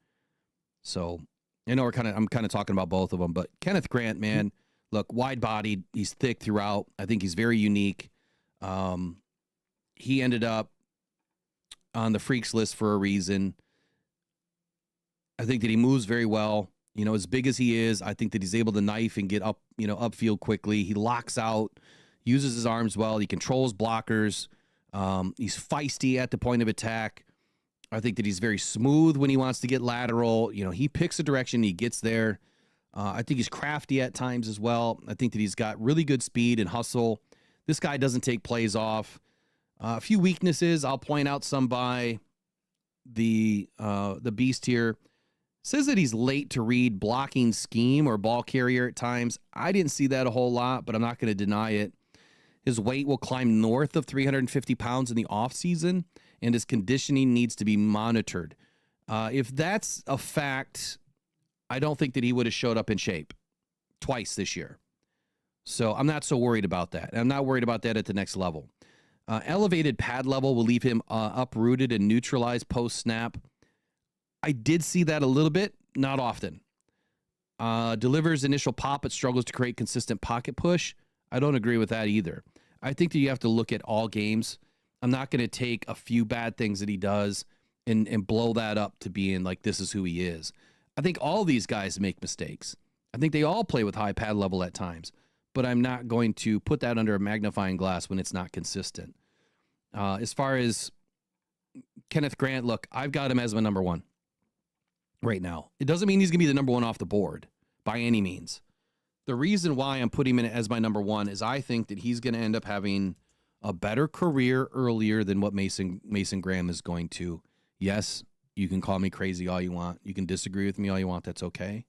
So, I'm kind of talking about both of them, but Kenneth Grant, man, look, wide-bodied, he's thick throughout. I think he's very unique. He ended up on the freaks list for a reason. I think that he moves very well. As big as he is, I think that he's able to knife and get up, upfield quickly. He locks out, uses his arms well. He controls blockers. He's feisty at the point of attack. I think that he's very smooth when he wants to get lateral. He picks a direction, he gets there. I think he's crafty at times as well. I think that he's got really good speed and hustle. This guy doesn't take plays off. A few weaknesses, I'll point out some by the beast here. Says that he's late to read blocking scheme or ball carrier at times. I didn't see that a whole lot, but I'm not going to deny it. His weight will climb north of 350 pounds in the offseason, and his conditioning needs to be monitored. If that's a fact, I don't think that he would have showed up in shape twice this year. So I'm not so worried about that. I'm not worried about that at the next level. Elevated pad level will leave him uprooted and neutralized post-snap. I did see that a little bit, not often. Delivers initial pop, but struggles to create consistent pocket push. I don't agree with that either. I think that you have to look at all games. I'm not going to take a few bad things that he does and blow that up to being like, this is who he is. I think all these guys make mistakes. I think they all play with high pad level at times, but I'm not going to put that under a magnifying glass when it's not consistent. As far as Kenneth Grant, look, I've got him as my number 1 right now. It doesn't mean he's going to be the number 1 off the board by any means. The reason why I'm putting him in as my number 1 is I think that he's going to end up having a better career earlier than what Mason Graham is going to. Yes, you can call me crazy all you want. You can disagree with me all you want. That's okay.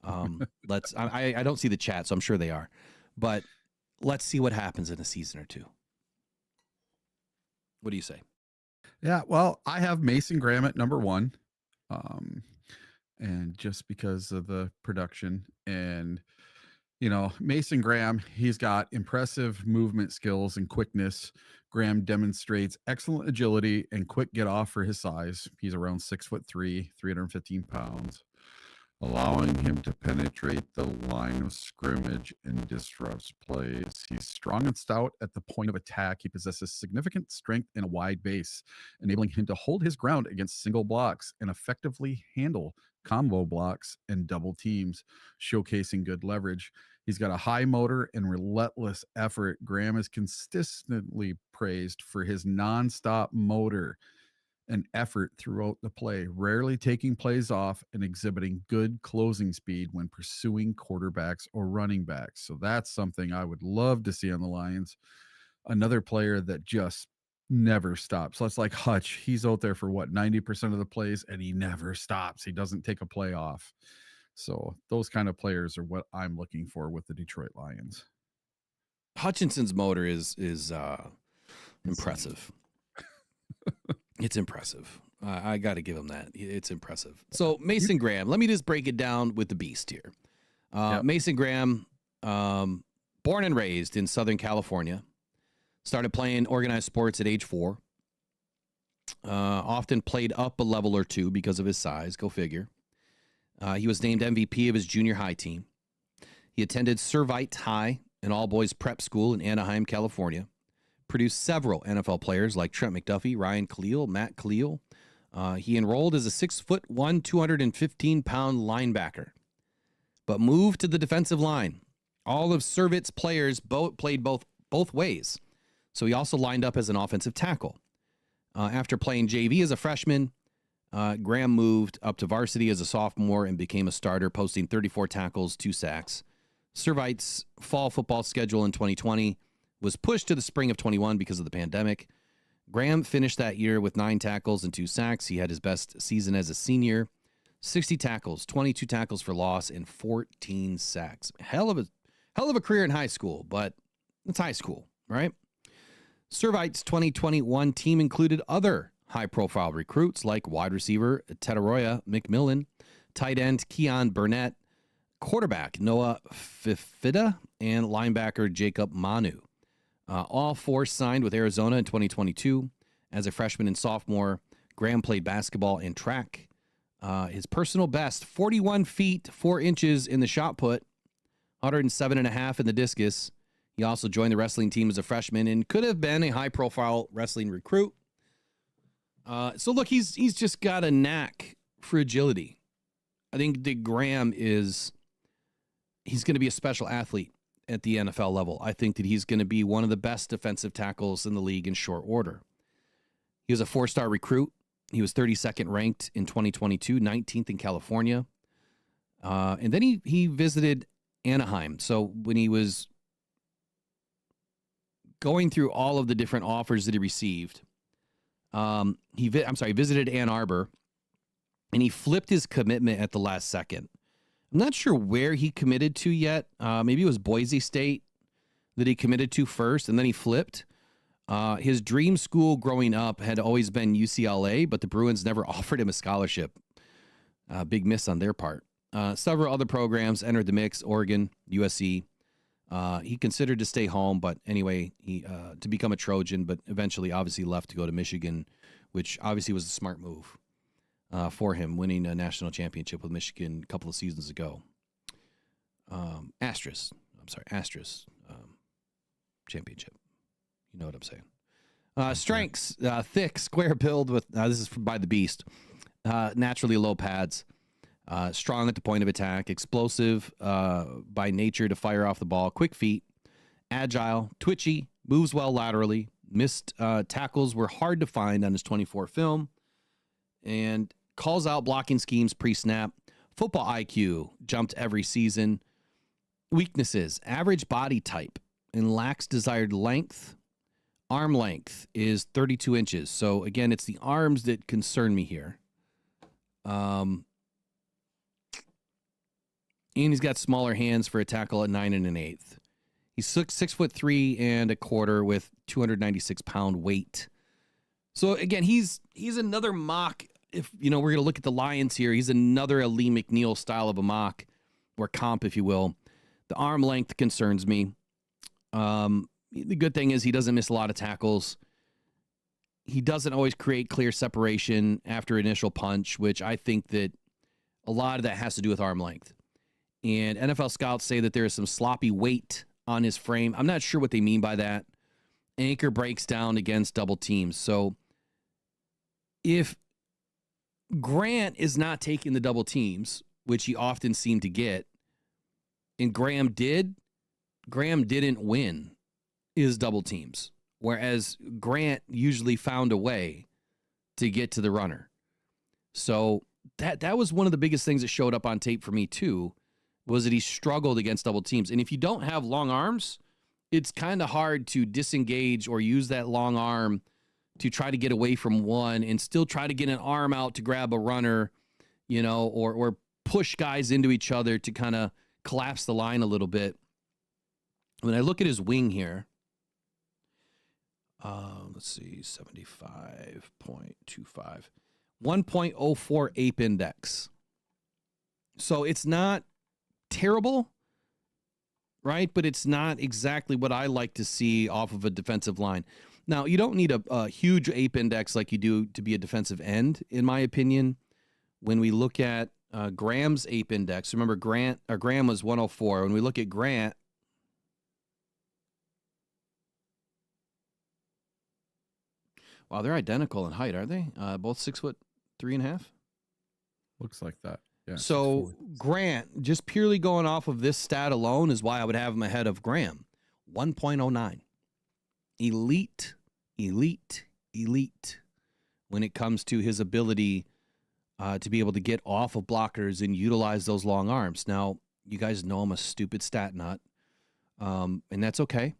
I don't see the chat, so I'm sure they are, but let's see what happens in a season or two. What do you say? Yeah, well, I have Mason Graham at number 1. And just because of the production and, Mason Graham, he's got impressive movement skills and quickness. Graham demonstrates excellent agility and quick get off for his size. He's around 6'3", 315 pounds, allowing him to penetrate the line of scrimmage and disrupts plays. He's strong and stout at the point of attack. He possesses significant strength and a wide base, enabling him to hold his ground against single blocks and effectively handle combo blocks and double teams, showcasing good leverage. He's got a high motor and relentless effort. Graham is consistently praised for his nonstop motor and effort throughout the play, rarely taking plays off and exhibiting good closing speed when pursuing quarterbacks or running backs. So that's something I would love to see on the Lions. Another player that just never stops. So it's like Hutch. He's out there for 90% of the plays, and he never stops. He doesn't take a play off. So those kind of players are what I'm looking for with the Detroit Lions. Hutchinson's motor is impressive. It's impressive. I got to give him that. It's impressive. So Mason Graham, let me just break it down with the beast here. Mason Graham, born and raised in Southern California, started playing organized sports at age 4. Often played up a level or two because of his size. Go figure. He was named MVP of his junior high team. He attended Servite High, an all-boys prep school in Anaheim, California. Produced several NFL players like Trent McDuffie, Ryan Khalil, Matt Khalil. He enrolled as a 6'1", 215-pound linebacker, but moved to the defensive line. All of Servite's players played both ways, so he also lined up as an offensive tackle. After playing JV as a freshman, Graham moved up to varsity as a sophomore and became a starter, posting 34 tackles, 2 sacks. Servite's fall football schedule in 2020 was pushed to the spring of 21 because of the pandemic. Graham finished that year with 9 tackles and 2 sacks. He had his best season as a senior. 60 tackles, 22 tackles for loss, and 14 sacks. Hell of a career in high school, but it's high school, right? Servite's 2021 team included other high-profile recruits like wide receiver Tetaroya McMillan, tight end Keon Burnett, quarterback Noah Fifida, and linebacker Jacob Manu. All 4 signed with Arizona in 2022. As a freshman and sophomore, Graham played basketball and track. His personal best, 41 feet, 4 inches in the shot put, 107.5 in the discus. He also joined the wrestling team as a freshman and could have been a high-profile wrestling recruit. So look, he's just got a knack for agility. I think that Graham he's going to be a special athlete at the NFL level. I think that he's going to be one of the best defensive tackles in the league in short order. He was a 4-star recruit. He was 32nd ranked in 2022, 19th in California. And then he visited Anaheim. So when he was going through all of the different offers that he received, he visited Ann Arbor, and he flipped his commitment at the last second. I'm not sure where he committed to yet. Maybe it was Boise State that he committed to first, and then he flipped. His dream school growing up had always been UCLA, but the Bruins never offered him a scholarship. Big miss on their part. Several other programs entered the mix, Oregon, USC. He considered to stay home, but anyway, he to become a Trojan, but eventually obviously left to go to Michigan, which obviously was a smart move for him, winning a national championship with Michigan a couple of seasons ago. Asterisk championship. You know what I'm saying. Strengths, thick, square build with, this is by the Beast, naturally low pads, strong at the point of attack, explosive by nature to fire off the ball, quick feet, agile, twitchy, moves well laterally, missed tackles were hard to find on his 24 film, and calls out blocking schemes pre-snap. Football IQ jumped every season. Weaknesses, average body type and lacks desired length. Arm length is 32 inches. So again, it's the arms that concern me here. and he's got smaller hands for a tackle at 9 1/8. He's 6'3" and a quarter with 296-pound weight. So again, he's another mock. If we're going to look at the Lions here, he's another Lee McNeil style of a mock or comp, if you will. The arm length concerns me. The good thing is he doesn't miss a lot of tackles. He doesn't always create clear separation after initial punch, which I think that a lot of that has to do with arm length. And NFL scouts say that there is some sloppy weight on his frame. I'm not sure what they mean by that. Anchor breaks down against double teams. So if Grant is not taking the double teams, which he often seemed to get, and Graham didn't win his double teams, whereas Grant usually found a way to get to the runner. So that was one of the biggest things that showed up on tape for me too, was that he struggled against double teams. And if you don't have long arms, it's kind of hard to disengage or use that long arm to try to get away from one and still try to get an arm out to grab a runner, or push guys into each other to kind of collapse the line a little bit. When I look at his wing here, let's see, 75.25, 1.04 ape index. So it's not terrible, right? But it's not exactly what I like to see off of a defensive line. Now, you don't need a huge ape index like you do to be a defensive end, in my opinion. When we look at Graham's ape index, remember Graham was 104. When we look at Grant, wow, they're identical in height, are they? Both 6'3.5". Looks like that. Yeah. So 6'4". Grant, just purely going off of this stat alone, is why I would have him ahead of Graham. 1.09. Elite when it comes to his ability to be able to get off of blockers and utilize those long arms. Now, you guys know I'm a stupid stat nut, and that's okay.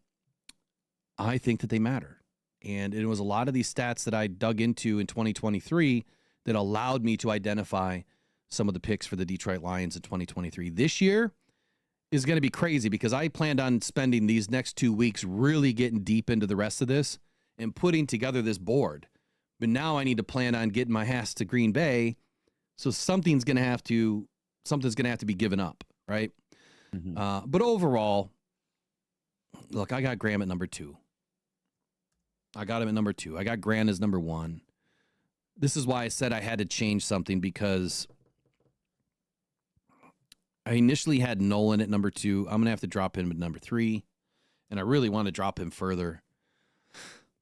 I think that they matter. And it was a lot of these stats that I dug into in 2023 that allowed me to identify some of the picks for the Detroit Lions in 2023. This year is going to be crazy because I planned on spending these next 2 weeks really getting deep into the rest of this and putting together this board. But now I need to plan on getting my ass to Green Bay. So something's going to have to be given up, right? Mm-hmm. But overall, look, I got Graham at number 2. I got him at number 2. I got Grant as number 1. This is why I said I had to change something, because I initially had Nolan at number 2. I'm going to have to drop him at number 3, and I really want to drop him further.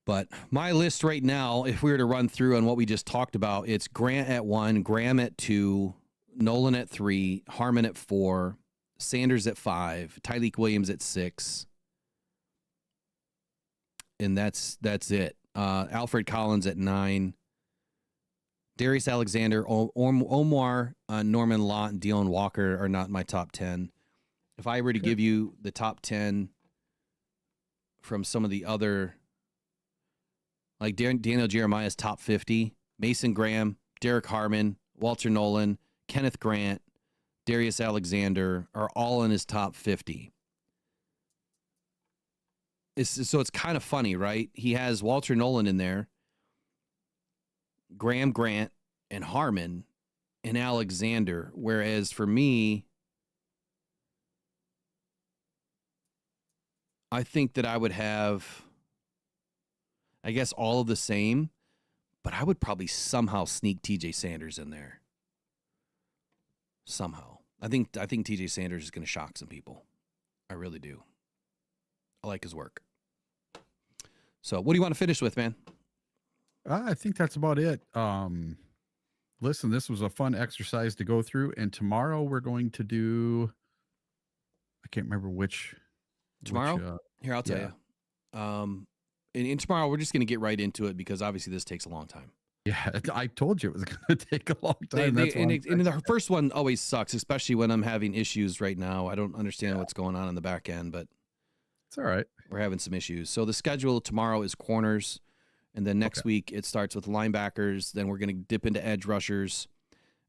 But my list right now, if we were to run through on what we just talked about, it's Grant at 1, Graham at 2, Nolan at 3, Harmon at 4, Sanders at 5, Tyreek Williams at 6. And that's it. Alfred Collins at 9. Darius Alexander, Omar Norman-Lott, and Dion Walker are not my top 10. If I were to give you the top 10 from some of the other, like Daniel Jeremiah's top 50, Mason Graham, Derek Harmon, Walter Nolan, Kenneth Grant, Darius Alexander are all in his top 50. So it's kind of funny, right? He has Walter Nolan in there, Graham, Grant, and Harmon, and Alexander. Whereas for me, I think that I would have, I guess, all of the same, but I would probably somehow sneak TJ Sanders in there. Somehow. I think TJ Sanders is going to shock some people. I really do. I like his work. So what do you want to finish with, man? I think that's about it. Listen, this was a fun exercise to go through, and tomorrow we're going to do, I can't remember which. Tomorrow? Here, I'll tell you. And tomorrow we're just going to get right into it because obviously this takes a long time. Yeah, I told you it was going to take a long time. And the first one always sucks, especially when I'm having issues right now. I don't understand what's going on in the back end, but it's all right. We're having some issues. So the schedule tomorrow is corners, and then next week it starts with linebackers. Then we're going to dip into edge rushers,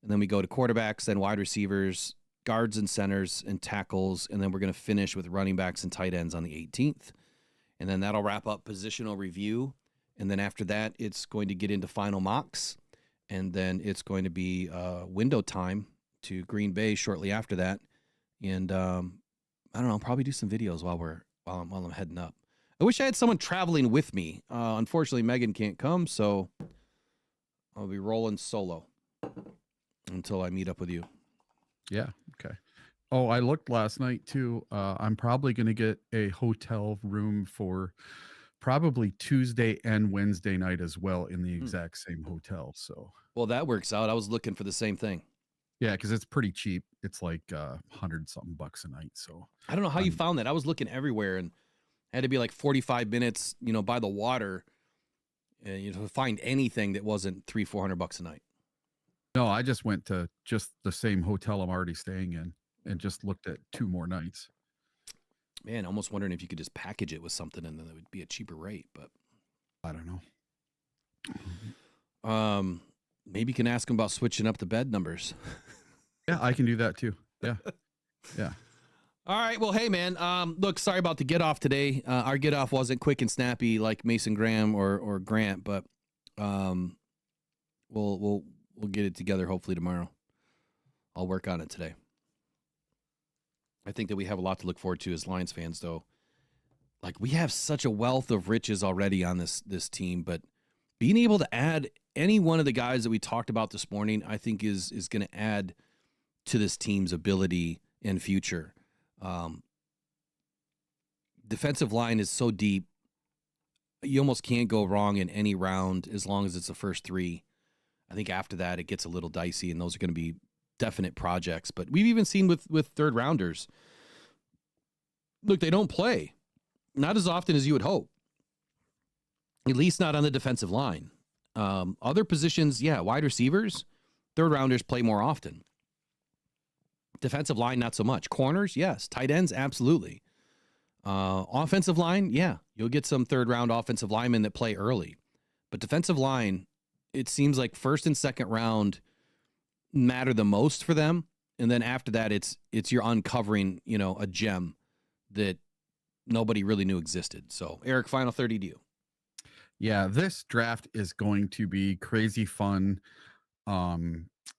and then we go to quarterbacks, then wide receivers, guards and centers and tackles, and then we're going to finish with running backs and tight ends on the 18th. And then that'll wrap up positional review. And then after that, it's going to get into final mocks. And then it's going to be window time to Green Bay shortly after that. And I don't know, I'll probably do some videos while I'm heading up. I wish I had someone traveling with me. Unfortunately, Megan can't come, so I'll be rolling solo until I meet up with you. Yeah. Okay. Oh, I looked last night too. I'm probably going to get a hotel room for probably Tuesday and Wednesday night as well in the exact same hotel. So, well, that works out. I was looking for the same thing. Yeah, because it's pretty cheap. It's like $100-something a night. So I don't know how you found that. I was looking everywhere and had to be like 45 minutes, by the water, to find anything that wasn't $300-400 a night. No, I just went to just the same hotel I'm already staying in and just looked at 2 more nights. Man, almost wondering if you could just package it with something and then it would be a cheaper rate, but I don't know. Maybe you can ask them about switching up the bed numbers. Yeah, I can do that too. Yeah. Yeah. All right. Well, hey, man. Look, sorry about the get off today. Our get off wasn't quick and snappy like Mason Graham or Grant, but we'll get it together hopefully tomorrow. I'll work on it today. I think that we have a lot to look forward to as Lions fans, though. Like, we have such a wealth of riches already on this team, but being able to add any one of the guys that we talked about this morning, I think is going to add to this team's ability and future. Defensive line is so deep. You almost can't go wrong in any round as long as it's the first 3. I think after that, it gets a little dicey, and those are going to be definite projects. But we've even seen with third rounders, look, they don't play. Not as often as you would hope. At least not on the defensive line. Other positions, yeah, wide receivers, third rounders play more often. Defensive line, not so much. Corners, yes. Tight ends, absolutely. Offensive line, yeah. You'll get some third-round offensive linemen that play early. But defensive line, it seems like first and second round matter the most for them. And then after that, it's you're uncovering, a gem that nobody really knew existed. So, Eric, final 30 to you. Yeah, this draft is going to be crazy fun.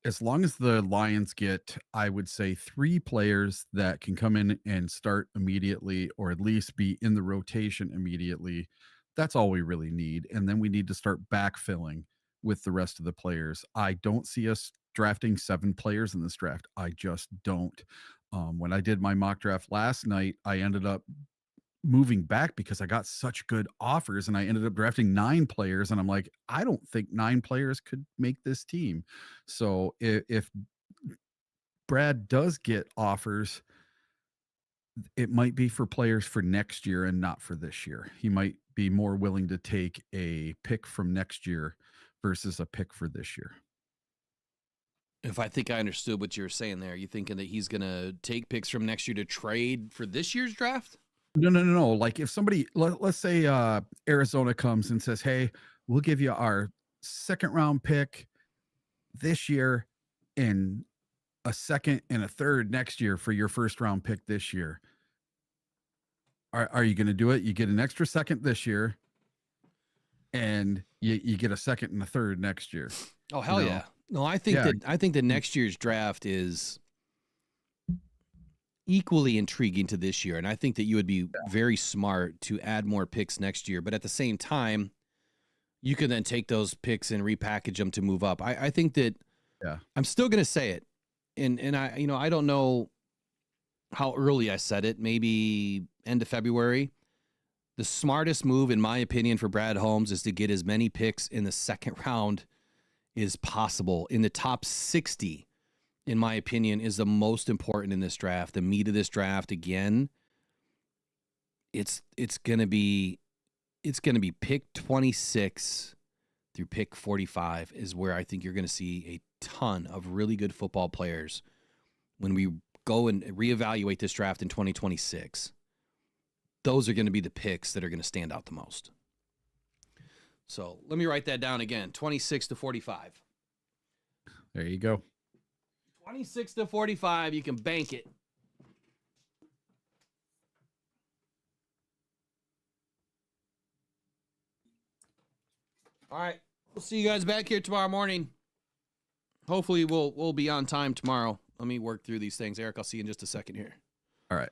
As long as the Lions get, I would say, 3 players that can come in and start immediately, or at least be in the rotation immediately, that's all we really need. And then we need to start backfilling with the rest of the players. I don't see us drafting 7 players in this draft. I just don't. When I did my mock draft last night, I ended up moving back because I got such good offers, and I ended up drafting 9 players, and I'm like, I don't think 9 players could make this team. So if Brad does get offers, it might be for players for next year and not for this year. He might be more willing to take a pick from next year versus a pick for this year. If I think I understood what you were saying there, you thinking that he's going to take picks from next year to trade for this year's draft? No. Like if somebody, let's say Arizona comes and says, hey, we'll give you our 2nd round pick this year and a 2nd and a 3rd next year for your 1st round pick this year. Are you going to do it? You get an extra 2nd this year and you get a 2nd and a 3rd next year. Oh, hell yeah. No, I think that next year's draft is equally intriguing to this year. And I think that you would be very smart to add more picks next year. But at the same time, you can then take those picks and repackage them to move up. I think that I'm still going to say it. And I don't know how early I said it, maybe end of February. The smartest move, in my opinion, for Brad Holmes is to get as many picks in the 2nd round as possible. In the top 60, in my opinion, is the most important in this draft. The meat of this draft, again, it's gonna be pick 26 through pick 45 is where I think you're gonna see a ton of really good football players when we go and reevaluate this draft in 2026. Those are gonna be the picks that are gonna stand out the most. So let me write that down again. 26 to 45. There you go. 26-45. You can bank it. All right. We'll see you guys back here tomorrow morning. Hopefully we'll be on time tomorrow. Let me work through these things. Eric, I'll see you in just a second here. All right.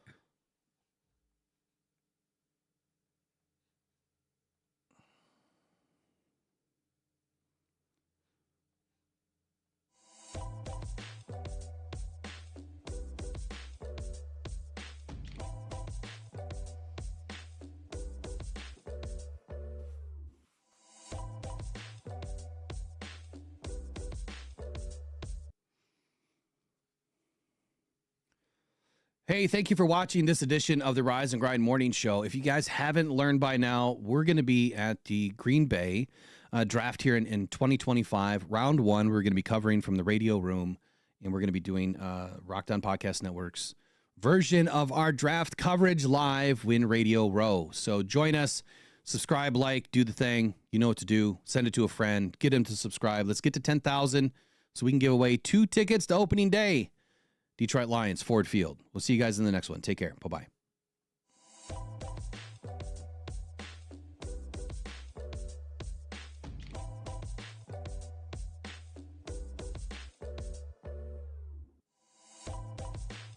Hey, thank you for watching this edition of the Rise and Grind Morning Show. If you guys haven't learned by now, we're going to be at the Green Bay draft here in 2025. Round 1, we're going to be covering from the radio room, and we're going to be doing Rockhound Podcast Network's version of our draft coverage live in Radio Row. So join us, subscribe, like, do the thing. You know what to do. Send it to a friend. Get him to subscribe. Let's get to 10,000 so we can give away 2 tickets to opening day. Detroit Lions, Ford Field. We'll see you guys in the next one. Take care. Bye-bye.